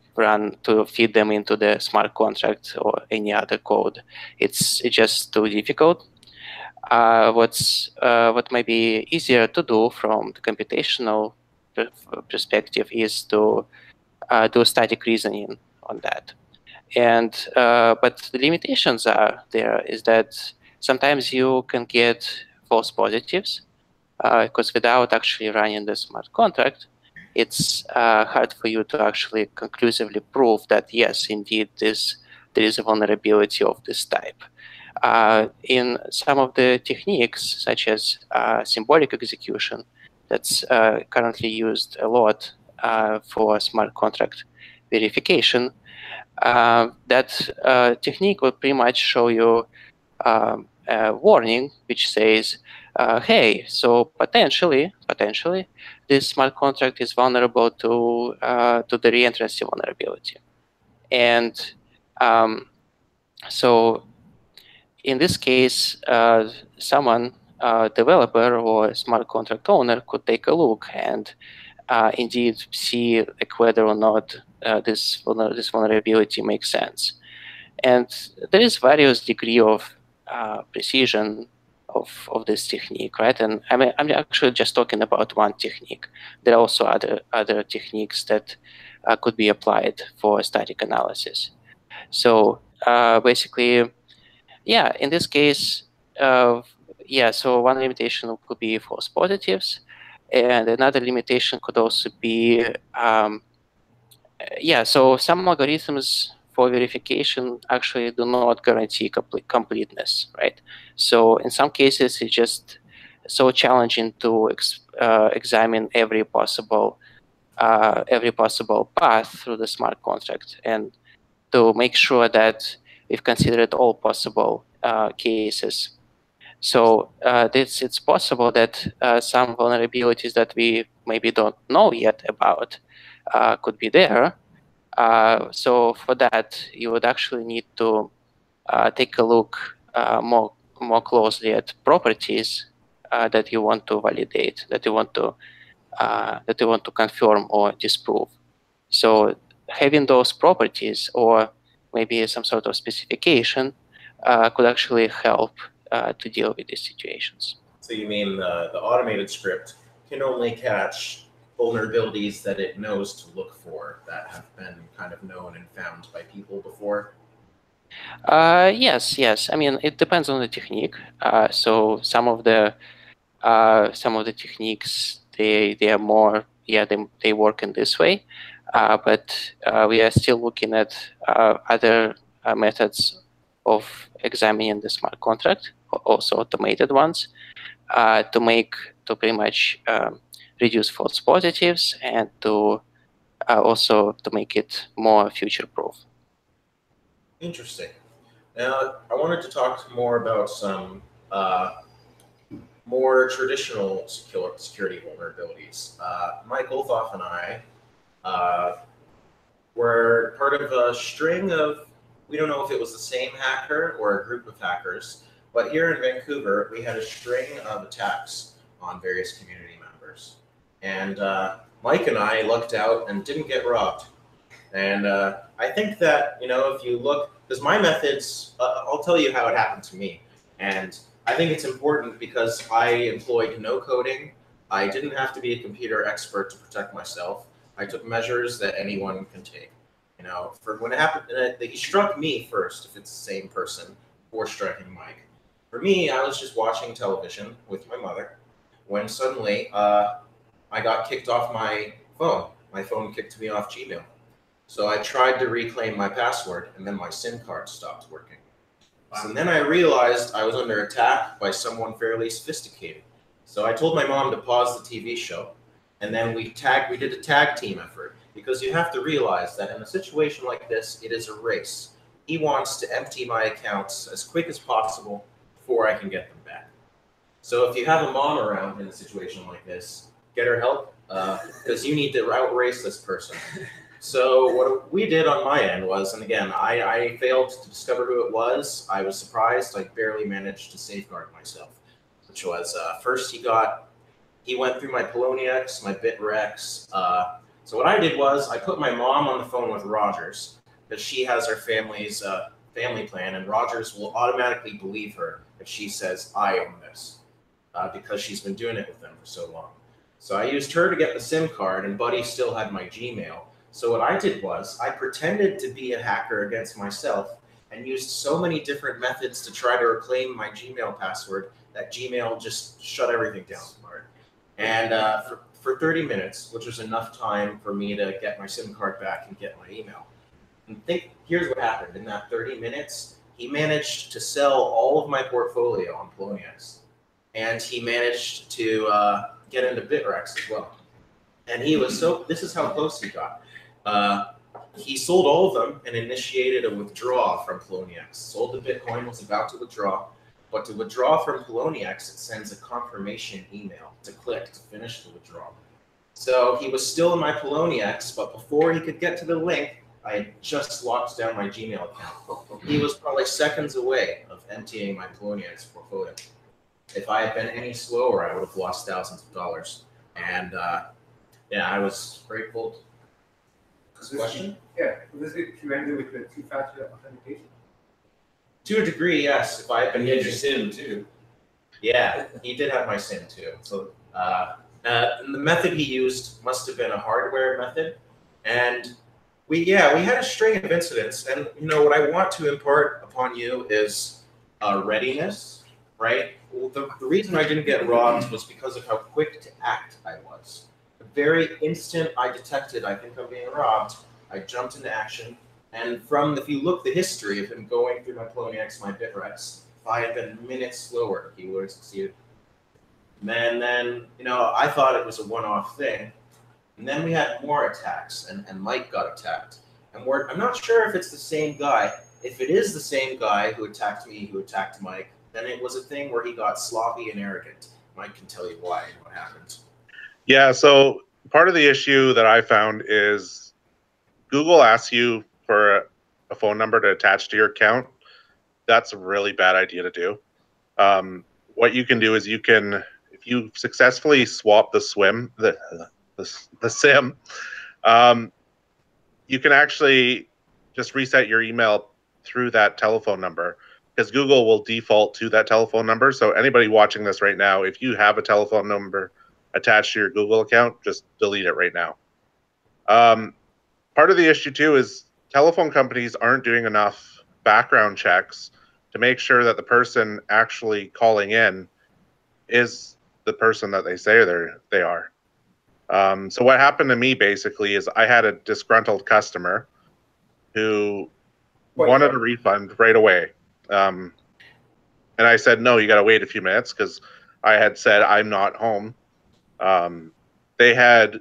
[SPEAKER 11] feed them into the smart contract or any other code. It's just too difficult. What might be easier to do from the computational perspective is to do static reasoning on that. And but the limitations are there is that sometimes you can get false positives because without actually running the smart contract, it's hard for you to actually conclusively prove that yes, indeed, there is a vulnerability of this type. In some of the techniques, such as symbolic execution, that's currently used a lot for smart contract verification, that technique will pretty much show you a warning which says, hey, so potentially, this smart contract is vulnerable to the reentrancy vulnerability. And so in this case, someone, developer or smart contract owner, could take a look and indeed see whether or not this vulnerability makes sense. And there is various degree of precision of this technique, right? And I'm actually just talking about one technique. There are also other techniques that could be applied for static analysis. So basically, yeah, in this case, so one limitation could be false positives, and another limitation could also be, so some algorithms for verification actually do not guarantee completeness, right? So in some cases, it's just so challenging to examine every possible path through the smart contract and to make sure that we've considered all possible cases. So it's possible that some vulnerabilities that we maybe don't know yet about could be there. So for that, you would actually need to take a look more closely at properties that you want to validate, that you want to confirm or disprove. So having those properties or maybe some sort of specification could actually help to deal with these situations.
[SPEAKER 2] So you mean the automated script can only catch vulnerabilities that it knows to look for that have been kind of known and found by people before?
[SPEAKER 11] Yes. I mean, it depends on the technique. So some of the techniques they are more they work in this way, but we are still looking at other methods of examining the smart contract, also automated ones, to pretty much reduce false positives and to also to make it more future-proof.
[SPEAKER 2] Interesting. Now, I wanted to talk more about some more traditional security vulnerabilities. Mike Olthoff and I were part of a string of, we don't know if it was the same hacker or a group of hackers, but here in Vancouver, we had a string of attacks on various community members. And Mike and I lucked out and didn't get robbed. And I think that, if you look, because my methods, I'll tell you how it happened to me. And I think it's important because I employed no coding. I didn't have to be a computer expert to protect myself. I took measures that anyone can take. For when it happened, he struck me first, if it's the same person, before striking Mike. For me, I was just watching television with my mother when suddenly I got kicked off my phone. My phone kicked me off Gmail. So I tried to reclaim my password, and then my SIM card stopped working. So then I realized I was under attack by someone fairly sophisticated. So I told my mom to pause the TV show, and then we did a tag team effort, because you have to realize that in a situation like this, it is a race. He wants to empty my accounts as quick as possible before I can get them back. So if you have a mom around in a situation like this, get her help, because you need to outrace this person. So what we did on my end was, and again, I failed to discover who it was. I was surprised. I barely managed to safeguard myself, which was first he went through my Poloniex, my Bitrex. So what I did was I put my mom on the phone with Rogers, because she has her family's family plan, and Rogers will automatically believe her if she says, I own this, because she's been doing it with them for so long. So I used her to get the SIM card, and Buddy still had my Gmail. So what I did was I pretended to be a hacker against myself and used so many different methods to try to reclaim my Gmail password that Gmail just shut everything down. And for 30 minutes, which was enough time for me to get my SIM card back and get my email. And here's what happened. In that 30 minutes, he managed to sell all of my portfolio on Poloniex. And he managed to get into Bitrex as well. And this is how close he got. He sold all of them and initiated a withdrawal from Poloniex. Sold the Bitcoin, was about to withdraw, but to withdraw from Poloniex, it sends a confirmation email to click to finish the withdrawal. So he was still in my Poloniex, but before he could get to the link, I had just locked down my Gmail account. He was probably seconds away of emptying my Poloniex portfolio. If I had been any slower, I would have lost thousands of dollars. And I was grateful. Question?
[SPEAKER 15] Yeah, was it connected with the two-factor authentication?
[SPEAKER 2] To a degree, yes. If I had been
[SPEAKER 14] He had your SIM too.
[SPEAKER 2] Yeah, he did have my SIM too. So the method he used must have been a hardware method, and we had a string of incidents. And what I want to impart upon you is readiness, right? Well, the reason I didn't get robbed was because of how quick to act I was. The very instant I detected I think I'm being robbed, I jumped into action. And if you look the history of him going through my Poloniex, my Bitrex, if I had been minutes slower, he would have succeeded. And then, I thought it was a one-off thing. And then we had more attacks, and Mike got attacked. And I'm not sure if it's the same guy. If it is the same guy who attacked me, who attacked Mike, then it was a thing where he got sloppy and arrogant. Mike can tell you why and what happened.
[SPEAKER 12] Yeah, so part of the issue that I found is Google asks you for a phone number to attach to your account. That's a really bad idea to do. What you can do is you can, if you successfully swap the SIM, you can actually just reset your email through that telephone number, because Google will default to that telephone number. So anybody watching this right now, if you have a telephone number attached to your Google account, just delete it right now. Part of the issue too is telephone companies aren't doing enough background checks to make sure that the person actually calling in is the person that they say they are. So what happened to me basically is I had a disgruntled customer who wanted a refund right away. And I said, no, you got to wait a few minutes, because I had said I'm not home. They had,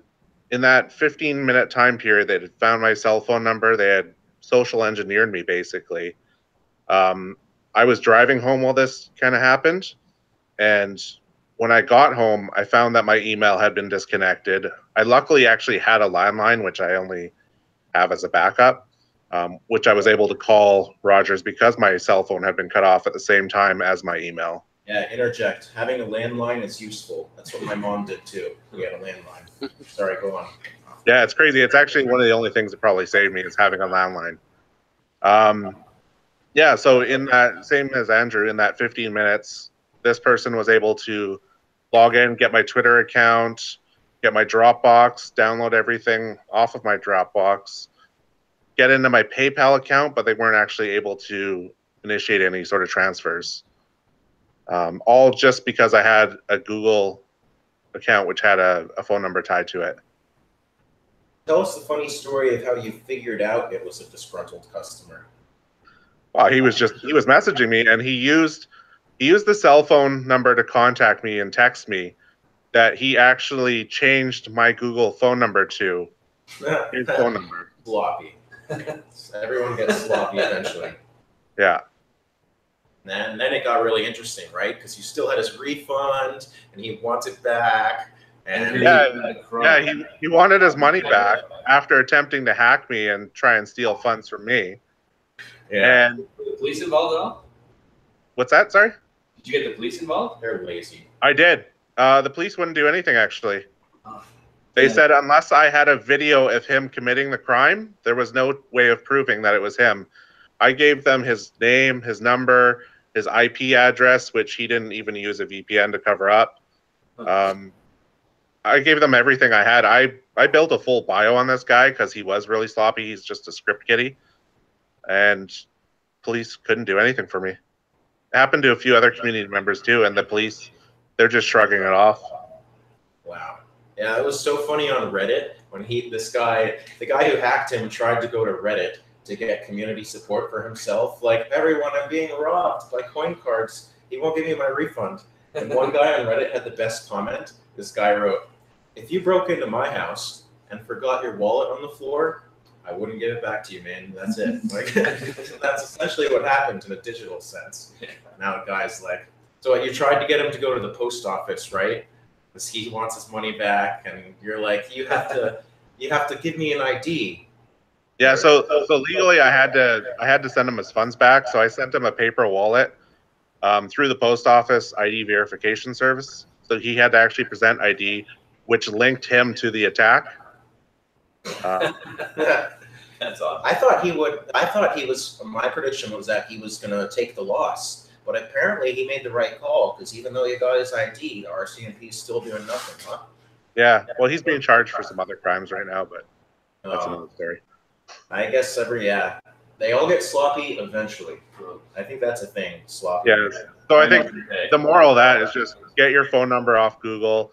[SPEAKER 12] in that 15-minute time period, they had found my cell phone number. They had social engineered me, basically. I was driving home while this kind of happened. And when I got home, I found that my email had been disconnected. I luckily actually had a landline, which I only have as a backup, which I was able to call Rogers because my cell phone had been cut off at the same time as my email.
[SPEAKER 2] Yeah, interject. Having a landline is useful. That's what my mom did too. We had a landline. Sorry, go on.
[SPEAKER 12] Yeah, it's crazy. It's actually one of the only things that probably saved me is having a landline. Yeah, so in that, same as Andrew, in that 15 minutes, this person was able to log in, get my Twitter account, get my Dropbox, download everything off of my Dropbox, get into my PayPal account, but they weren't actually able to initiate any sort of transfers. All just because I had a Google account which had a phone number tied to it.
[SPEAKER 2] Tell us the funny story of how you figured out it was a disgruntled customer.
[SPEAKER 12] Well, he was messaging me, and he used the cell phone number to contact me and text me that he actually changed my Google phone number to his phone number.
[SPEAKER 2] Sloppy. Everyone gets sloppy eventually.
[SPEAKER 12] Yeah.
[SPEAKER 2] And then it got really interesting, right? Because you still had his refund, and he wants it back. And
[SPEAKER 12] he wanted his money back after attempting to hack me and try and steal funds from me.
[SPEAKER 2] Yeah.
[SPEAKER 14] And were the police involved at all?
[SPEAKER 12] What's that? Sorry?
[SPEAKER 14] Did you get the police involved?
[SPEAKER 2] They're lazy.
[SPEAKER 12] I did. The police wouldn't do anything, actually. They said unless I had a video of him committing the crime, there was no way of proving that it was him. I gave them his name, his number, his IP address, which he didn't even use a VPN to cover up. I gave them everything I had. I built a full bio on this guy because he was really sloppy. He's just a script kiddie. And police couldn't do anything for me. It happened to a few other community members too, and the police, they're just shrugging it off.
[SPEAKER 2] Wow. Yeah, it was so funny on Reddit when the guy who hacked him tried to go to Reddit to get community support for himself. Like, everyone, I'm being robbed by coin cards. He won't give me my refund. And one guy on Reddit had the best comment. This guy wrote, "If you broke into my house and forgot your wallet on the floor, I wouldn't give it back to you, man. That's it." Like, that's essentially what happened in a digital sense. Now the guy's like, so you tried to get him to go to the post office, right? Because he wants his money back, and you're like, you have to give me an ID.
[SPEAKER 12] Yeah, so legally I had to send him his funds back. So I sent him a paper wallet through the post office ID verification service. So he had to actually present ID, which linked him to the attack.
[SPEAKER 14] That's awesome.
[SPEAKER 2] I thought he was. My prediction was that he was going to take the loss, but apparently he made the right call, because even though he got his ID, the RCMP is still doing nothing, huh?
[SPEAKER 12] Yeah. Well, he's being charged for some other crimes right now, but that's another story.
[SPEAKER 2] I guess they all get sloppy eventually. I think that's a thing. Sloppy.
[SPEAKER 12] Yeah. So I think the moral of that is just get your phone number off Google.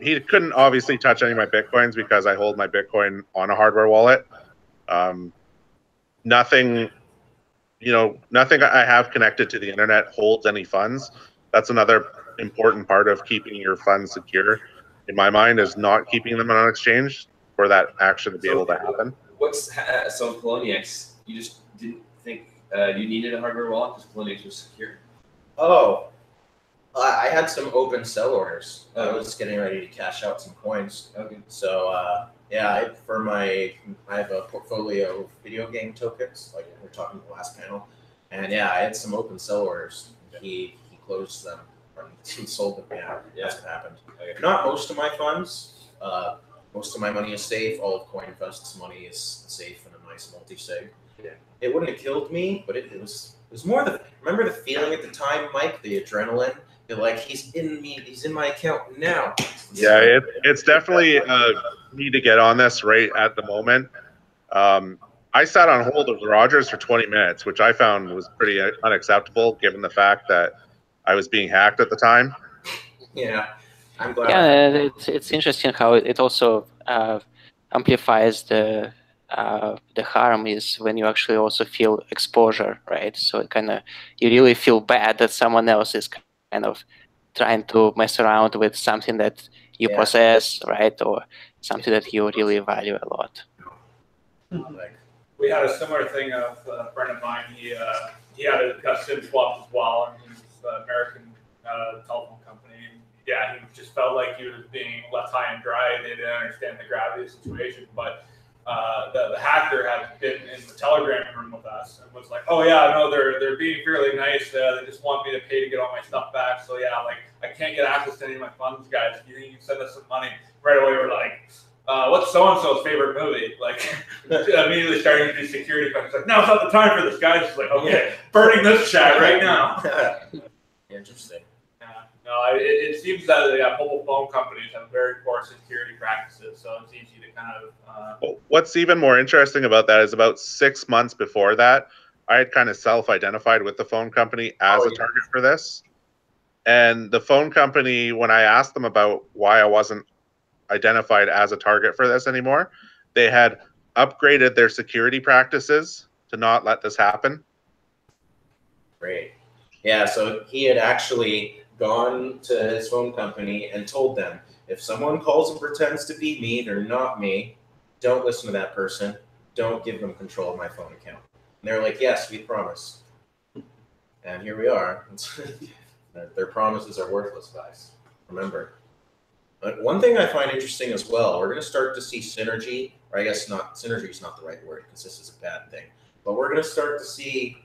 [SPEAKER 12] He couldn't obviously touch any of my Bitcoins because I hold my Bitcoin on a hardware wallet. Nothing I have connected to the internet holds any funds. That's another important part of keeping your funds secure, in my mind, is not keeping them on an exchange for that action to be able to happen.
[SPEAKER 14] So in Poloniex, you just didn't think you needed a hardware wallet because Poloniex was secure?
[SPEAKER 2] Oh, I had some open sell orders. I was getting ready to cash out some coins.
[SPEAKER 14] Okay.
[SPEAKER 2] So yeah, I have a portfolio of video game tokens, like we were talking in the last panel, and yeah, I had some open sell orders. He closed them, or he sold them. Yeah, that's what happened.
[SPEAKER 14] Okay.
[SPEAKER 2] Not most of my funds. Most of my money is safe. All of CoinFest's money is safe in a nice multi-sig.
[SPEAKER 14] Yeah.
[SPEAKER 2] It wouldn't have killed me, but it was more remember the feeling at the time, Mike, the adrenaline. You're like, he's in my account now.
[SPEAKER 12] Yeah, it's definitely need to get on this right at the moment. I sat on hold of Rogers for 20 minutes, which I found was pretty unacceptable given the fact that I was being hacked at the time.
[SPEAKER 2] Yeah, I'm glad.
[SPEAKER 11] Yeah, it's interesting how it also amplifies the harm is when you actually also feel exposure, right? So it kind of, you really feel bad that someone else is kind of trying to mess around with something that you possess, right? Or something that you really value a lot.
[SPEAKER 1] We had a similar thing of a friend of mine. He had a custom swap as well, and he's an American telephone company. And yeah, he just felt like he was being left high and dry. They didn't understand the gravity of the situation, but the hacker had been in the Telegram room with us and was like, "Oh yeah, no, they're being fairly nice. They just want me to pay to get all my stuff back. So yeah, like I can't get access to any of my funds, guys. You think you can send us some money?" Right away, we're like, "What's so and so's favorite movie?" Like immediately starting to do security questions. Like, "No, it's not the time for this, guys." It's like, "Okay, burning this chat right now."
[SPEAKER 2] Interesting.
[SPEAKER 1] No, it seems that mobile phone companies have very poor security practices, so it's easy to kind of.
[SPEAKER 12] What's even more interesting about that is about 6 months before that, I had kind of self-identified with the phone company as a target for this. And the phone company, when I asked them about why I wasn't identified as a target for this anymore, they had upgraded their security practices to not let this happen.
[SPEAKER 2] Great. Yeah, so he had actually gone to his phone company and told them, if someone calls and pretends to be me, they're not me. Don't listen to that person. Don't give them control of my phone account. And they're like, yes, we promise. And here we are. Their promises are worthless, guys. Remember. But one thing I find interesting as well, we're going to start to see synergy, or I guess not, synergy is not the right word because this is a bad thing, but we're going to start to see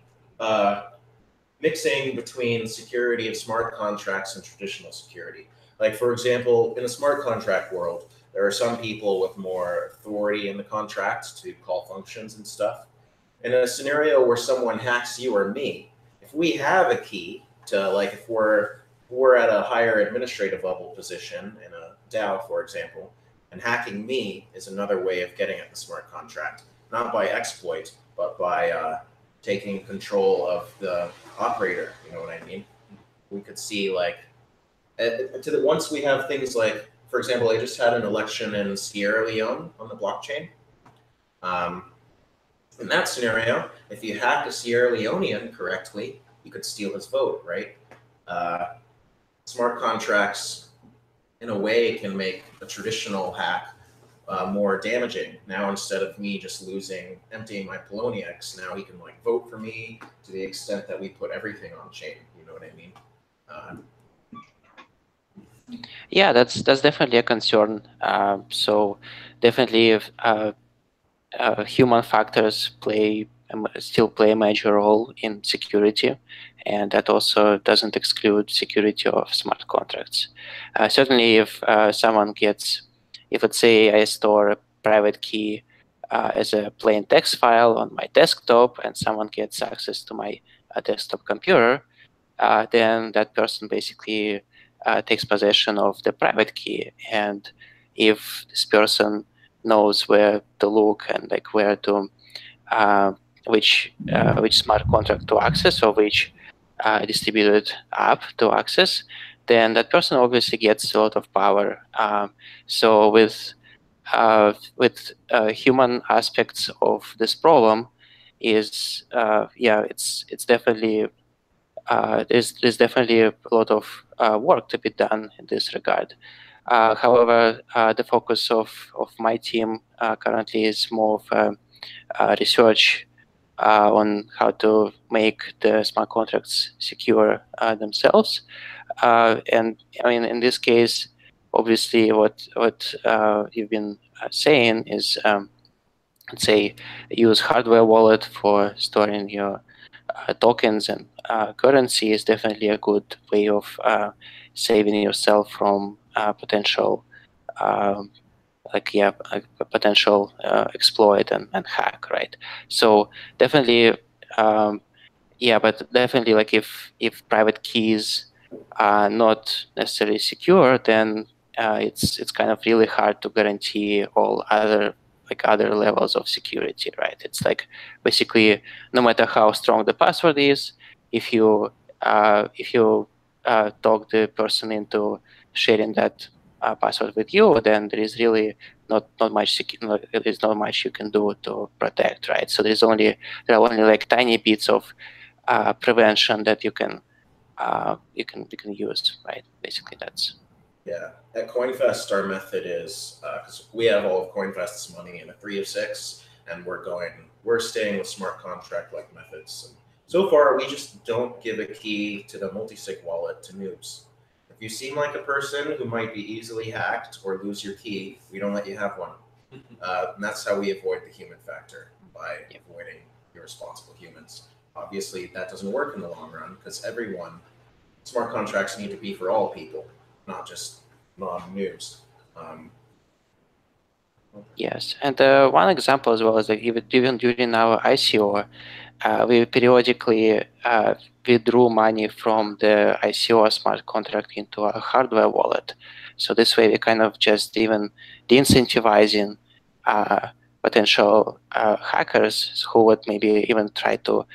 [SPEAKER 2] mixing between security of smart contracts and traditional security. Like, for example, in the smart contract world, there are some people with more authority in the contracts to call functions and stuff. In a scenario where someone hacks you or me, if we have a key to, like, if we're at a higher administrative level position in a DAO, for example, and hacking me is another way of getting at the smart contract, not by exploit, but by taking control of the operator, you know what I mean? We could see, like, once we have things like, for example, I just had an election in Sierra Leone on the blockchain. In that scenario, if you hack a Sierra Leonean correctly, you could steal his vote, right? Smart contracts, in a way, can make a traditional hack more damaging. Now, instead of me just emptying my Poloniex, now he can, like, vote for me to the extent that we put everything on chain. You know what I mean?
[SPEAKER 11] Yeah, that's definitely a concern. So definitely, if human factors still play a major role in security, and that also doesn't exclude security of smart contracts. Certainly, if someone gets, if let's say I store a private key as a plain text file on my desktop, and someone gets access to my desktop computer, then that person basically takes possession of the private key. And if this person knows where to look and, like, where to which smart contract to access, or which distributed app to access, then that person obviously gets a lot of power. So with human aspects of this problem is it's definitely there's definitely a lot of work to be done in this regard. However, the focus of my team currently is more of a research on how to make the smart contracts secure themselves. And I mean, in this case, obviously, what you've been saying is, let's say, use hardware wallet for storing your tokens and currency is definitely a good way of saving yourself from potential potential exploit and hack, right? So definitely, but definitely, like if private keys are not necessarily secure, then it's kind of really hard to guarantee all other levels of security, right? It's like basically no matter how strong the password is, if you talk the person into sharing that password with you, then there is really not much there's not much you can do to protect, right? So there are only like tiny bits of prevention that you can use, right? Basically, that's.
[SPEAKER 2] Yeah, at CoinFest, our method is because we have all of CoinFest's money in a 3 of 6, and we're staying with smart contract-like methods. And so far, we just don't give a key to the multisig wallet to noobs. If you seem like a person who might be easily hacked or lose your key, we don't let you have one. And that's how we avoid the human factor, by avoiding irresponsible humans. Obviously, that doesn't work in the long run because smart contracts need to be for all people, not just non-noobs.
[SPEAKER 11] Yes, and one example as well is like even during our ICO, we periodically withdrew money from the ICO smart contract into a hardware wallet. So this way we kind of just even de-incentivizing potential hackers who would maybe even try to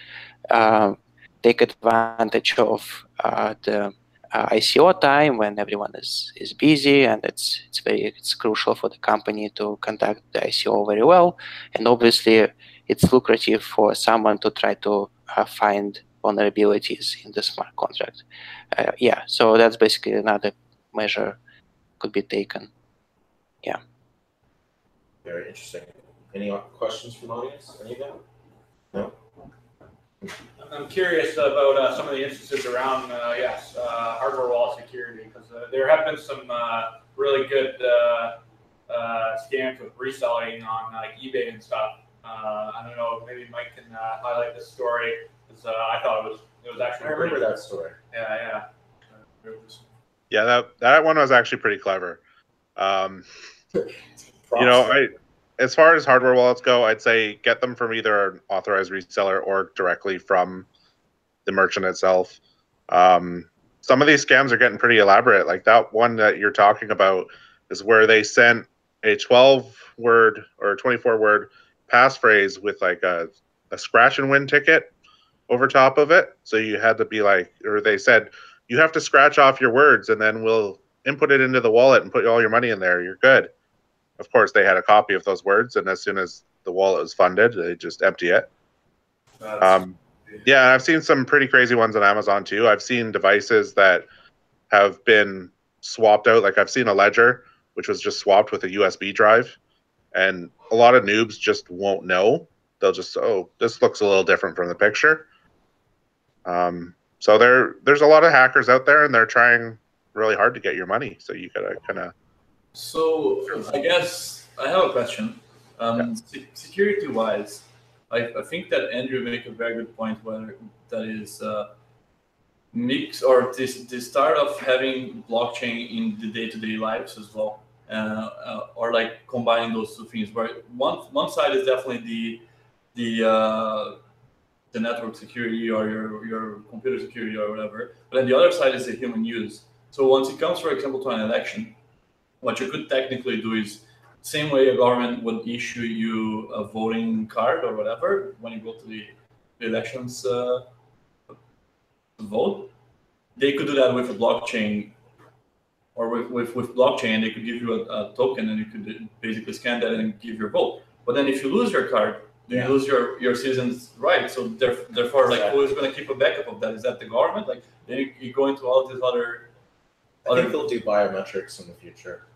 [SPEAKER 11] take advantage of the ICO time when everyone is busy, and it's crucial for the company to conduct the ICO very well. And obviously, it's lucrative for someone to try to find vulnerabilities in the smart contract. So that's basically another measure could be taken. Yeah.
[SPEAKER 2] Very interesting. Any questions from the audience? Any of them? No?
[SPEAKER 1] I'm curious about some of the instances around, hardware wallet security, because there have been some really good scams with reselling on eBay and stuff. I don't know, maybe Mike can highlight this story, because I thought it was actually.
[SPEAKER 2] I remember that story.
[SPEAKER 1] Yeah.
[SPEAKER 12] Yeah, that one was actually pretty clever. As far as hardware wallets go, I'd say get them from either an authorized reseller or directly from the merchant itself. Some of these scams are getting pretty elaborate. Like that one that you're talking about is where they sent a 12-word or 24-word passphrase with like a scratch and win ticket over top of it. So you had to be like, or they said, you have to scratch off your words and then we'll input it into the wallet and put all your money in there. You're good. Of course, they had a copy of those words, and as soon as the wallet was funded, they just empty it. I've seen some pretty crazy ones on Amazon too. I've seen devices that have been swapped out. Like I've seen a ledger, which was just swapped with a USB drive, and a lot of noobs just won't know. They'll just, this looks a little different from the picture. So there's a lot of hackers out there, and they're trying really hard to get your money. So you gotta kind of.
[SPEAKER 16] So I guess I have a question. Security-wise, I think that Andrew made a very good point. Whether that is mix or the start of having blockchain in the day-to-day lives as well, or like combining those two things. Where one side is definitely the network security or your computer security or whatever, but then the other side is the human use. So once it comes, for example, to an election, what you could technically do is same way a government would issue you a voting card or whatever when you go to the elections to vote. They could do that with a blockchain, or with blockchain, they could give you a token and you could basically scan that and give your vote. But then if you lose your card, then you lose your citizens' rights. So therefore, like, who is going to keep a backup of that? Is that the government? Like, then you go into all these other.
[SPEAKER 2] I think they'll do biometrics in the future,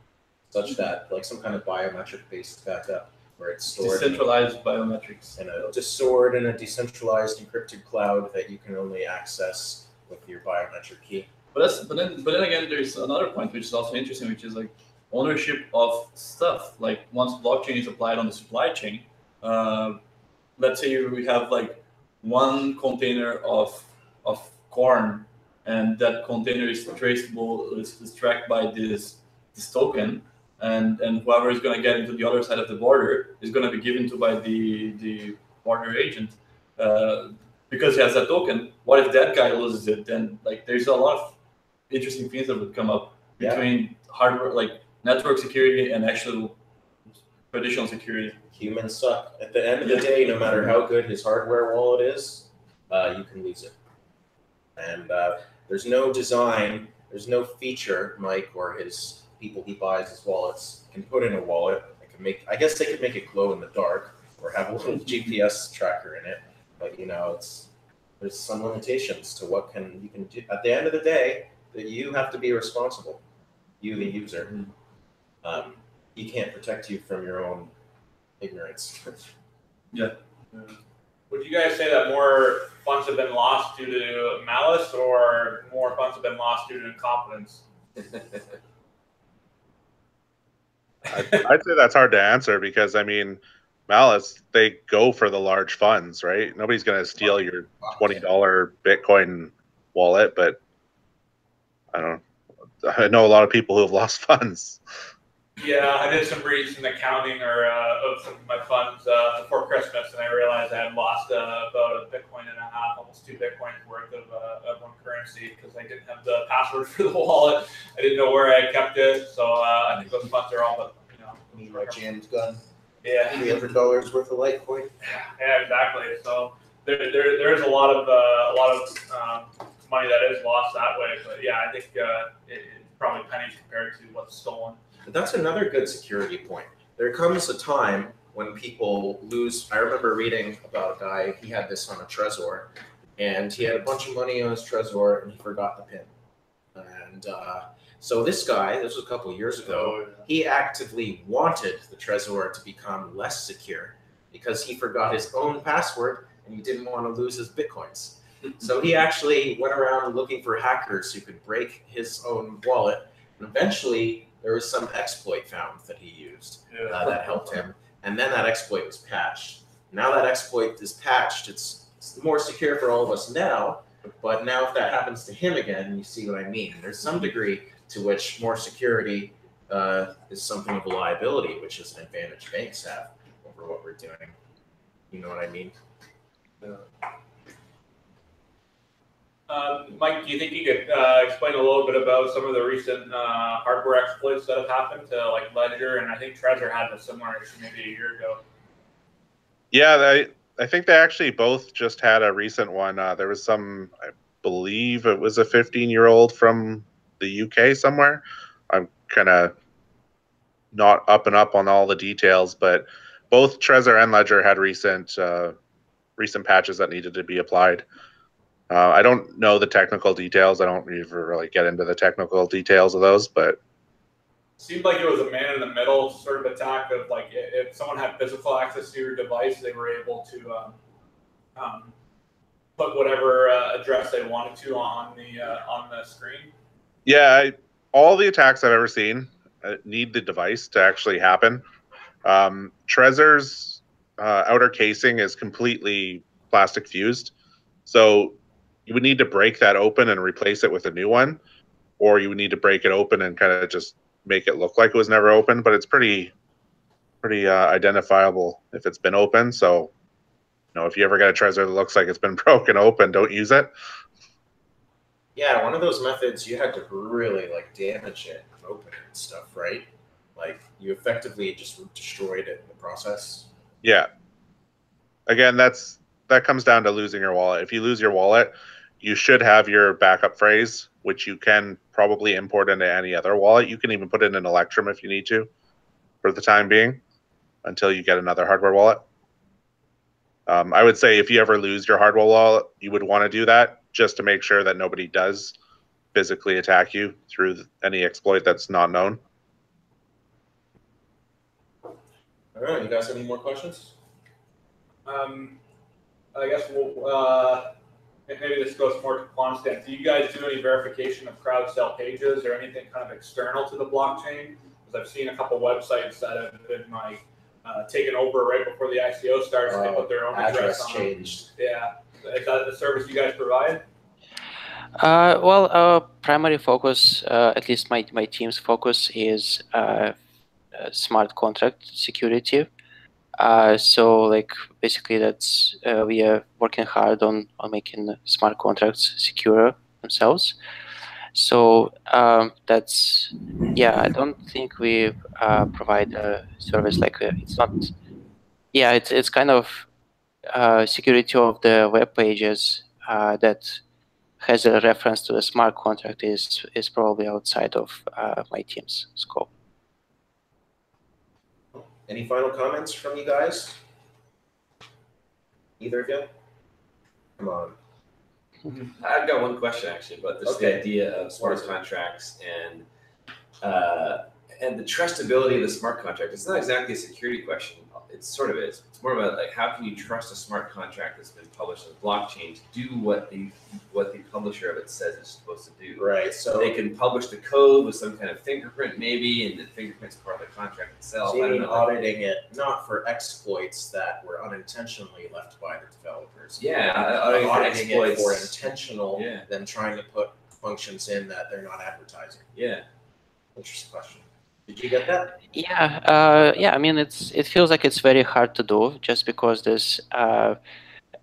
[SPEAKER 2] such that like some kind of biometric-based backup. where it's stored
[SPEAKER 16] decentralized biometrics
[SPEAKER 2] stored in a decentralized encrypted cloud that you can only access with your biometric key.
[SPEAKER 16] But then again, there's another point which is also interesting, which is like ownership of stuff. Like once blockchain is applied on the supply chain, let's say we have like one container of corn, and that container is traceable, is tracked by this token, and whoever is going to get into the other side of the border is going to be given to by the border agent because he has that token. What if that guy loses it? Then like there's a lot of interesting things that would come up between hardware, like network security, and actual traditional security.
[SPEAKER 2] Humans suck. At the end of the day, no matter how good his hardware wallet is, you can lose it. And there's no design, there's no feature Mike or his people he buys his wallets can put in a wallet that can make, I guess they could make it glow in the dark or have a little GPS tracker in it. But you know, there's some limitations to what you can do. At the end of the day, that you have to be responsible, you the user. He can't protect you from your own ignorance.
[SPEAKER 16] Yeah.
[SPEAKER 1] Would you guys say that more funds have been lost due to malice, or more funds have been lost due to incompetence?
[SPEAKER 12] I'd say that's hard to answer because, I mean, malice, they go for the large funds, right? Nobody's going to steal your $20 Bitcoin wallet, but I know a lot of people who have lost funds.
[SPEAKER 1] Yeah, I did some recent accounting of some of my funds before Christmas, and I realized I had lost about a Bitcoin and a half, almost 2 Bitcoins worth of one currency because I didn't have the password for the wallet. I didn't know where I had kept it, so I think those funds are all, but
[SPEAKER 2] need my jammed gun.
[SPEAKER 1] Yeah,
[SPEAKER 2] $300 worth of Litecoin.
[SPEAKER 1] Yeah, exactly. So there is a lot of money that is lost that way, but yeah, I think it's probably pennies compared to what's stolen.
[SPEAKER 2] But that's another good security point. There comes a time when people lose. I remember reading about a guy, he had this on a Trezor, and he had a bunch of money on his Trezor, and he forgot the PIN. And so this guy, this was a couple of years ago, he actively wanted the Trezor to become less secure because he forgot his own password, and he didn't want to lose his Bitcoins. So he actually went around looking for hackers who could break his own wallet, and eventually there was some exploit found that he used that helped him. And then that exploit was patched. Now that exploit is patched, it's more secure for all of us now. But now if that happens to him again, you see what I mean. There's some degree to which more security is something of a liability, which is an advantage banks have over what we're doing. You know what I mean?
[SPEAKER 1] Yeah. Mike, do you think you could explain a little bit about some of the recent hardware exploits that have happened to like Ledger, and I think Trezor had a similar issue maybe a year ago?
[SPEAKER 12] Yeah, I think they actually both just had a recent one. There was some, I believe it was a 15-year-old from the UK somewhere. I'm kind of not up on all the details, but both Trezor and Ledger had recent patches that needed to be applied. I don't know the technical details. I don't ever really get into the technical details of those, but
[SPEAKER 1] it seemed like it was a man in the middle sort of attack of like if someone had physical access to your device, they were able to put whatever address they wanted to on the screen.
[SPEAKER 12] Yeah, all the attacks I've ever seen need the device to actually happen. Trezor's outer casing is completely plastic fused, so you would need to break that open and replace it with a new one, or you would need to break it open and kind of just make it look like it was never open. But it's pretty identifiable if it's been open. So, you know, if you ever get a Trezor that looks like it's been broken open, don't use it.
[SPEAKER 2] Yeah, one of those methods you had to really like damage it and open it and stuff, right? Like you effectively just destroyed it in the process.
[SPEAKER 12] Yeah. Again, that comes down to losing your wallet. If you lose your wallet, you should have your backup phrase, which you can probably import into any other wallet. You can even put it in Electrum if you need to for the time being until you get another hardware wallet. I would say if you ever lose your hardware wallet, you would want to do that just to make sure that nobody does physically attack you through any exploit that's not known.
[SPEAKER 2] All right, you guys have any more questions?
[SPEAKER 1] I guess maybe this goes more to Quantstamp. Do you guys do any verification of crowd sell pages or anything kind of external to the blockchain? Because I've seen a couple websites that have been like taken over right before the ICO starts. They put their own address on
[SPEAKER 2] changed.
[SPEAKER 1] Yeah, is that the service you guys provide?
[SPEAKER 11] Well, our primary focus, at least my team's focus, is smart contract security. So like basically that's we are working hard on making smart contracts secure themselves. So that's, yeah, I don't think we provide a service like it's not, yeah, it's kind of security of the web pages that has a reference to the smart contract is probably outside of my team's scope.
[SPEAKER 2] Any final comments from you guys? Either of you? Come on.
[SPEAKER 14] I've got one question actually about this the idea of smart contracts and the trustability of the smart contract. It's not exactly a security question. It sort of is. It's more about like how can you trust a smart contract that's been published on the blockchain to do what the publisher of it says it's supposed to do.
[SPEAKER 2] Right. So
[SPEAKER 14] they can publish the code with some kind of fingerprint maybe, and the fingerprint's part of the contract itself.
[SPEAKER 2] So
[SPEAKER 14] I don't know.
[SPEAKER 2] auditing it not for exploits that were unintentionally left by the developers.
[SPEAKER 14] Yeah,
[SPEAKER 2] auditing it for
[SPEAKER 14] exploits.
[SPEAKER 2] intentional, them trying to put functions in that they're not advertising.
[SPEAKER 14] Yeah.
[SPEAKER 2] Interesting question. Did you get that?
[SPEAKER 11] Yeah, yeah. I mean, it feels like it's very hard to do just because this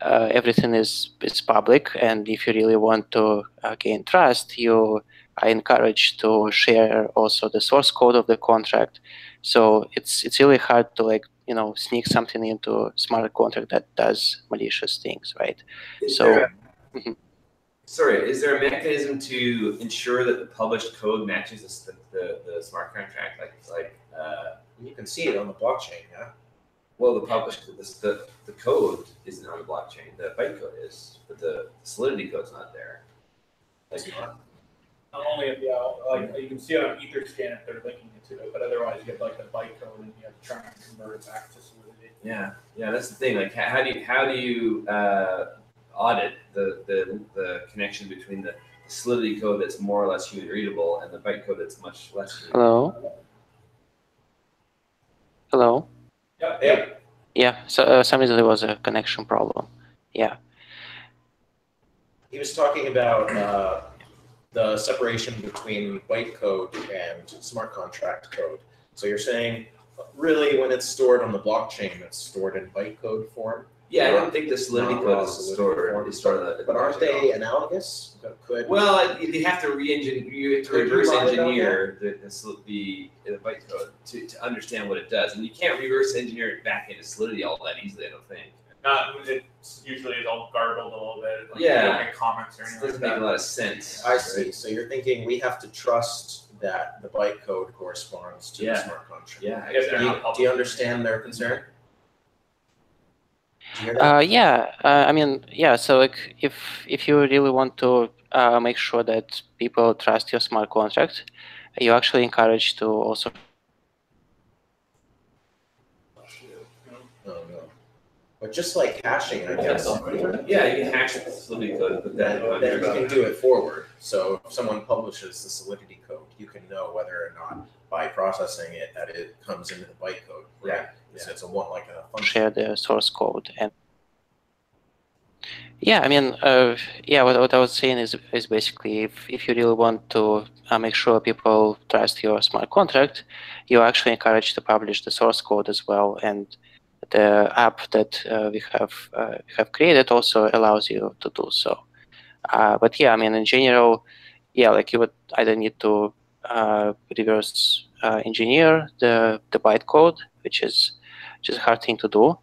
[SPEAKER 11] everything is public, and if you really want to gain trust, you are encouraged to share also the source code of the contract. So it's really hard to sneak something into a smart contract that does malicious things, right?
[SPEAKER 14] Sorry, is there a mechanism to ensure that the published code matches the smart contract?
[SPEAKER 2] You can see it on the blockchain, yeah.
[SPEAKER 14] Well, the code isn't on the blockchain. The bytecode is, but the Solidity code's not there.
[SPEAKER 1] Not only you can see it on Etherscan if they're linking it to it, but otherwise you get like the bytecode and you have to try and convert it back to Solidity.
[SPEAKER 14] Yeah, that's the thing. Like, how do you audit the connection between the Solidity code that's more or less human readable and the bytecode that's much less human readable?
[SPEAKER 11] Hello?
[SPEAKER 1] Yeah.
[SPEAKER 11] Yeah, so some reason there was a connection problem. Yeah.
[SPEAKER 2] He was talking about the separation between bytecode and smart contract code. So you're saying, really, when it's stored on the blockchain, it's stored in bytecode form?
[SPEAKER 14] Yeah, I don't think the Solidity code is stored.
[SPEAKER 2] But aren't they analogous?
[SPEAKER 14] Well, you have to reverse engineer the bytecode to understand what it does, and you can't reverse engineer it back into Solidity all that easily. I don't think.
[SPEAKER 1] It's usually all garbled a little bit.
[SPEAKER 14] Like, yeah,
[SPEAKER 1] you don't get comments or anything.
[SPEAKER 14] It doesn't make a lot of sense.
[SPEAKER 2] I see. So you're thinking we have to trust that the bytecode corresponds to the smart contract.
[SPEAKER 14] Yeah.
[SPEAKER 2] Do you understand their concern?
[SPEAKER 11] Yeah, I mean, yeah. So like, if you really want to make sure that people trust your smart contract, you actually encourage to also.
[SPEAKER 2] But just like hashing, I guess.
[SPEAKER 14] Yeah, you can hash the Solidity code, but then
[SPEAKER 2] you can do it forward. So if someone publishes the Solidity code, you can know whether or not by processing it that it comes into the bytecode. Right? Yeah. So it's a function.
[SPEAKER 11] Share the source code and. Yeah, I mean, yeah. What I was saying is basically if you really want to make sure people trust your smart contract, you actually encourage to publish the source code as well, and the app that we have created also allows you to do so. But yeah, I mean, in general, yeah, like you would either need to reverse engineer the bytecode, which is a hard thing to do.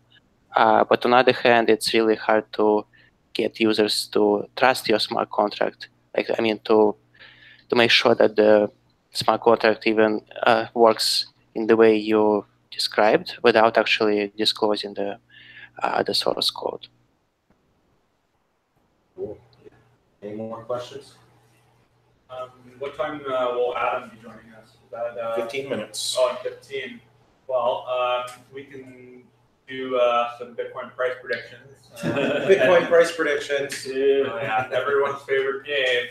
[SPEAKER 11] But on the other hand, it's really hard to get users to trust your smart contract. Like, I mean, to make sure that the smart contract even works in the way you described without actually disclosing the source code.
[SPEAKER 2] Cool. Any more questions?
[SPEAKER 1] What time will Adam be joining us? Is that
[SPEAKER 2] 15 minutes.
[SPEAKER 1] Oh, 15. Well, we can do some Bitcoin price predictions.
[SPEAKER 2] Bitcoin price predictions.
[SPEAKER 1] Yeah, everyone's favorite game.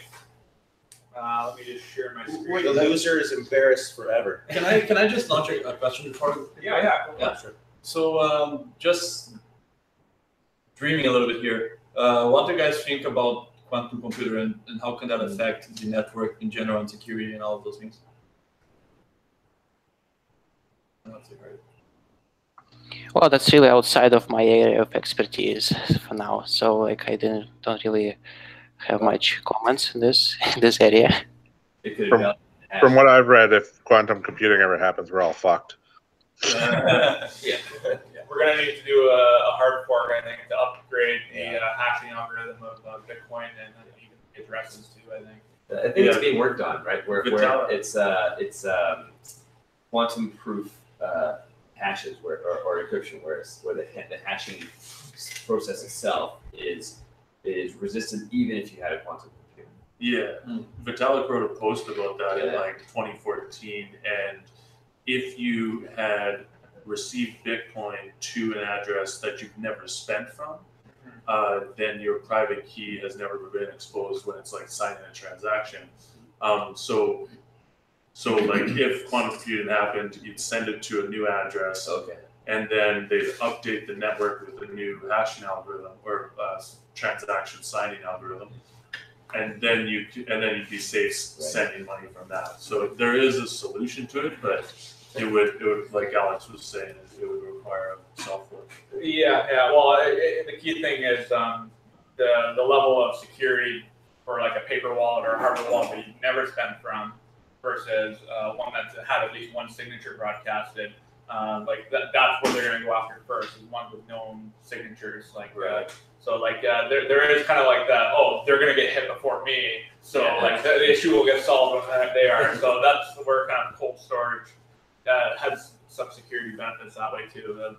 [SPEAKER 1] Let me just share my screen.
[SPEAKER 2] The loser is embarrassed forever.
[SPEAKER 16] Can I just launch a question before?
[SPEAKER 1] Yeah.
[SPEAKER 16] Sure. So just dreaming a little bit here. What do you guys think about quantum computer and how can that affect the network in general and security and all of those things?
[SPEAKER 11] Well, that's really outside of my area of expertise for now. So like I don't really have much comments in this area.
[SPEAKER 12] From what I've read, if quantum computing ever happens, we're all fucked.
[SPEAKER 1] Yeah. We're going to need to do a hard fork, I think, to upgrade the hashing algorithm of Bitcoin and even the addresses too, I think.
[SPEAKER 14] I think it's being worked on, right? Where it's quantum proof hashes or encryption, where the hashing process itself is resistant even if you had a quantum computer.
[SPEAKER 9] Yeah, Vitalik wrote a post about that in like 2014, and if you had received Bitcoin to an address that you've never spent from, then your private key has never been exposed when it's like signing a transaction. So like if quantum computing happened, you'd send it to a new address, and then they'd update the network with a new hashing algorithm or transaction signing algorithm, and then you'd be safe sending money from that. So there is a solution to it, but it would like Alex was saying, it would require a software.
[SPEAKER 1] Yeah. Well, the key thing is the level of security for like a paper wallet or a hardware wallet that you've never spent from versus one that's had at least one signature broadcasted. Like that's where they're going to go after first, is one with known signatures. So there is kind of like that. Oh, they're going to get hit before me, so the issue will get solved when they are. So that's where kind of cold storage has some security benefits that way too.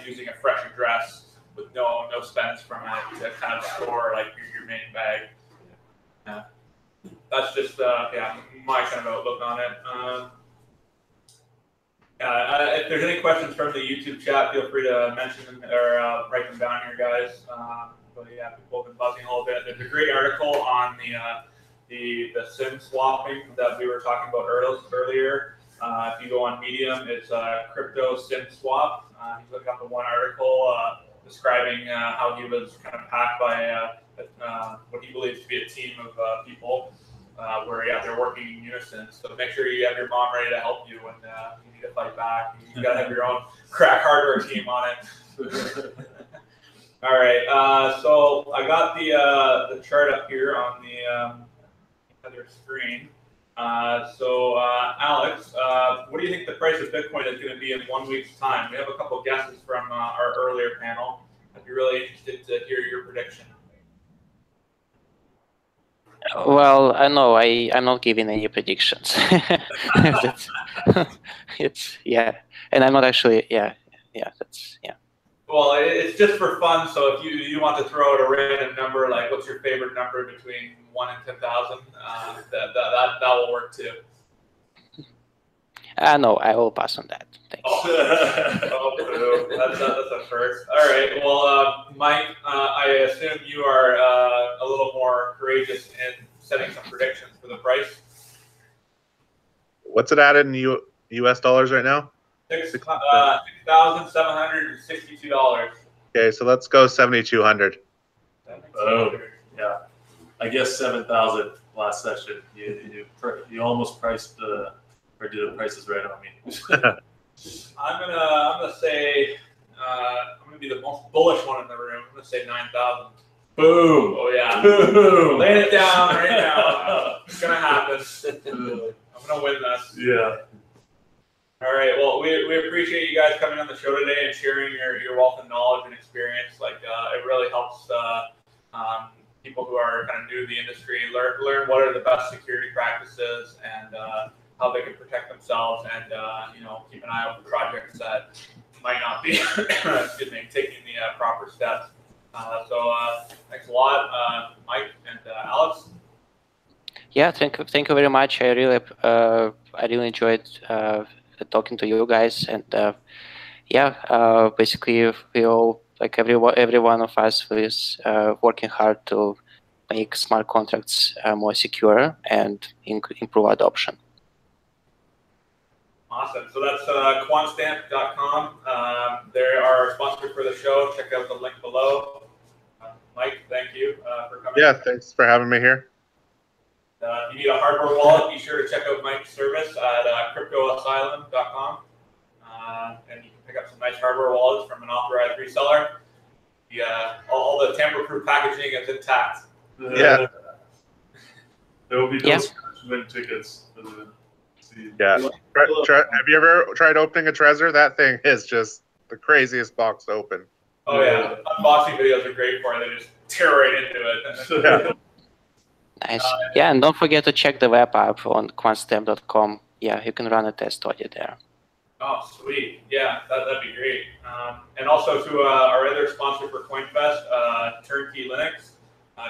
[SPEAKER 1] Using a fresh address with no spends from it to kind of store like your main bag. That's just my kind of outlook on it. If there's any questions from the YouTube chat, feel free to mention them or write them down here, guys. But yeah, people have been buzzing a little bit. There's a great article on the SIM swapping that we were talking about earlier. If you go on Medium, it's crypto SIM swap. He's looking up one article describing how he was kind of hacked by what he believes to be a team of people. Where they're working in unison. So make sure you have your mom ready to help you when you need to fight back. You got to have your own crack hardware team on it. All right. So I got the chart up here on the other screen. So Alex, what do you think the price of Bitcoin is going to be in 1 week's time? We have a couple guesses from our earlier panel. I'd be really interested to hear your prediction.
[SPEAKER 11] Well, I know I'm not giving any predictions. It's and I'm not actually
[SPEAKER 1] Well, it's just for fun. So if you want to throw out a random number, like what's your favorite number between 1 and 10,000, that will work too.
[SPEAKER 11] No, I will pass on that. Thanks.
[SPEAKER 1] That's a first. All right. Well, Mike, I assume you are a little more courageous in setting some predictions for the price.
[SPEAKER 12] What's it at in U.S. dollars right now?
[SPEAKER 1] $6,762.
[SPEAKER 12] Okay, so let's go 7,200.
[SPEAKER 9] Oh, yeah. I guess 7,000 last session. You almost priced or did the prices right on me.
[SPEAKER 1] I'm gonna say I'm gonna be the most bullish one in the room. I'm gonna say 9,000.
[SPEAKER 9] Boom!
[SPEAKER 1] Oh yeah!
[SPEAKER 9] Boom!
[SPEAKER 1] Laying it down right now. It's gonna happen. I'm gonna win this.
[SPEAKER 9] Yeah.
[SPEAKER 1] All right. Well, we appreciate you guys coming on the show today and sharing your wealth of knowledge and experience. It really helps people who are kind of new to the industry learn what are the best security practices and how they can protect themselves and keep an eye out for projects that might not be taking the proper steps. So thanks a lot, Mike and Alex.
[SPEAKER 11] Yeah, thank you very much. I really enjoyed talking to you guys, and basically we all, like every one of us, is working hard to make smart contracts more secure and improve adoption.
[SPEAKER 1] Awesome. So that's Quantstamp.com. They are sponsored for the show. Check out the link below. Mike, thank you for coming.
[SPEAKER 12] Yeah, thanks for having me here.
[SPEAKER 1] If you need a hardware wallet, be sure to check out Mike's service at cryptoasylum.com. And you can pick up some nice hardware wallets from an authorized reseller. All the tamper-proof packaging is intact.
[SPEAKER 12] Yeah.
[SPEAKER 9] There will be those win tickets.
[SPEAKER 12] Yeah. Have you ever tried opening a Trezor? That thing is just the craziest box to open.
[SPEAKER 1] Oh yeah, unboxing videos are great for it. They just tear right into it.
[SPEAKER 12] Yeah.
[SPEAKER 11] Nice. Yeah, and don't forget to check the web app on quantstamp.com. Yeah, you can run a test audit there.
[SPEAKER 1] Oh, sweet. Yeah, that'd be great. And also to our other sponsor for CoinFest, Turnkey Linux.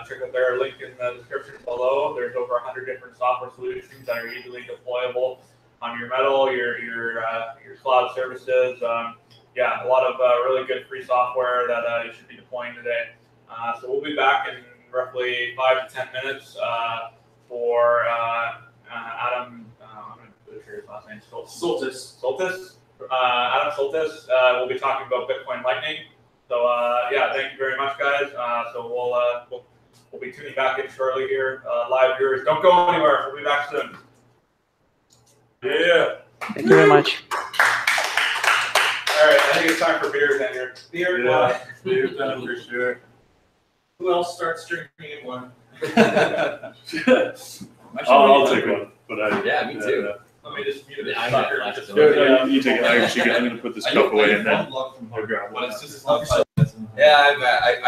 [SPEAKER 1] Check out their link in the description below. There's over 100 different software solutions that are easily deployable on your Metal, your cloud services. Yeah, a lot of really good free software that you should be deploying today. So we'll be back in roughly 5 to 10 minutes for Adam. I'm going to butcher his last name. Soltys. Adam Soltys. We'll be talking about Bitcoin Lightning. So yeah, thank you very much, guys. So we'll be tuning back in shortly here. Live viewers, don't go anywhere. We'll be back soon. Yeah.
[SPEAKER 11] Thank you very much.
[SPEAKER 1] All right, I think it's time for beers, Andrew. Beer,
[SPEAKER 9] beer time for sure.
[SPEAKER 1] Who else starts drinking in one?
[SPEAKER 9] I'll take one. But
[SPEAKER 14] yeah, me too.
[SPEAKER 1] Let me just mute this
[SPEAKER 14] I'm
[SPEAKER 1] sucker.
[SPEAKER 14] gonna
[SPEAKER 1] Just
[SPEAKER 9] you take it. I'm going to put this cup away and then I'll grab one.
[SPEAKER 14] Yeah, I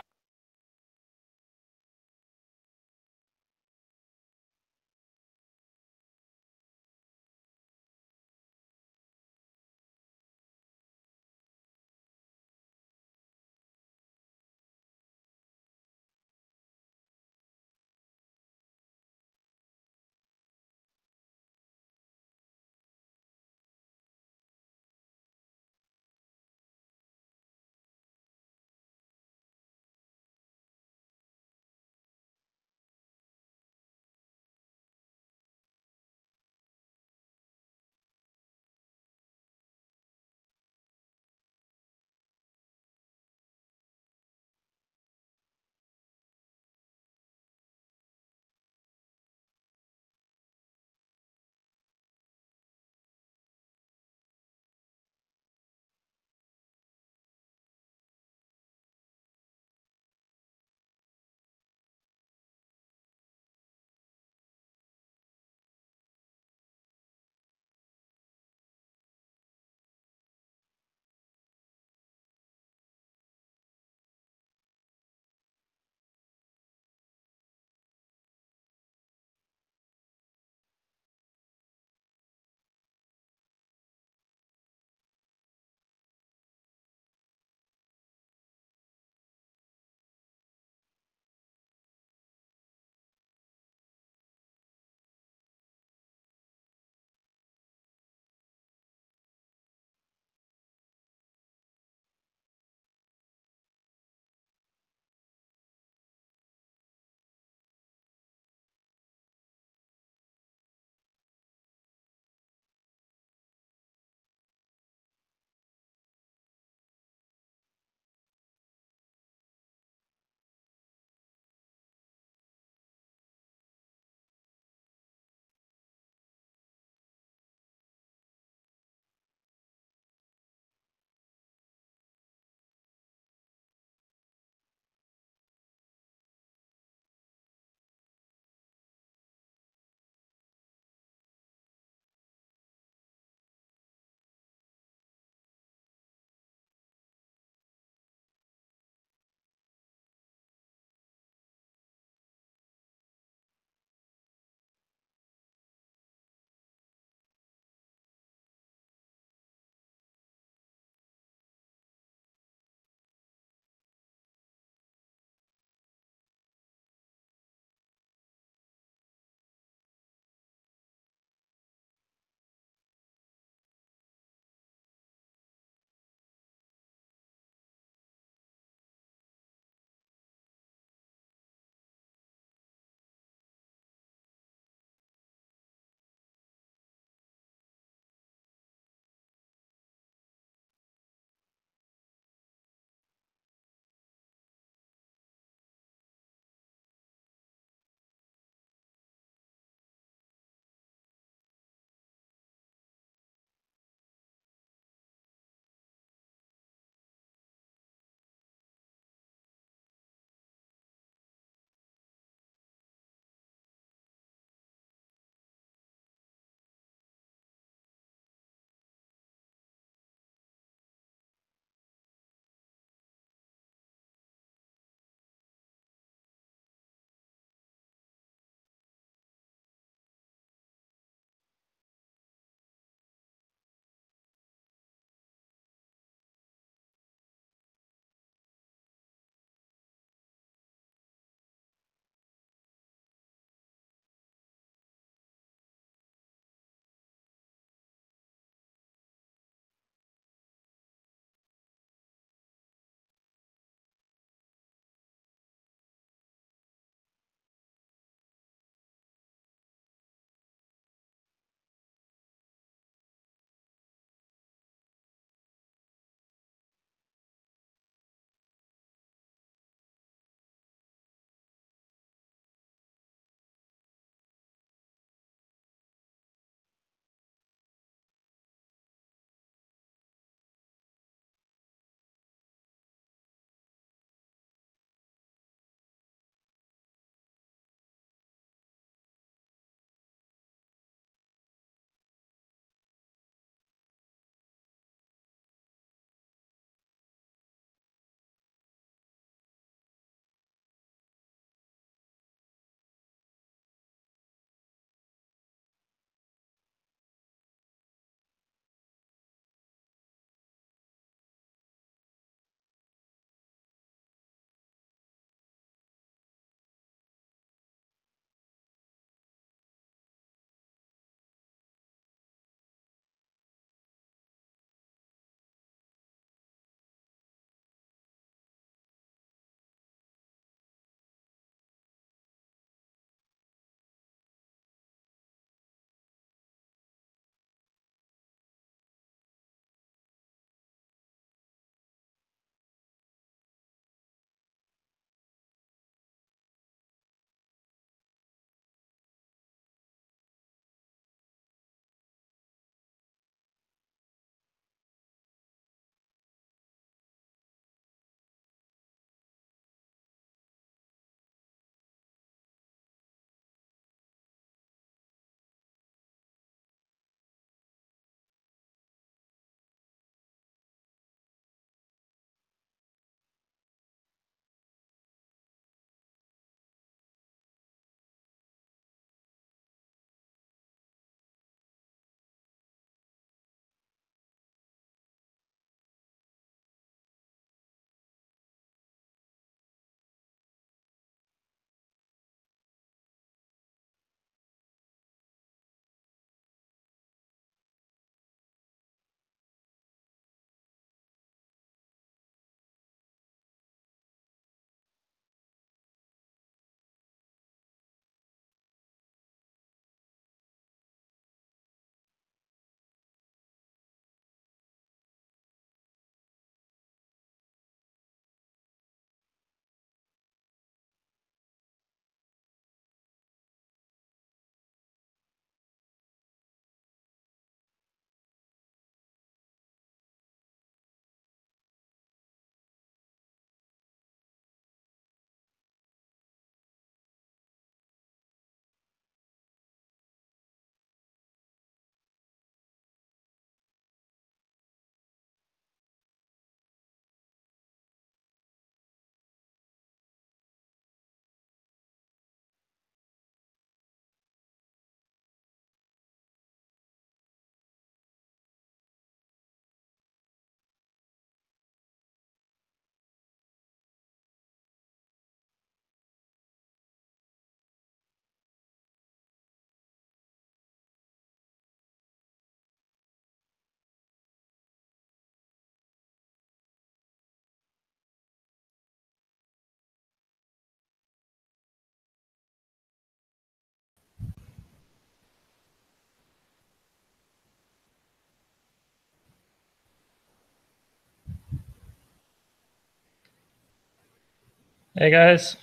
[SPEAKER 17] Hey guys.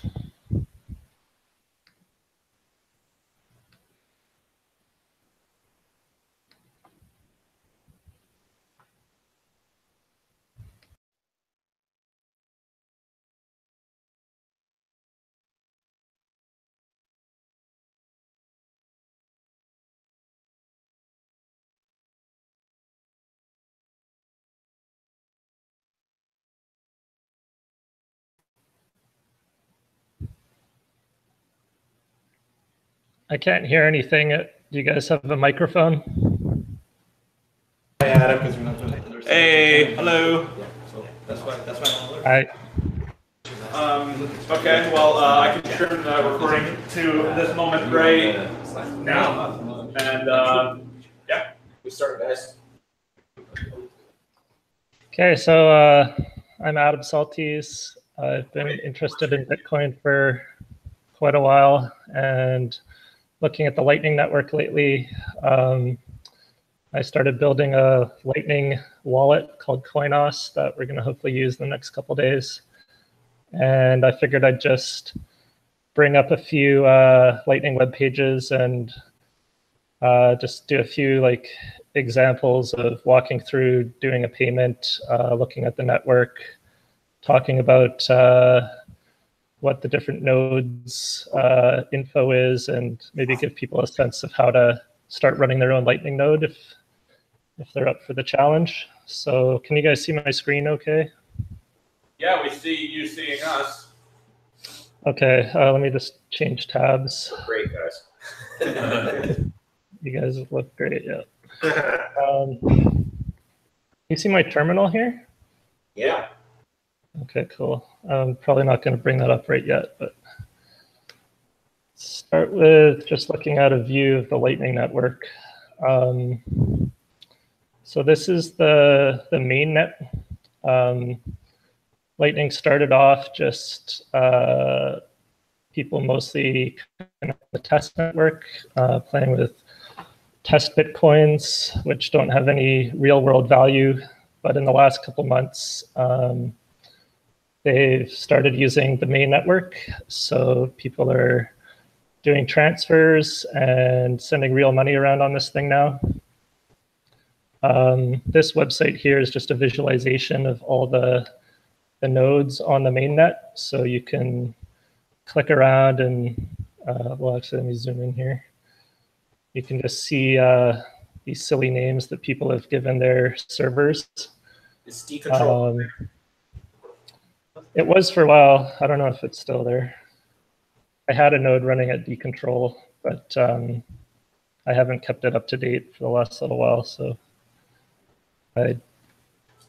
[SPEAKER 17] I can't hear anything. Do you guys have a microphone?
[SPEAKER 1] Hey, Adam. Hey, hello.
[SPEAKER 15] That's why I'm alert.
[SPEAKER 17] Hi.
[SPEAKER 1] Okay, well, I can turn the recording to this moment right now. And yeah,
[SPEAKER 2] we start, guys.
[SPEAKER 17] Okay, so I'm Adam Soltys. I've been interested in Bitcoin for quite a while and looking at the Lightning Network lately. I started building a Lightning wallet called Coinos that we're going to hopefully use in the next couple days. And I figured I'd just bring up a few Lightning web pages and just do a few examples of walking through doing a payment, looking at the network, talking about what the different nodes info is, and maybe give people a sense of how to start running their own Lightning node if they're up for the challenge. So can you guys see my screen okay?
[SPEAKER 1] yeah, we see you seeing us.
[SPEAKER 17] Okay, let me just change tabs.
[SPEAKER 2] Great, guys.
[SPEAKER 17] You guys look great, yeah. You see my terminal here?
[SPEAKER 2] Yeah.
[SPEAKER 17] Okay, cool. I'm probably not going to bring that up right yet, but start with just looking at a view of the Lightning Network. So this is the main net. Lightning started off just people mostly connect the test network, playing with test Bitcoins, which don't have any real world value. But in the last couple months, they've started using the main network. So people are doing transfers and sending real money around on this thing now. This website here is just a visualization of all the nodes on the mainnet. So you can click around and, well, actually, let me zoom in here. You can just see these silly names that people have given their servers.
[SPEAKER 2] It's decontrol.
[SPEAKER 17] It was for a while. I don't know if it's still there. I had a node running at decontrol, but I haven't kept it up to date for the last little while, so I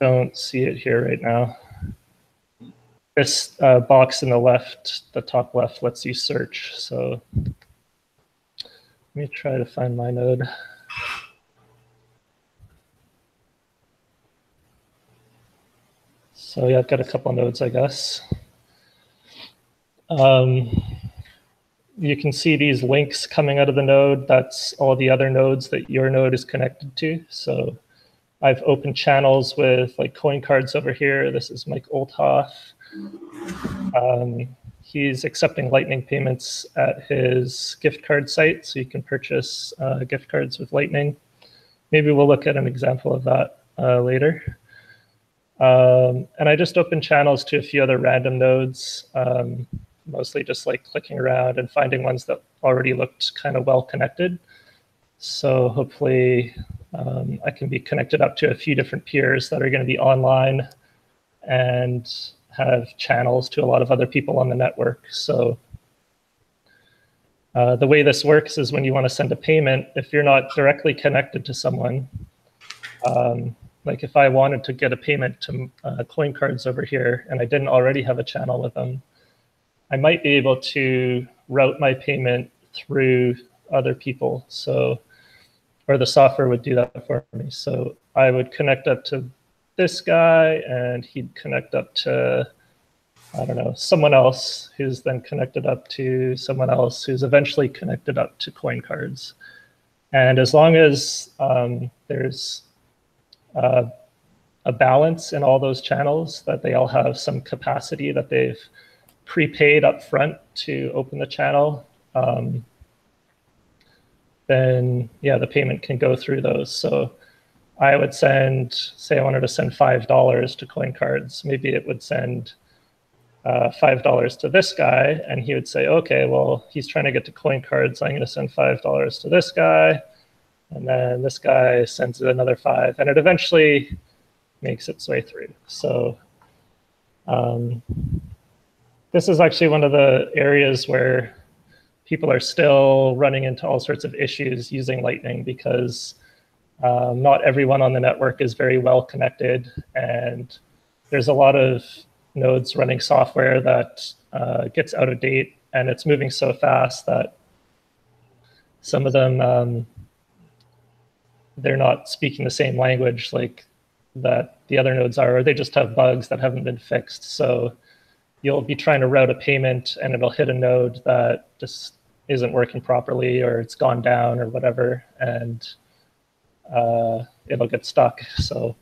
[SPEAKER 17] don't see it here right now. This box in the left, the top left, lets you search. So let me try to find my node. So yeah, I've got a couple of nodes, I guess. You can see these links coming out of the node. That's all the other nodes that your node is connected to. So I've opened channels with like coin cards over here. This is Mike Olthoff. He's accepting Lightning payments at his gift card site, so you can purchase gift cards with Lightning. Maybe we'll look at an example of that later. And I just opened channels to a few other random nodes, mostly just like clicking around and finding ones that already looked kind of well connected. So hopefully I can be connected up to a few different peers that are going to be online and have channels to a lot of other people on the network. So the way this works is when you want to send a payment, if you're not directly connected to someone, like if I wanted to get a payment to coin cards over here and I didn't already have a channel with them, I might be able to route my payment through other people. So, or the software would do that for me. So I would connect up to this guy and he'd connect up to, I don't know, someone else who's then connected up to someone else who's eventually connected up to coin cards. And as long as there's a balance in all those channels, that they all have some capacity that they've prepaid up front to open the channel, then yeah, the payment can go through those. So I would send, say I wanted to send $5 to CoinCards, maybe it would send $5 to this guy, and he would say, okay, well, he's trying to get to CoinCards, so I'm going to send $5 to this guy, and then this guy sends another 5, and it eventually makes its way through. So this is actually one of the areas where people are still running into all sorts of issues using Lightning, because not everyone on the network is very well connected, and there's a lot of nodes running software that gets out of date, and it's moving so fast that some of them, they're not speaking the same language like that the other nodes are, or they just have bugs that haven't been fixed. So you'll be trying to route a payment and it'll hit a node that just isn't working properly, or it's gone down or whatever, and it'll get stuck. So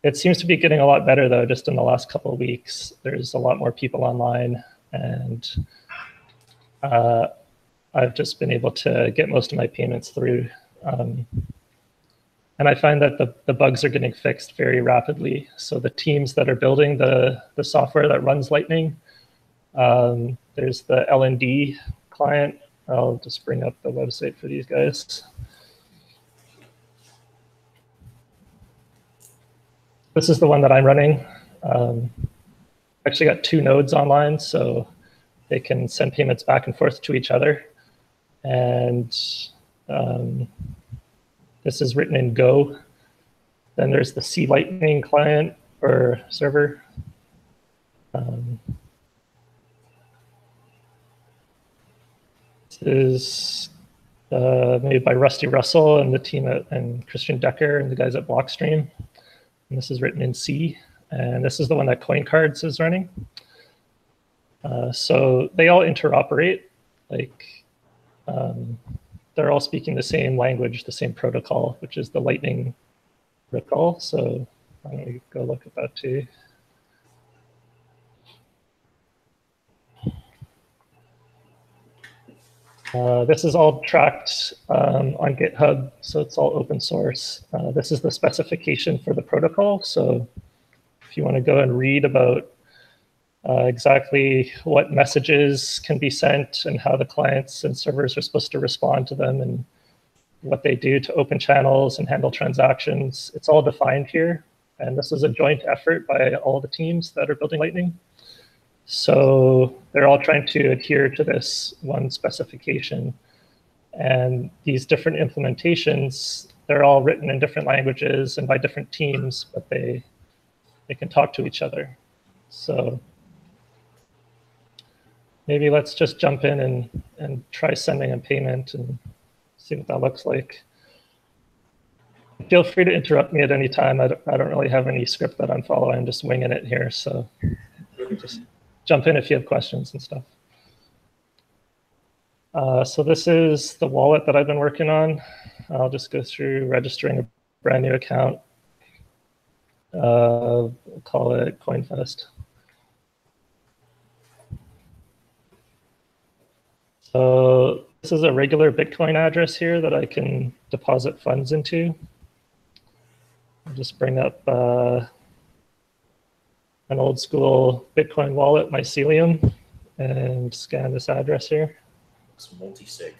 [SPEAKER 17] it seems to be getting a lot better though, just in the last couple of weeks. There's a lot more people online, and I've just been able to get most of my payments through. And I find that the bugs are getting fixed very rapidly. So the teams that are building the software that runs Lightning, there's the LND client. I'll just bring up the website for these guys. This is the one that I'm running. Actually got 2 nodes online, so they can send payments back and forth to each other. And this is written in Go. Then there's the C Lightning client or server. This is made by Rusty Russell and the team and Christian Decker and the guys at Blockstream. And this is written in C. And this is the one that CoinCards is running. So they all interoperate. Like, they're all speaking the same language, the same protocol, which is the Lightning protocol. So why don't we go look at that too. This is all tracked on GitHub, so it's all open source. This is the specification for the protocol. So if you want to go and read about exactly what messages can be sent and how the clients and servers are supposed to respond to them and what they do to open channels and handle transactions, it's all defined here. And this is a joint effort by all the teams that are building Lightning. So they're all trying to adhere to this one specification. And these different implementations, they're all written in different languages and by different teams, but they can talk to each other. So maybe let's just jump in and try sending a payment and see what that looks like. Feel free to interrupt me at any time. I don't really have any script that I'm following. I'm just winging it here. So just jump in if you have questions and stuff. So this is the wallet that I've been working on. I'll just go through registering a brand new account. We'll call it CoinFest. So this is a regular Bitcoin address here that I can deposit funds into. I'll just bring up an old school Bitcoin wallet, Mycelium, and scan this address here.
[SPEAKER 2] It's multi-sig.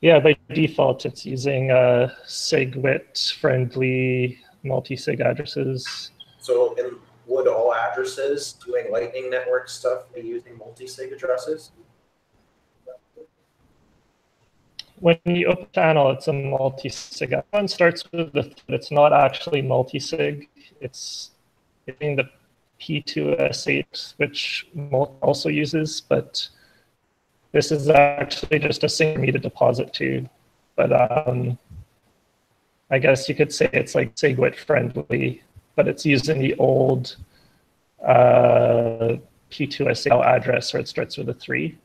[SPEAKER 17] Yeah, by default, it's using SegWit-friendly multi-sig addresses.
[SPEAKER 2] So would all addresses doing Lightning Network stuff be using multi-sig addresses?
[SPEAKER 17] When you open a channel, it's a multi-sig. That one starts with it's not actually multi-sig. It's using the P2S8, which Molt also uses, but this is actually just a thing for me to deposit to. But I guess you could say it's like SegWit friendly, but it's using the old P2S8 address where it starts with a 3.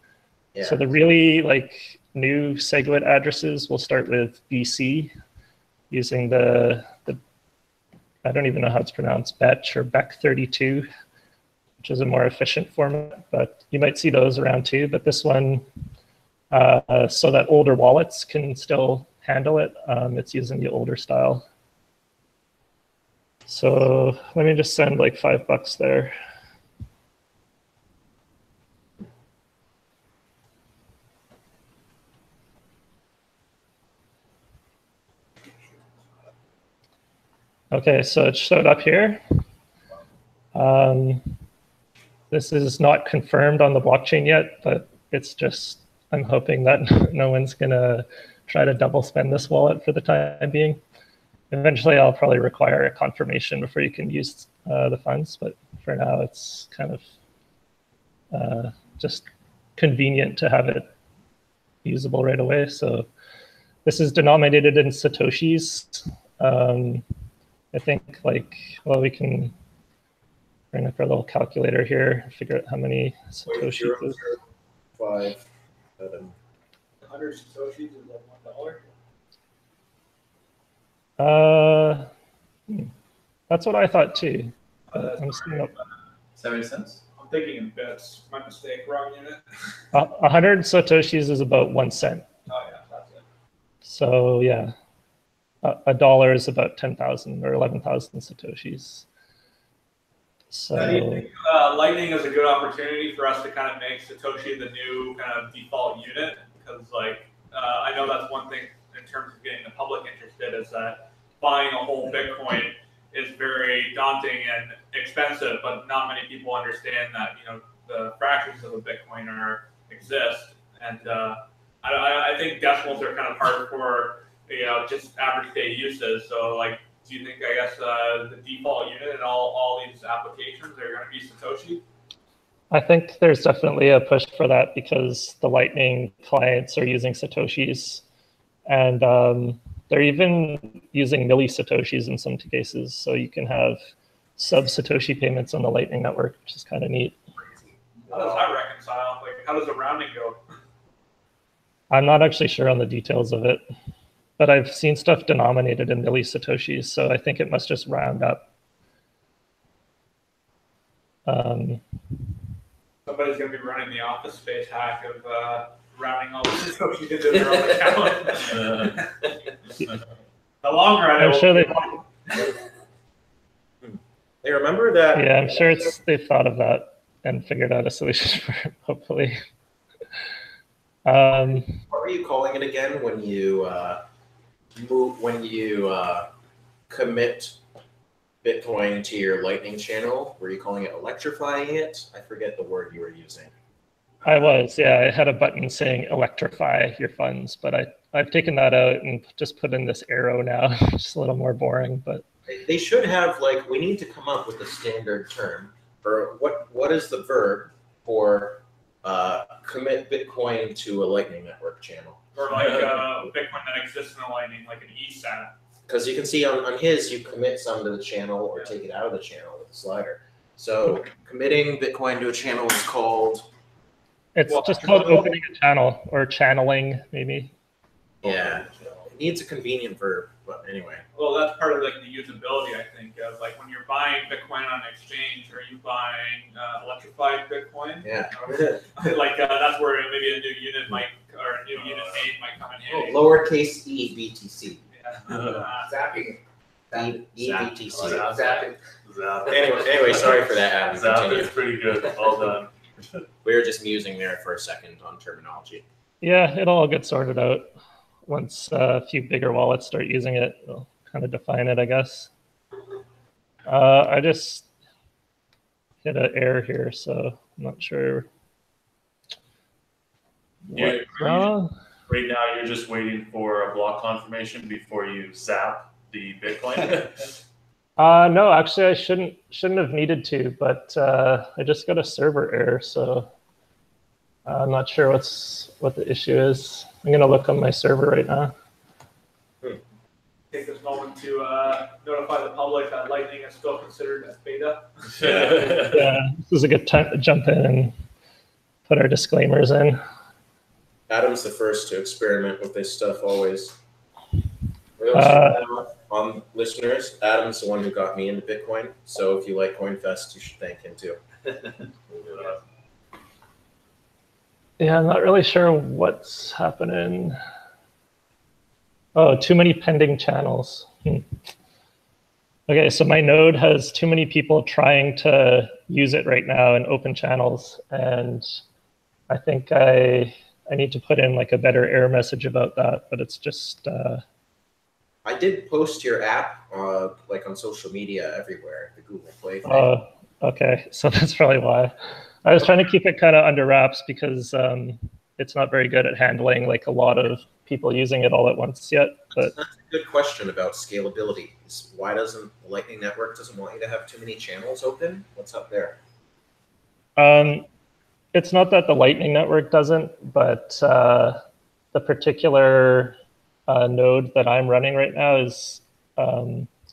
[SPEAKER 17] Yeah. So the really like new SegWit addresses will start with BC using the I don't even know how it's pronounced, Betch or Beck32, which is a more efficient format, but you might see those around too. But this one, so that older wallets can still handle it, it's using the older style. So let me just send like $5 there. Okay, so it showed up here. This is not confirmed on the blockchain yet, but it's just, I'm hoping that no one's gonna try to double spend this wallet for the time being. Eventually, I'll probably require a confirmation before you can use the funds, but for now, it's kind of just convenient to have it usable right away. So this is denominated in Satoshis. I think like, well, we can bring up our little calculator here, figure out how many Satoshis is.
[SPEAKER 2] 5,
[SPEAKER 1] 100 Satoshis is like
[SPEAKER 17] $1. That's what I thought too. I'm seeing up
[SPEAKER 1] 70 cents. I'm thinking in bits. My mistake. Wrong unit.
[SPEAKER 17] 100 Satoshis is about 1 cent.
[SPEAKER 1] Oh yeah, that's it.
[SPEAKER 17] So yeah, $1 is about 10,000 or 11,000 Satoshis. So
[SPEAKER 1] do you think Lightning is a good opportunity for us to kind of make Satoshi the new kind of default unit? Because like I know that's one thing in terms of getting the public interested, is that buying a whole Bitcoin is very daunting and expensive, but not many people understand that, you know, the fractions of a Bitcoin exist. And I think decimals are kind of hard for, you know, just average day uses. So like, do you think, I guess, the default unit in all these applications are going to be Satoshi?
[SPEAKER 17] I think there's definitely a push for that because the Lightning clients are using Satoshis, and they're even using milli-Satoshis in some cases. So you can have sub-Satoshi payments on the Lightning network, which is kind of neat.
[SPEAKER 1] How does that reconcile? Like, how does the rounding go?
[SPEAKER 17] I'm not actually sure on the details of it, but I've seen stuff denominated in milli-Satoshis, so I think it must just round up.
[SPEAKER 1] Somebody's going to be running the Office Space hack of rounding all the Satoshis into their own account. The long run,
[SPEAKER 17] I'm sure
[SPEAKER 2] they remember that.
[SPEAKER 17] Yeah, I'm sure they've thought of that and figured out a solution for it, hopefully.
[SPEAKER 2] What were you calling it again when you commit Bitcoin to your Lightning channel? Were you calling it electrifying it? I forget the word you were using.
[SPEAKER 17] I was, yeah. I had a button saying electrify your funds, but I've taken that out and just put in this arrow now. Just a little more boring, but
[SPEAKER 2] they should have, like, we need to come up with a standard term for what is the verb for commit Bitcoin to a Lightning Network channel.
[SPEAKER 1] Or like Bitcoin that exists in a Lightning, like an ESAT.
[SPEAKER 2] Because you can see on his, you commit some to the channel or take it out of the channel with the slider. So committing Bitcoin to a channel is called?
[SPEAKER 17] It's just called opening a channel or channeling, maybe.
[SPEAKER 2] Yeah, it needs a convenient verb, but anyway.
[SPEAKER 1] Well, that's part of like the usability, I think, of like when you're buying Bitcoin on an exchange, are you buying electrified Bitcoin?
[SPEAKER 2] Yeah.
[SPEAKER 1] Like that's where maybe a new unit might, or a new unit name might come in handy.
[SPEAKER 2] Lowercase e BTC.
[SPEAKER 1] Zapping.
[SPEAKER 2] EBTC.
[SPEAKER 1] Zapping.
[SPEAKER 2] Anyway, sorry for that, Adam.
[SPEAKER 9] Zapping is pretty good. Well done.
[SPEAKER 2] We were just musing there for a second on terminology.
[SPEAKER 17] Yeah, it'll all get sorted out once a few bigger wallets start using it. It'll kind of define it, I guess. I just hit an error here, so I'm not sure.
[SPEAKER 9] Yeah, right now, you're just waiting for a block confirmation before you zap the Bitcoin.
[SPEAKER 17] No, actually, I shouldn't have needed to, but I just got a server error, so I'm not sure what the issue is. I'm gonna look on my server right now.
[SPEAKER 1] Take this moment to notify the public that Lightning is still considered as beta.
[SPEAKER 17] Yeah, this is a good time to jump in and put our disclaimers in.
[SPEAKER 2] Adam's the first to experiment with this stuff always. Listeners, Adam's the one who got me into Bitcoin. So if you like CoinFest, you should thank him too.
[SPEAKER 17] Yeah, I'm not really sure what's happening. Oh, too many pending channels. Okay, so my node has too many people trying to use it right now in open channels, and I think I need to put in like a better error message about that, but it's just.
[SPEAKER 2] I did post your app like on social media everywhere, the Google Play thing.
[SPEAKER 17] Okay, so that's probably why. I was trying to keep it kind of under wraps because it's not very good at handling like a lot of people using it all at once yet. But
[SPEAKER 2] that's a good question about scalability. Why doesn't the Lightning Network doesn't want you to have too many channels open? What's up there?
[SPEAKER 17] It's not that the Lightning Network doesn't, but the particular node that I'm running right now is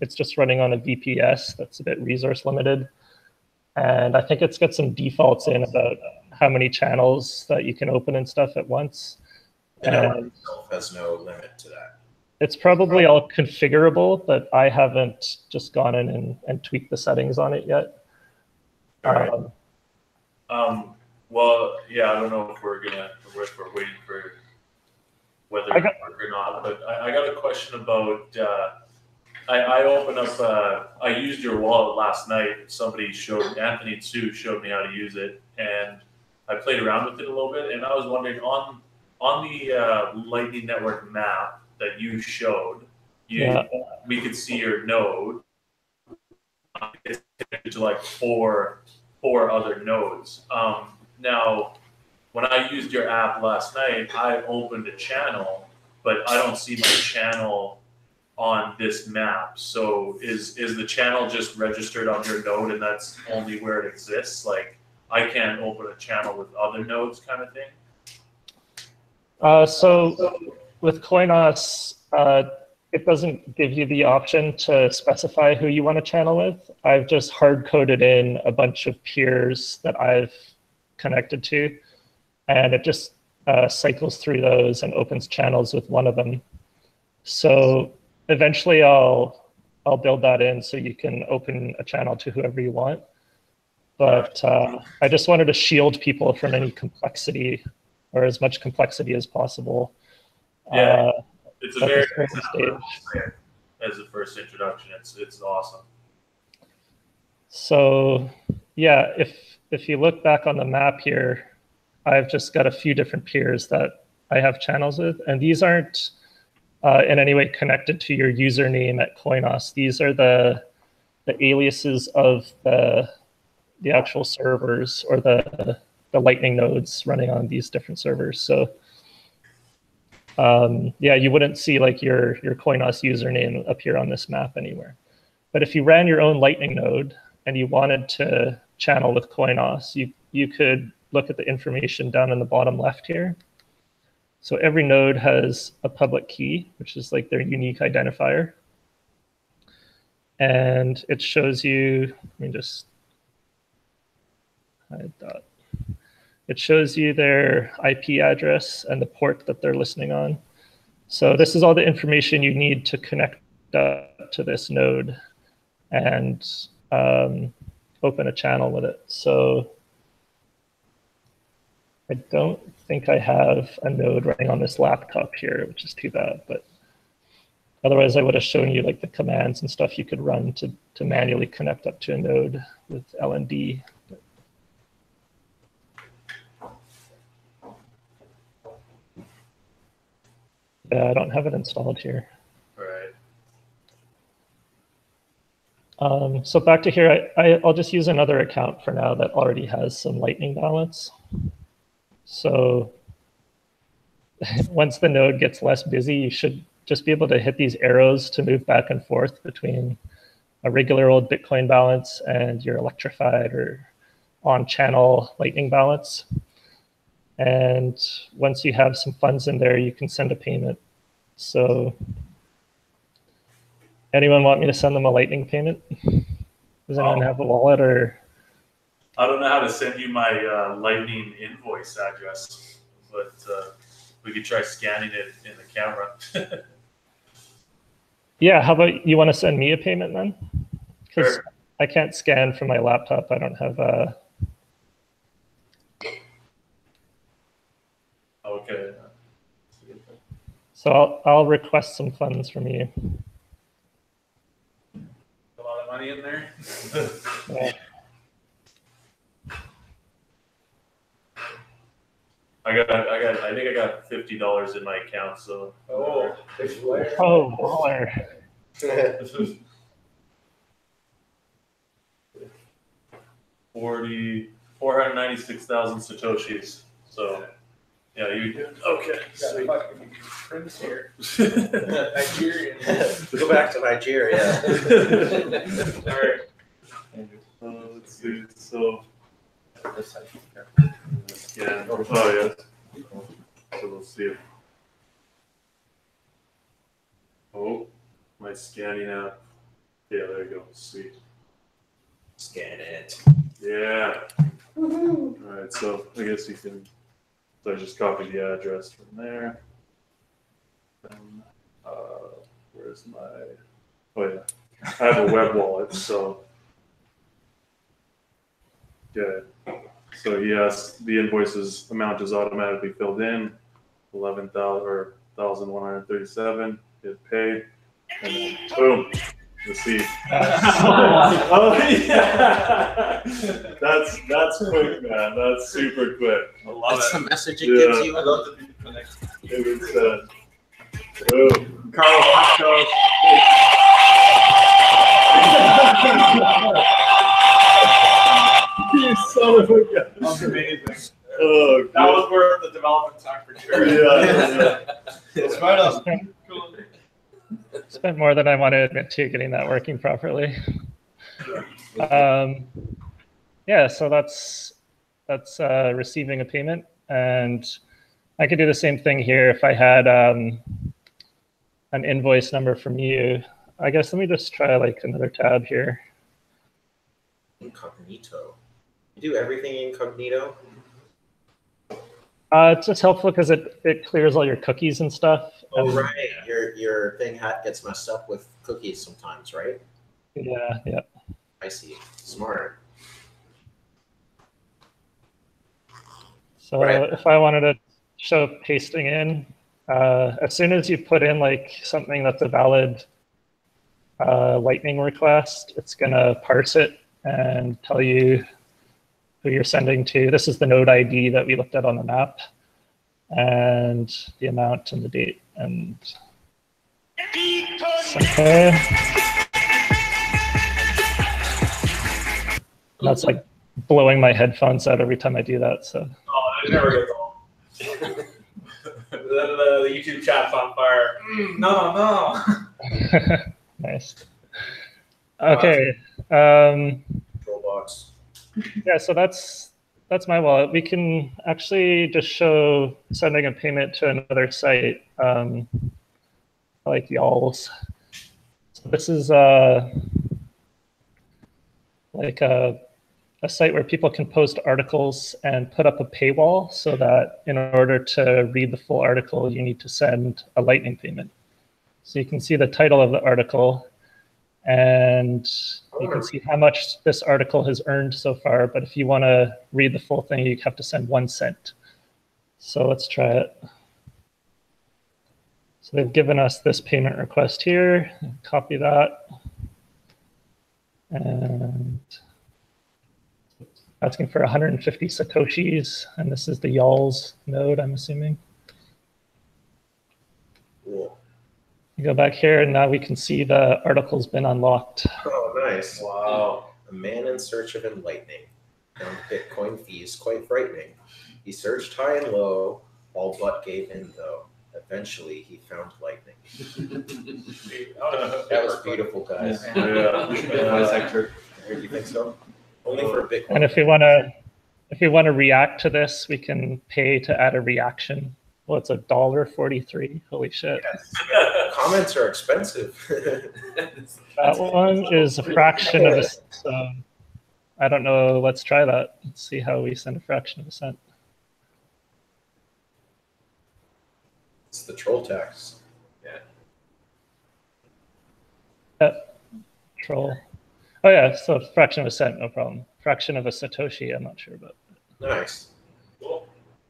[SPEAKER 17] it's just running on a VPS that's a bit resource limited. And I think it's got some defaults in about how many channels that you can open and stuff at once.
[SPEAKER 2] And itself has no limit to that.
[SPEAKER 17] It's probably all configurable, but I haven't just gone in and tweaked the settings on it yet.
[SPEAKER 9] All right. Well, yeah, I don't know if we're waiting for whether it work or not, but I got a question about. I opened up. I used your wallet last night. Anthony Tsu showed me how to use it, and I played around with it a little bit. And I was wondering on the Lightning Network map that you showed, we could see your node. It's connected to like four other nodes. Now, when I used your app last night, I opened a channel, but I don't see my channel on this map. So is the channel just registered on your node and that's only where it exists? Like I can't open a channel with other nodes kind of thing?
[SPEAKER 17] So with CoinOS, it doesn't give you the option to specify who you want to channel with. I've just hard-coded in a bunch of peers that I've connected to, and it just cycles through those and opens channels with one of them. So eventually I'll build that in so you can open a channel to whoever you want. But I just wanted to shield people from any complexity or as much complexity as possible.
[SPEAKER 9] Yeah, it's a very stage. As a first introduction, it's awesome.
[SPEAKER 17] So yeah, if you look back on the map here, I've just got a few different peers that I have channels with, and these aren't in any way connected to your username at CoinOS. These are the aliases of the actual servers or the Lightning nodes running on these different servers. So yeah, you wouldn't see like your CoinOS username appear on this map anywhere. But if you ran your own Lightning node and you wanted to channel with CoinOS, you could look at the information down in the bottom left here. So every node has a public key, which is like their unique identifier. And it shows you, let me just hide that. It shows you their IP address and the port that they're listening on. So this is all the information you need to connect to this node and open a channel with it. So I don't think I have a node running on this laptop here, which is too bad. But otherwise, I would have shown you like the commands and stuff you could run to manually connect up to a node with LND. Yeah, I don't have it installed here.
[SPEAKER 9] Right.
[SPEAKER 17] So back to here, I'll just use another account for now that already has some Lightning balance. So once the node gets less busy, you should just be able to hit these arrows to move back and forth between a regular old Bitcoin balance and your electrified or on-channel Lightning balance. And once you have some funds in there, you can send a payment. So anyone want me to send them a Lightning payment? Does anyone have a wallet or?
[SPEAKER 9] I don't know how to send you my Lightning invoice address, but we could try scanning it in the camera.
[SPEAKER 17] Yeah, how about you want to send me a payment then? Because
[SPEAKER 9] sure.
[SPEAKER 17] I can't scan from my laptop. I don't have So I'll request some funds from you.
[SPEAKER 1] A lot of money in there.
[SPEAKER 17] Yeah.
[SPEAKER 9] I think I got $50 in my account. So.
[SPEAKER 1] Oh,
[SPEAKER 17] Oh, baller.
[SPEAKER 9] 496,000 satoshis. So, yeah, you okay? Sweet.
[SPEAKER 1] Prince here.
[SPEAKER 2] Nigerian. Go back to Nigeria.
[SPEAKER 9] All right. Let's see. So, yeah. Oh yeah. So we'll see. Oh, my scanning app. Yeah, there you go. Sweet.
[SPEAKER 2] Scan it.
[SPEAKER 9] Yeah. All right. So I guess you can. So I just copied the address from there. And, where's my? Oh yeah. I have a web wallet, so. Yeah. So yes, the invoices amount is automatically filled in, 11,137. Hit pay, and then boom, receipt. Oh yeah, that's quick, man. That's super quick.
[SPEAKER 2] I love That's it. The message it
[SPEAKER 9] Yeah.
[SPEAKER 2] gives you. I love the connect.
[SPEAKER 9] It was boom.
[SPEAKER 1] Carl Paco.
[SPEAKER 9] You son of a gun.
[SPEAKER 1] That's amazing.
[SPEAKER 9] Oh,
[SPEAKER 1] that was worth the development time for sure.
[SPEAKER 9] Yeah.
[SPEAKER 1] It's right up.
[SPEAKER 17] Spent more than I want to admit to getting that working properly. Yeah, so that's receiving a payment, and I could do the same thing here if I had an invoice number from you. I guess let me just try like another tab here.
[SPEAKER 2] Incognito. You do everything incognito?
[SPEAKER 17] It's just helpful because it clears all your cookies and stuff.
[SPEAKER 2] Oh, right. Your thing gets messed up with cookies sometimes, right?
[SPEAKER 17] Yeah, yeah.
[SPEAKER 2] I see. Smart.
[SPEAKER 17] So if I wanted to show pasting in, as soon as you put in like something that's a valid Lightning request, it's going to parse it and tell you who you're sending to. This is the node ID that we looked at on the map, and the amount and the date. And okay. That's like blowing my headphones out every time I do that. So.
[SPEAKER 1] Oh, I never get old. the YouTube chat's on fire. No.
[SPEAKER 17] Nice. Okay.
[SPEAKER 2] Toolbox.
[SPEAKER 17] Yeah, so that's my wallet. We can actually just show sending a payment to another site, like Y'alls. So this is like a site where people can post articles and put up a paywall so that in order to read the full article, you need to send a Lightning payment. So you can see the title of the article, and you can see how much this article has earned so far. But if you want to read the full thing, you have to send 1 cent. So let's try it. So they've given us this payment request here. Copy that. And asking for 150 Satoshis. And this is the Y'alls node, I'm assuming.
[SPEAKER 2] Cool.
[SPEAKER 17] You go back here, and now we can see the article's been unlocked.
[SPEAKER 2] Oh, nice.
[SPEAKER 9] Wow.
[SPEAKER 2] A man in search of enlightening. Found Bitcoin fees quite frightening. He searched high and low, all but gave in though. Eventually, he found lightning. That was beautiful, guys.
[SPEAKER 9] Yeah.
[SPEAKER 2] You think so? Only for Bitcoin.
[SPEAKER 17] And if we want to react to this, we can pay to add a reaction. Well, it's $1.43. Holy shit!
[SPEAKER 2] Yes. Comments are expensive.
[SPEAKER 17] That one is a fraction of a cent. So I don't know. Let's try that. Let's see how we send a fraction of a cent.
[SPEAKER 2] It's the troll tax. Yeah.
[SPEAKER 17] Troll. Oh yeah, so fraction of a cent, no problem. Fraction of a Satoshi, I'm not sure about.
[SPEAKER 2] Nice.
[SPEAKER 1] Cool.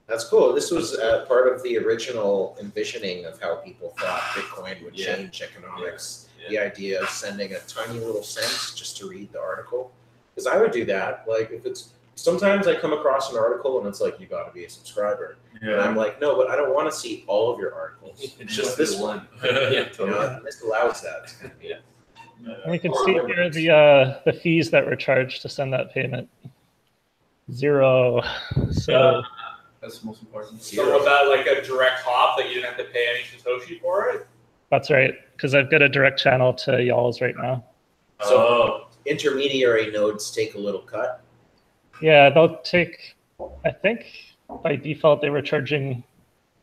[SPEAKER 2] That's cool. This was part of the original envisioning of how people thought Bitcoin would change economics. The idea of sending a tiny little cent just to read the article. Because I would do that. Like if it's sometimes I come across an article and it's like you got to be a subscriber, and I'm like, no, but I don't want to see all of your articles. It's just this one. And this allows that.
[SPEAKER 17] We can see here the fees that were charged to send that payment. 0. So
[SPEAKER 16] that's the most important.
[SPEAKER 1] So was that like a direct hop that you didn't have to pay any Satoshi for it?
[SPEAKER 17] that's right, because I've got a direct channel to y'all's right now.
[SPEAKER 2] So intermediary nodes take a little cut.
[SPEAKER 17] Yeah, they'll take, I think by default they were charging,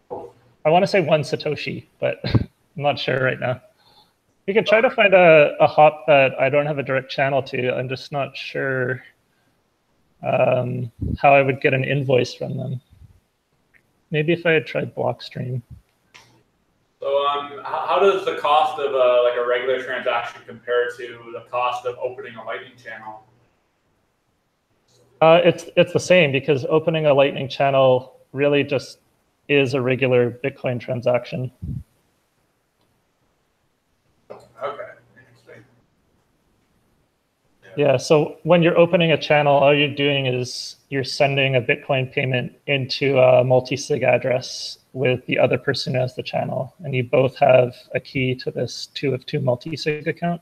[SPEAKER 17] I want to say 1 Satoshi, but I'm not sure right now. We could try to find a hop that I don't have a direct channel to. I'm just not sure how I would get an invoice from them. Maybe if I had tried Blockstream.
[SPEAKER 1] So how does the cost of like a regular transaction compare to the cost of opening a Lightning channel?
[SPEAKER 17] It's the same, because opening a Lightning channel really just is a regular Bitcoin transaction.
[SPEAKER 1] Okay, interesting.
[SPEAKER 17] Yeah, so when you're opening a channel, all you're doing is you're sending a Bitcoin payment into a multi-sig address with the other person who has the channel, and you both have a key to this 2 of 2 multi-sig account.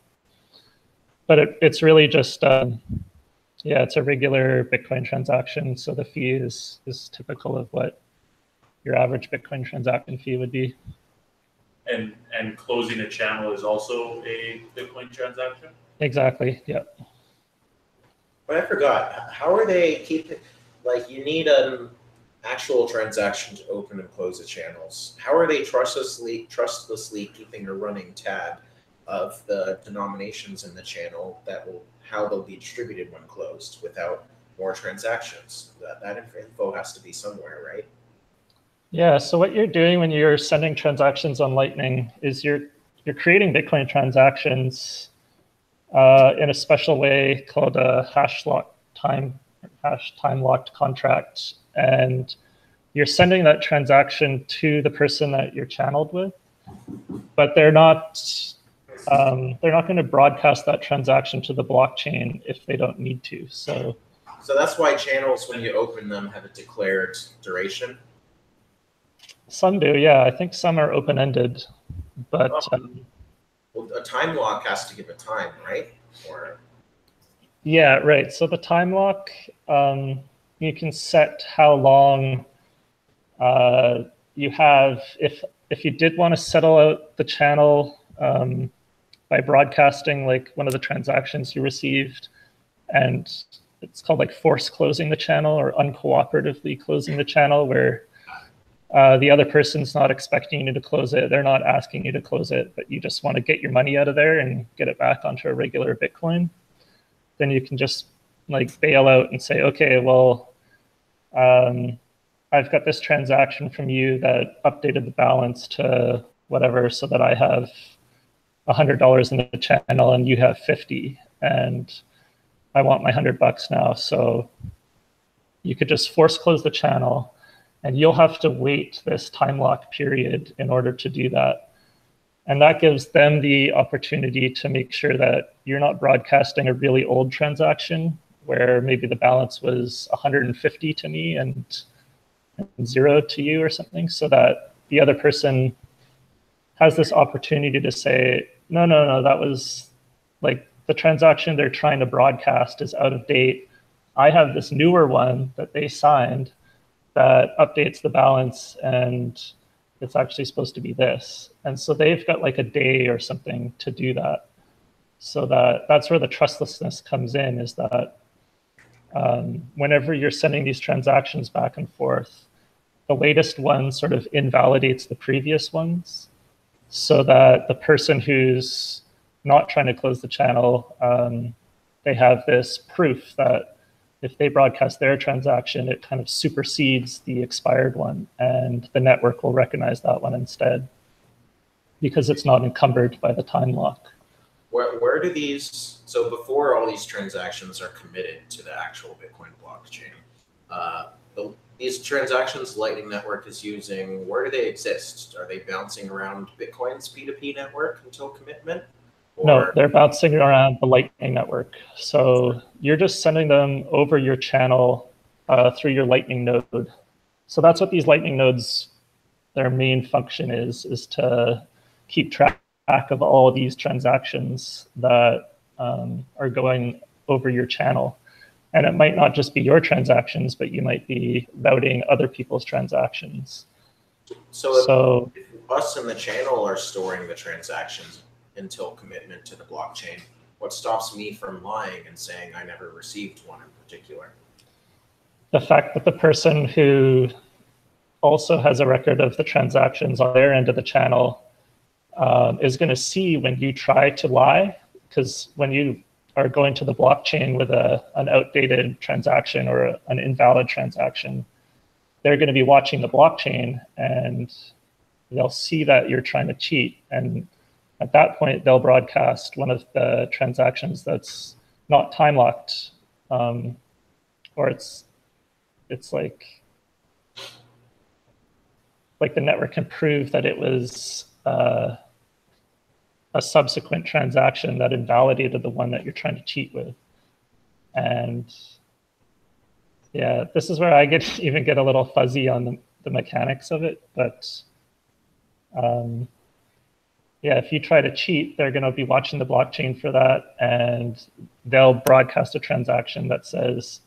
[SPEAKER 17] But it's really just, yeah, it's a regular Bitcoin transaction, so the fee is typical of what your average Bitcoin transaction fee would be.
[SPEAKER 9] And closing a channel is also a Bitcoin transaction?
[SPEAKER 17] Exactly, yeah.
[SPEAKER 2] But I forgot, how are they keeping, like you need an actual transaction to open and close the channels. How are they trustlessly keeping a running tab of the denominations in the channel how they'll be distributed when closed without more transactions? That info has to be somewhere, right?
[SPEAKER 17] Yeah, so what you're doing when you're sending transactions on Lightning is you're creating Bitcoin transactions in a special way called a hash time locked contract, and you're sending that transaction to the person that you're channeled with, but they're not going to broadcast that transaction to the blockchain if they don't need to. So
[SPEAKER 2] that's why channels, when you open them, have a declared duration.
[SPEAKER 17] Some do, yeah. I think some are open-ended, but
[SPEAKER 2] well, a time lock has to give a time, right? Or
[SPEAKER 17] yeah, right. So the time lock, you can set how long you have. If you did want to settle out the channel by broadcasting like one of the transactions you received, and it's called like force closing the channel or uncooperatively closing the channel, where the other person's not expecting you to close it. They're not asking you to close it, but you just want to get your money out of there and get it back onto a regular Bitcoin. Then you can just like bail out and say, okay, well, I've got this transaction from you that updated the balance to whatever, so that I have $100 in the channel and you have 50, and I want my $100 now. So you could just force close the channel, and you'll have to wait this time lock period in order to do that. And that gives them the opportunity to make sure that you're not broadcasting a really old transaction where maybe the balance was 150 to me and 0 to you or something, so that the other person has this opportunity to say, no, that was like the transaction they're trying to broadcast is out of date. I have this newer one that they signed that updates the balance, and it's actually supposed to be this. And so they've got like a day or something to do that. So that's where the trustlessness comes in, is that whenever you're sending these transactions back and forth, the latest one sort of invalidates the previous ones, so that the person who's not trying to close the channel, they have this proof that if they broadcast their transaction, it kind of supersedes the expired one, and the network will recognize that one instead because it's not encumbered by the time lock.
[SPEAKER 2] Where do these, so before all these transactions are committed to the actual Bitcoin blockchain, these transactions Lightning Network is using, where do they exist? Are they bouncing around Bitcoin's P2P network until commitment?
[SPEAKER 17] No, they're bouncing around the Lightning Network. So you're just sending them over your channel through your Lightning node. So that's what these Lightning nodes, their main function is to keep track of all these transactions that are going over your channel. And it might not just be your transactions, but you might be routing other people's transactions.
[SPEAKER 2] So if us in the channel are storing the transactions until commitment to the blockchain, what stops me from lying and saying I never received one in particular?
[SPEAKER 17] The fact that the person who also has a record of the transactions on their end of the channel is going to see when you try to lie, because when you are going to the blockchain with an outdated transaction or an invalid transaction, they're going to be watching the blockchain and they'll see that you're trying to cheat. And at that point, they'll broadcast one of the transactions that's not time locked, or it's like the network can prove that it was a subsequent transaction that invalidated the one that you're trying to cheat with. And yeah, this is where I even get a little fuzzy on the mechanics of it. But yeah, if you try to cheat, they're going to be watching the blockchain for that, and they'll broadcast a transaction that says,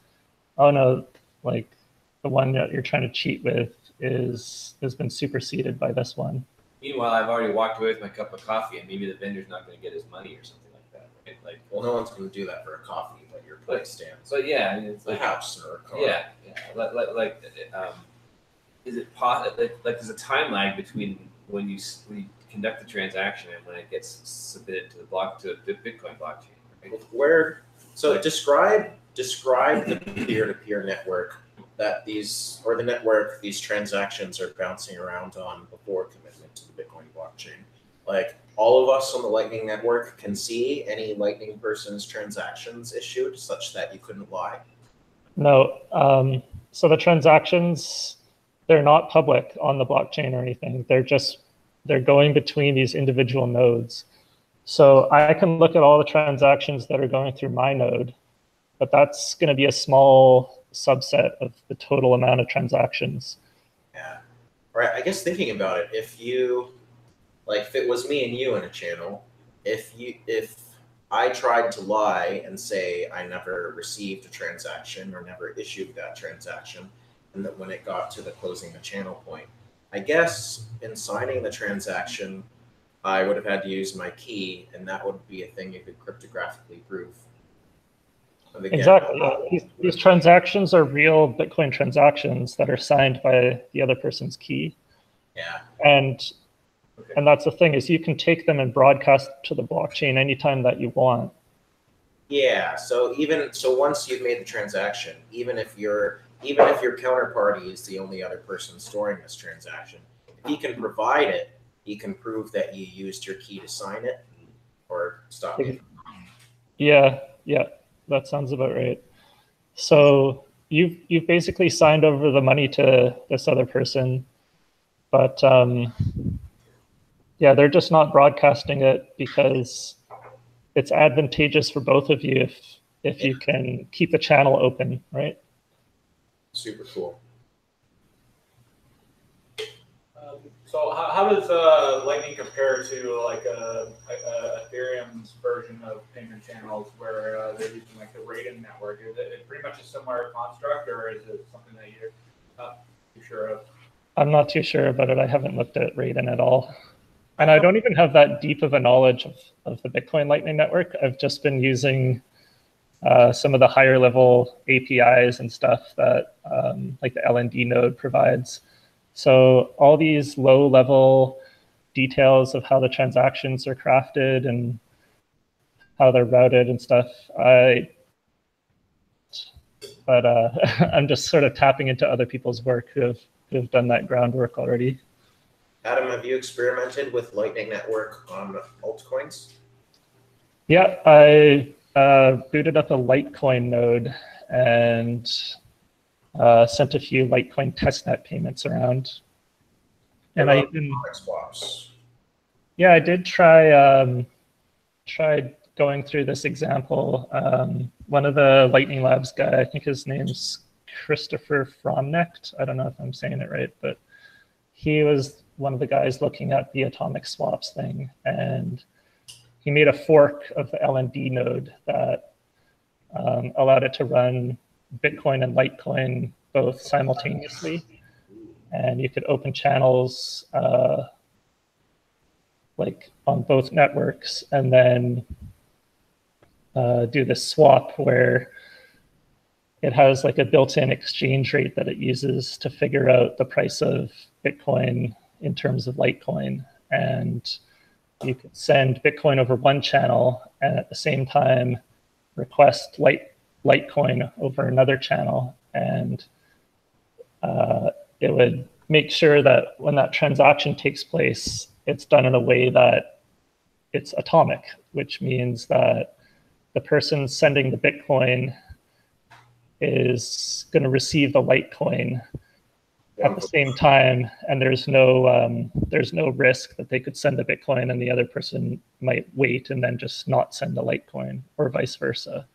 [SPEAKER 17] oh no, like the one that you're trying to cheat with has been superseded by this one.
[SPEAKER 14] Meanwhile, I've already walked away with my cup of coffee, and maybe the vendor's not going to get his money or something like that, right? Like,
[SPEAKER 2] well, no one's going to do that for a coffee, but your place stands.
[SPEAKER 14] But yeah, I mean, it's
[SPEAKER 2] a
[SPEAKER 14] like
[SPEAKER 2] house or a car.
[SPEAKER 14] Yeah. Is it possible? Like, there's a time lag between when you conduct the transaction and when it gets submitted to the Bitcoin blockchain, right?
[SPEAKER 2] So describe the peer-to-peer network that these transactions are bouncing around on before commitment to the Bitcoin blockchain. Like, all of us on the Lightning Network can see any Lightning person's transactions issued such that you couldn't lie?
[SPEAKER 17] No. So the transactions, they're not public on the blockchain or anything. They're going between these individual nodes. So I can look at all the transactions that are going through my node, but that's going to be a small subset of the total amount of transactions.
[SPEAKER 2] Yeah. Right. I guess thinking about it, if it was me and you in a channel, if I tried to lie and say I never received a transaction or never issued that transaction, and that when it got to the closing the channel point, I guess in signing the transaction, I would have had to use my key, and that would be a thing you could cryptographically prove.
[SPEAKER 17] Exactly. Yeah. These transactions are real Bitcoin transactions that are signed by the other person's key.
[SPEAKER 2] Yeah.
[SPEAKER 17] And that's the thing, is you can take them and broadcast to the blockchain anytime that you want.
[SPEAKER 2] Yeah. So once you've made the transaction, even if your counterparty is the only other person storing this transaction, if he can provide it, he can prove that you used your key to sign it or stop it.
[SPEAKER 17] Yeah. That sounds about right. So you've basically signed over the money to this other person, but yeah, they're just not broadcasting it because it's advantageous for both of you if you can keep the channel open, right?
[SPEAKER 2] Super cool.
[SPEAKER 1] So how does Lightning compare to like Ethereum's version of payment channels where they're using like the Raiden network? Is it pretty much a similar construct, or is it something that you're not too sure of?
[SPEAKER 17] I'm not too sure about it. I haven't looked at Raiden at all. And I don't even have that deep of a knowledge of the Bitcoin Lightning Network. I've just been using some of the higher level APIs and stuff that like the LND node provides. So all these low level details of how the transactions are crafted and how they're routed and stuff, but I'm just sort of tapping into other people's work who have done that groundwork already.
[SPEAKER 2] Adam, have you experimented with Lightning Network on altcoins?
[SPEAKER 17] Yeah, I booted up a Litecoin node, and sent a few Litecoin testnet payments around. And
[SPEAKER 2] What
[SPEAKER 17] I
[SPEAKER 2] about
[SPEAKER 17] even,
[SPEAKER 2] atomic swaps?
[SPEAKER 17] yeah, I did try tried going through this example. One of the Lightning Labs guy, I think his name's Christopher Fromnecht. I don't know if I'm saying it right, but he was one of the guys looking at the atomic swaps thing, and he made a fork of the LND node that allowed it to run Bitcoin and Litecoin both simultaneously. And you could open channels like on both networks, and then do this swap where it has like a built-in exchange rate that it uses to figure out the price of Bitcoin in terms of Litecoin. And you could send Bitcoin over one channel and at the same time request Litecoin over another channel. And it would make sure that when that transaction takes place, it's done in a way that it's atomic, which means that the person sending the Bitcoin is going to receive the Litecoin at the same time, and there's no risk that they could send the Bitcoin and the other person might wait and then just not send the Litecoin, or vice versa.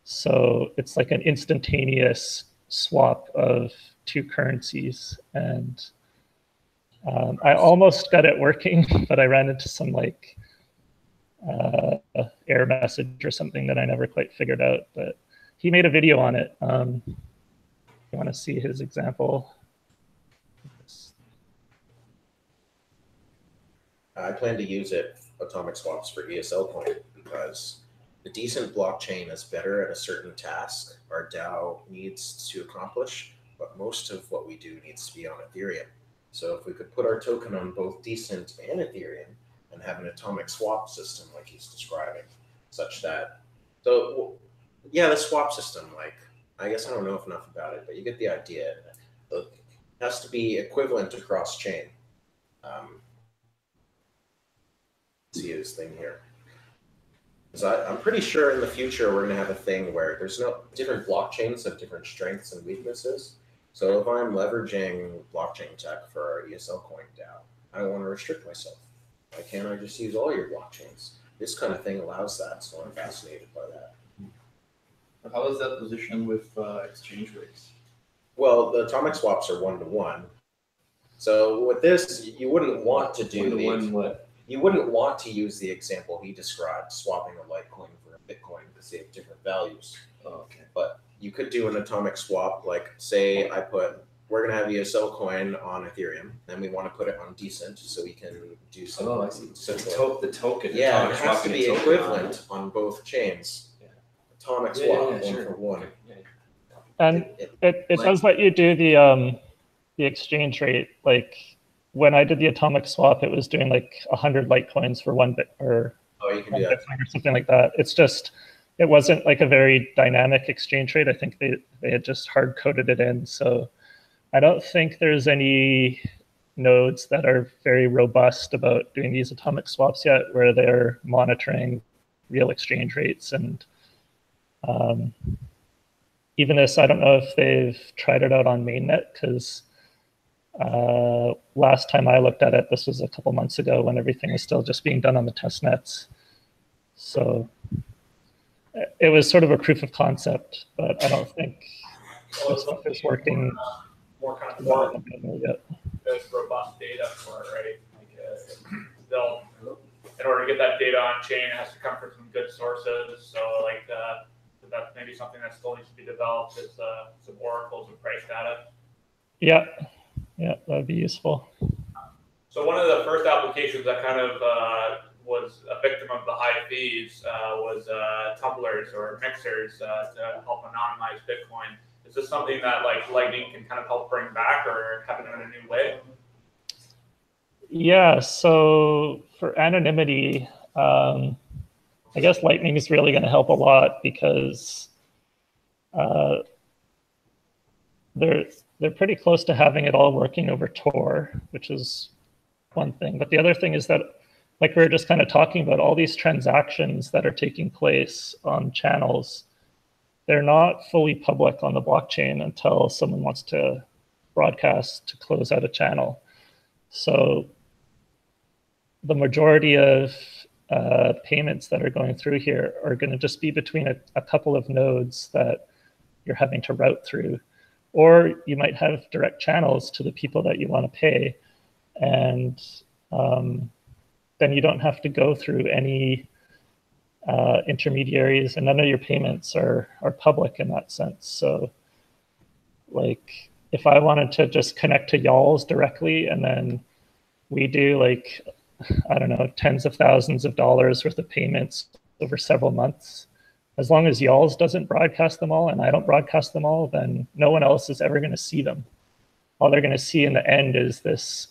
[SPEAKER 17] So it's like an instantaneous swap of two currencies. And I almost got it working, but I ran into some like error message or something that I never quite figured out. But he made a video on it. You want to see his example?
[SPEAKER 2] I plan to use atomic swaps for ESL coin because a decent blockchain is better at a certain task our DAO needs to accomplish, but most of what we do needs to be on Ethereum. So if we could put our token on both Decent and Ethereum and have an atomic swap system like he's describing, such that, so yeah, the swap system, like, I guess I don't know enough about it, but you get the idea. It has to be equivalent across chain. See his thing here. So I'm pretty sure in the future we're going to have a thing where there's no different blockchains have different strengths and weaknesses. So if I'm leveraging blockchain tech for our ESL coin DAO, I don't want to restrict myself. Why can't I just use all your blockchains? This kind of thing allows that, so I'm fascinated by that.
[SPEAKER 16] How is that positioned with exchange rates?
[SPEAKER 2] Well, the atomic swaps are 1-to-1. So with this, you wouldn't want to do you wouldn't want to use the example he described, swapping a Litecoin for a Bitcoin because they have different values.
[SPEAKER 16] Oh, okay.
[SPEAKER 2] But you could do an atomic swap, like say we're gonna have ESL coin on Ethereum, and we want to put it on Decent so we can do some.
[SPEAKER 14] Oh, I see. The token.
[SPEAKER 2] Yeah, it has to be equivalent on both chains. Yeah. Atomic swap, one for one. Okay.
[SPEAKER 17] And it does let you do the exchange rate. Like when I did the atomic swap, it was doing like 100 Litecoins for one bit or
[SPEAKER 2] you can do that.
[SPEAKER 17] Bitcoin or something like that. It's just, it wasn't like a very dynamic exchange rate. I think they had just hard coded it in. So I don't think there's any nodes that are very robust about doing these atomic swaps yet, where they're monitoring real exchange rates. And even this, I don't know if they've tried it out on mainnet, because last time I looked at it, this was a couple months ago when everything was still just being done on the test nets. So it was sort of a proof of concept, but I don't think this stuff is working.
[SPEAKER 1] More kind of there's robust data for it, right? Like, in order to get that data on chain, it has to come from some good sources. So like that's maybe something that still needs to be developed is some oracles of price data.
[SPEAKER 17] Yeah, that'd be useful.
[SPEAKER 1] So one of the first applications that kind of was a victim of the high fees was tumblers or mixers to help anonymize Bitcoin. Is this something that like Lightning can kind of help bring back or happen in a new way?
[SPEAKER 17] Yeah, so for anonymity, I guess Lightning is really going to help a lot because they're pretty close to having it all working over Tor, which is one thing. But the other thing is that, like we were just kind of talking about, all these transactions that are taking place on channels, they're not fully public on the blockchain until someone wants to broadcast to close out a channel. So the majority of payments that are going through here are going to just be between a couple of nodes that you're having to route through, or you might have direct channels to the people that you want to pay, and then you don't have to go through any intermediaries, and none of your payments are public in that sense. So like if I wanted to just connect to y'all's directly, and then we do like, I don't know, tens of thousands of dollars worth of payments over several months, as long as y'all's doesn't broadcast them all and I don't broadcast them all, then no one else is ever going to see them. All they're going to see in the end is this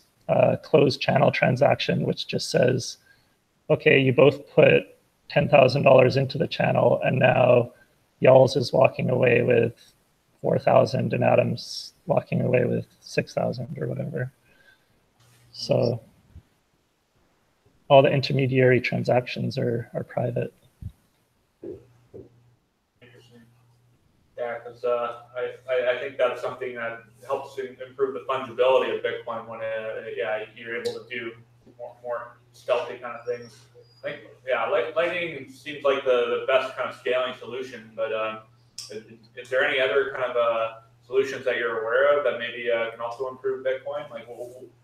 [SPEAKER 17] closed channel transaction, which just says, okay, you both put $10,000 into the channel, and now y'all's is walking away with 4,000 and Adam's walking away with 6,000 or whatever. So all the intermediary transactions are private.
[SPEAKER 1] Interesting. Yeah, because I think that's something that helps to improve the fungibility of Bitcoin when yeah, you're able to do more stealthy kind of things. I think, yeah, Lightning seems like the best kind of scaling solution, but is there any other kind of solutions that you're aware of that maybe can also improve Bitcoin?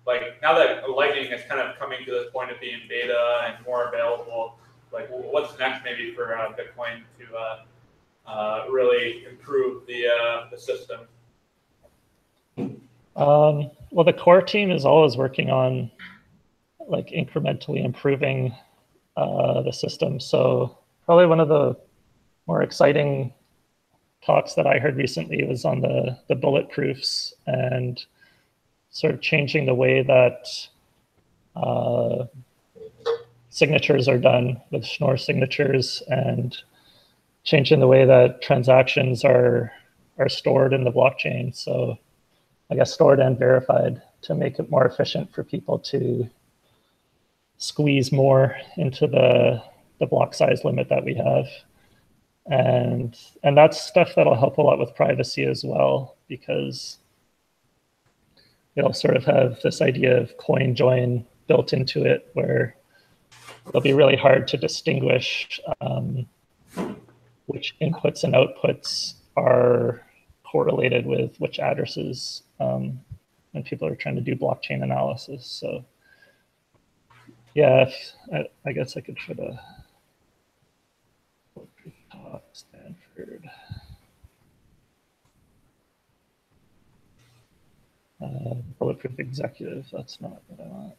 [SPEAKER 1] Like now that Lightning is kind of coming to this point of being beta and more available, like what's next maybe for Bitcoin to really improve the system?
[SPEAKER 17] Well, the core team is always working on like incrementally improving the system. So probably one of the more exciting talks that I heard recently was on the bulletproofs and sort of changing the way that signatures are done with Schnorr signatures, and changing the way that transactions are stored in the blockchain. So I guess stored and verified, to make it more efficient for people to squeeze more into the block size limit that we have. And that's stuff that'll help a lot with privacy as well, because it'll sort of have this idea of coin join built into it, where it'll be really hard to distinguish which inputs and outputs are correlated with which addresses when people are trying to do blockchain analysis. So yeah, I guess I could try to talk Stanford. Bulletproof executive, that's not what I want.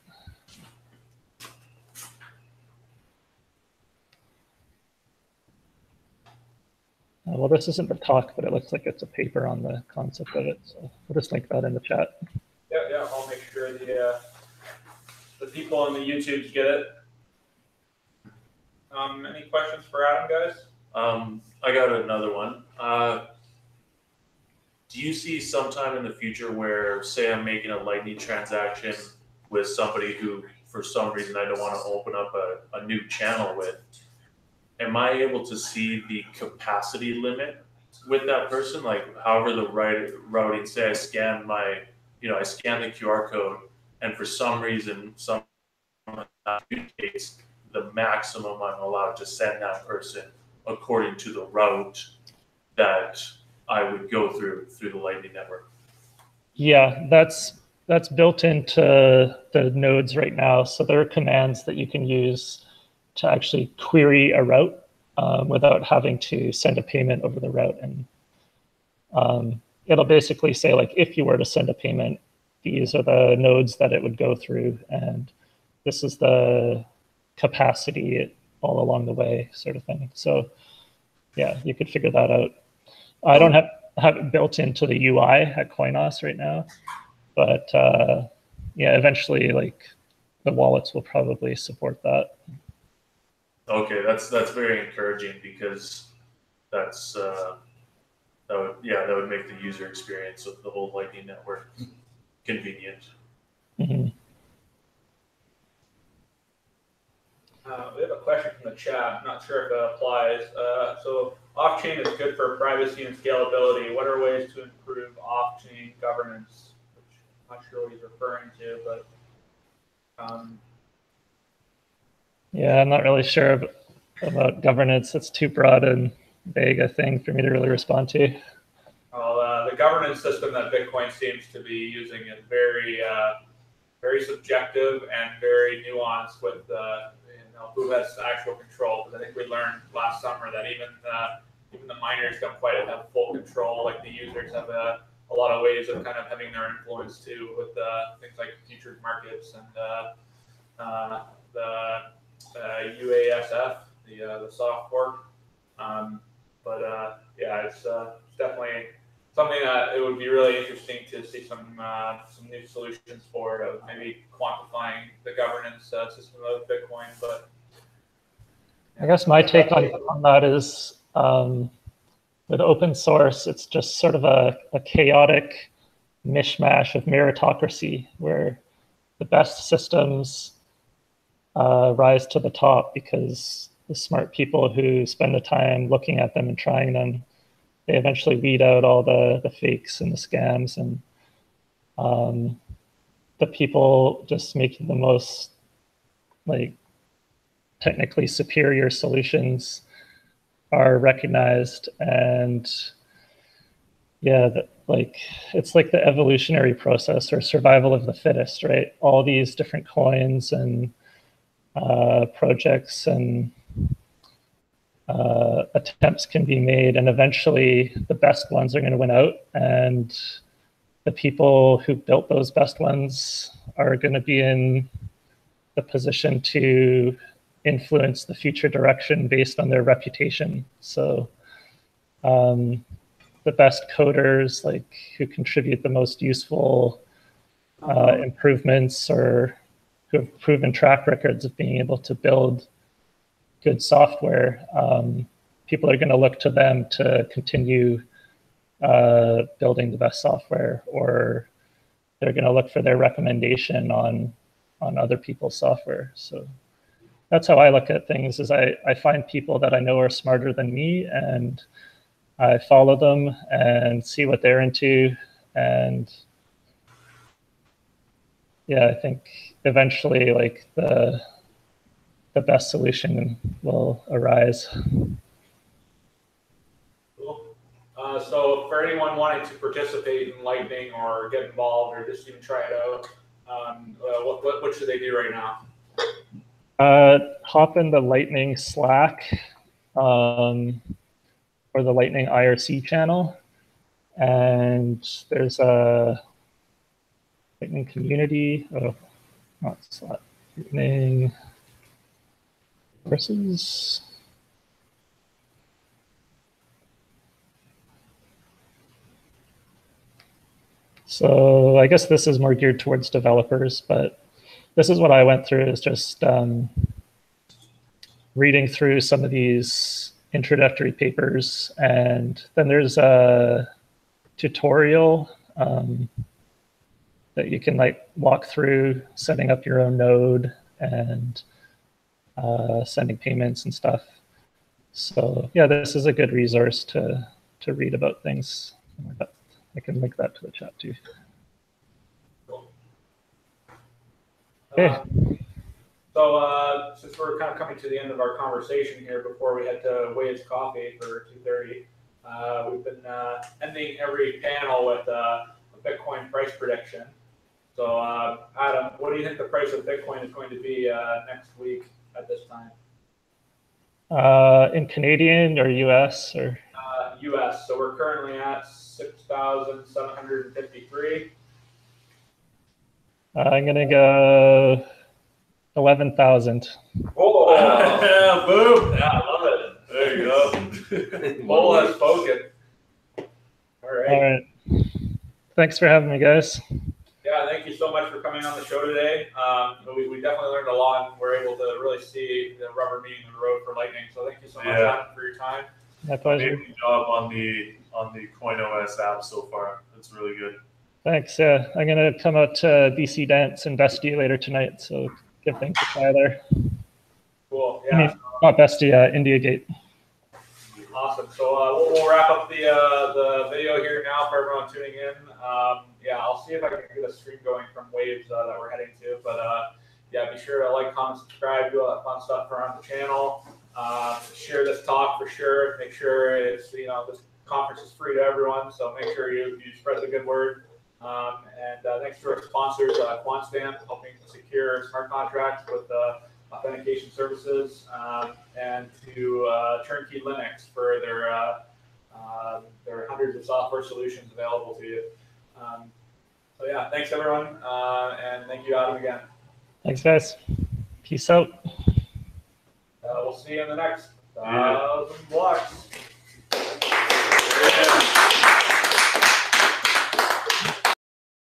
[SPEAKER 17] Well, this isn't the talk, but it looks like it's a paper on the concept of it. So we'll just link that in the chat.
[SPEAKER 1] Yeah, I'll make sure the people on the YouTube get it. Any questions for Adam, guys?
[SPEAKER 9] I got another one. Do you see sometime in the future where, say, I'm making a Lightning transaction with somebody who, for some reason, I don't want to open up a new channel with? Am I able to see the capacity limit with that person? Like, however the routing, say I scan I scan the QR code, and for some reason, some case, the maximum I'm allowed to send that person according to the route that I would go through the Lightning Network.
[SPEAKER 17] Yeah, that's built into the nodes right now. So there are commands that you can use to actually query a route without having to send a payment over the route. And it'll basically say, like, if you were to send a payment, these are the nodes that it would go through, and this is the capacity all along the way, sort of thing. So yeah, you could figure that out. I don't have it built into the UI at Coinos right now, but yeah, eventually, like, the wallets will probably support that.
[SPEAKER 9] Okay, that's very encouraging, because that's that would make the user experience of the whole Lightning Network convenient.
[SPEAKER 17] Mm-hmm.
[SPEAKER 1] We have a question from the chat. I'm not sure if that applies. So off-chain is good for privacy and scalability. What are ways to improve off-chain governance? Which I'm not sure what he's referring to, but
[SPEAKER 17] yeah, I'm not really sure about governance. It's too broad and vague a thing for me to really respond to.
[SPEAKER 1] Well, the governance system that Bitcoin seems to be using is very, very subjective and very nuanced with who has actual control. Because I think we learned last summer that even the miners don't quite have full control. Like the users have a lot of ways of kind of having their influence too, with things like futures markets and the UASF, the soft fork. Yeah, it's definitely something that it would be really interesting to see some new solutions for, maybe quantifying the governance system of Bitcoin. But
[SPEAKER 17] I guess my take on that is with open source, it's just sort of a chaotic mishmash of meritocracy where the best systems rise to the top because the smart people who spend the time looking at them and trying them, they eventually weed out all the fakes and the scams, and the people just making the most technically superior solutions are recognized. And yeah, it's like the evolutionary process or survival of the fittest, right? All these different coins and projects and attempts can be made, and eventually the best ones are going to win out, and the people who built those best ones are going to be in the position to influence the future direction based on their reputation. So the best coders, who contribute the most useful improvements or who have proven track records of being able to build good software, people are going to look to them to continue building the best software, or they're going to look for their recommendation on other people's software. So that's how I look at things, is I find people that I know are smarter than me, and I follow them and see what they're into. And yeah, I think eventually the best solution will arise.
[SPEAKER 1] Cool. So for anyone wanting to participate in Lightning or get involved or just even try it out, what should they do right now?
[SPEAKER 17] Hop in the Lightning Slack or the Lightning IRC channel, and there's a Lightning community. Oh, not Slack. Lightning versus. So I guess this is more geared towards developers, but this is what I went through, is just reading through some of these introductory papers. And then there's a tutorial that you can walk through setting up your own node and sending payments and stuff. So yeah, this is a good resource to read about things. I can link that to the chat too.
[SPEAKER 1] Cool.
[SPEAKER 17] Okay.
[SPEAKER 1] So since we're kind of coming to the end of our conversation here before we head to Wade's Coffee for 2:30, we've been ending every panel with a Bitcoin price prediction. So Adam, what do you think the price of Bitcoin is going to be next week at this time?
[SPEAKER 17] In Canadian or US or?
[SPEAKER 1] US. So we're currently at 6,753.
[SPEAKER 17] I'm gonna go 11,000.
[SPEAKER 1] Oh, yeah, boom! Yeah, I love it. There you go. Mole has spoken. All right.
[SPEAKER 17] All right. Thanks for having me, guys.
[SPEAKER 1] Yeah, thank you so much for coming on the show today. We definitely learned a lot, and we're able to really see the rubber meeting the road for Lightning. So thank you so much, Adam, for your time.
[SPEAKER 17] My pleasure.
[SPEAKER 9] Amazing job on the CoinOS app so far. It's really good.
[SPEAKER 17] Thanks. Yeah, I'm gonna come out to BC Dance and Bestie later tonight, so give things a try there.
[SPEAKER 1] Cool. Cool.
[SPEAKER 17] I mean, not bestie, India Gate.
[SPEAKER 1] Awesome. So we'll wrap up the video here now for everyone tuning in. Yeah, I'll see if I can get a stream going from Waves that we're heading to. But yeah, be sure to like, comment, subscribe, do all that fun stuff around the channel. Share this talk for sure. Make sure it's, you know, this conference is free to everyone, so make sure you spread the good word. And thanks to our sponsors, Quantstamp, helping secure smart contracts with authentication services, and to Turnkey Linux for their hundreds of software solutions available to you. So yeah, thanks everyone, and thank you, Adam, again.
[SPEAKER 17] Thanks, guys. Peace out.
[SPEAKER 1] We'll see you in the next 1,000 blocks.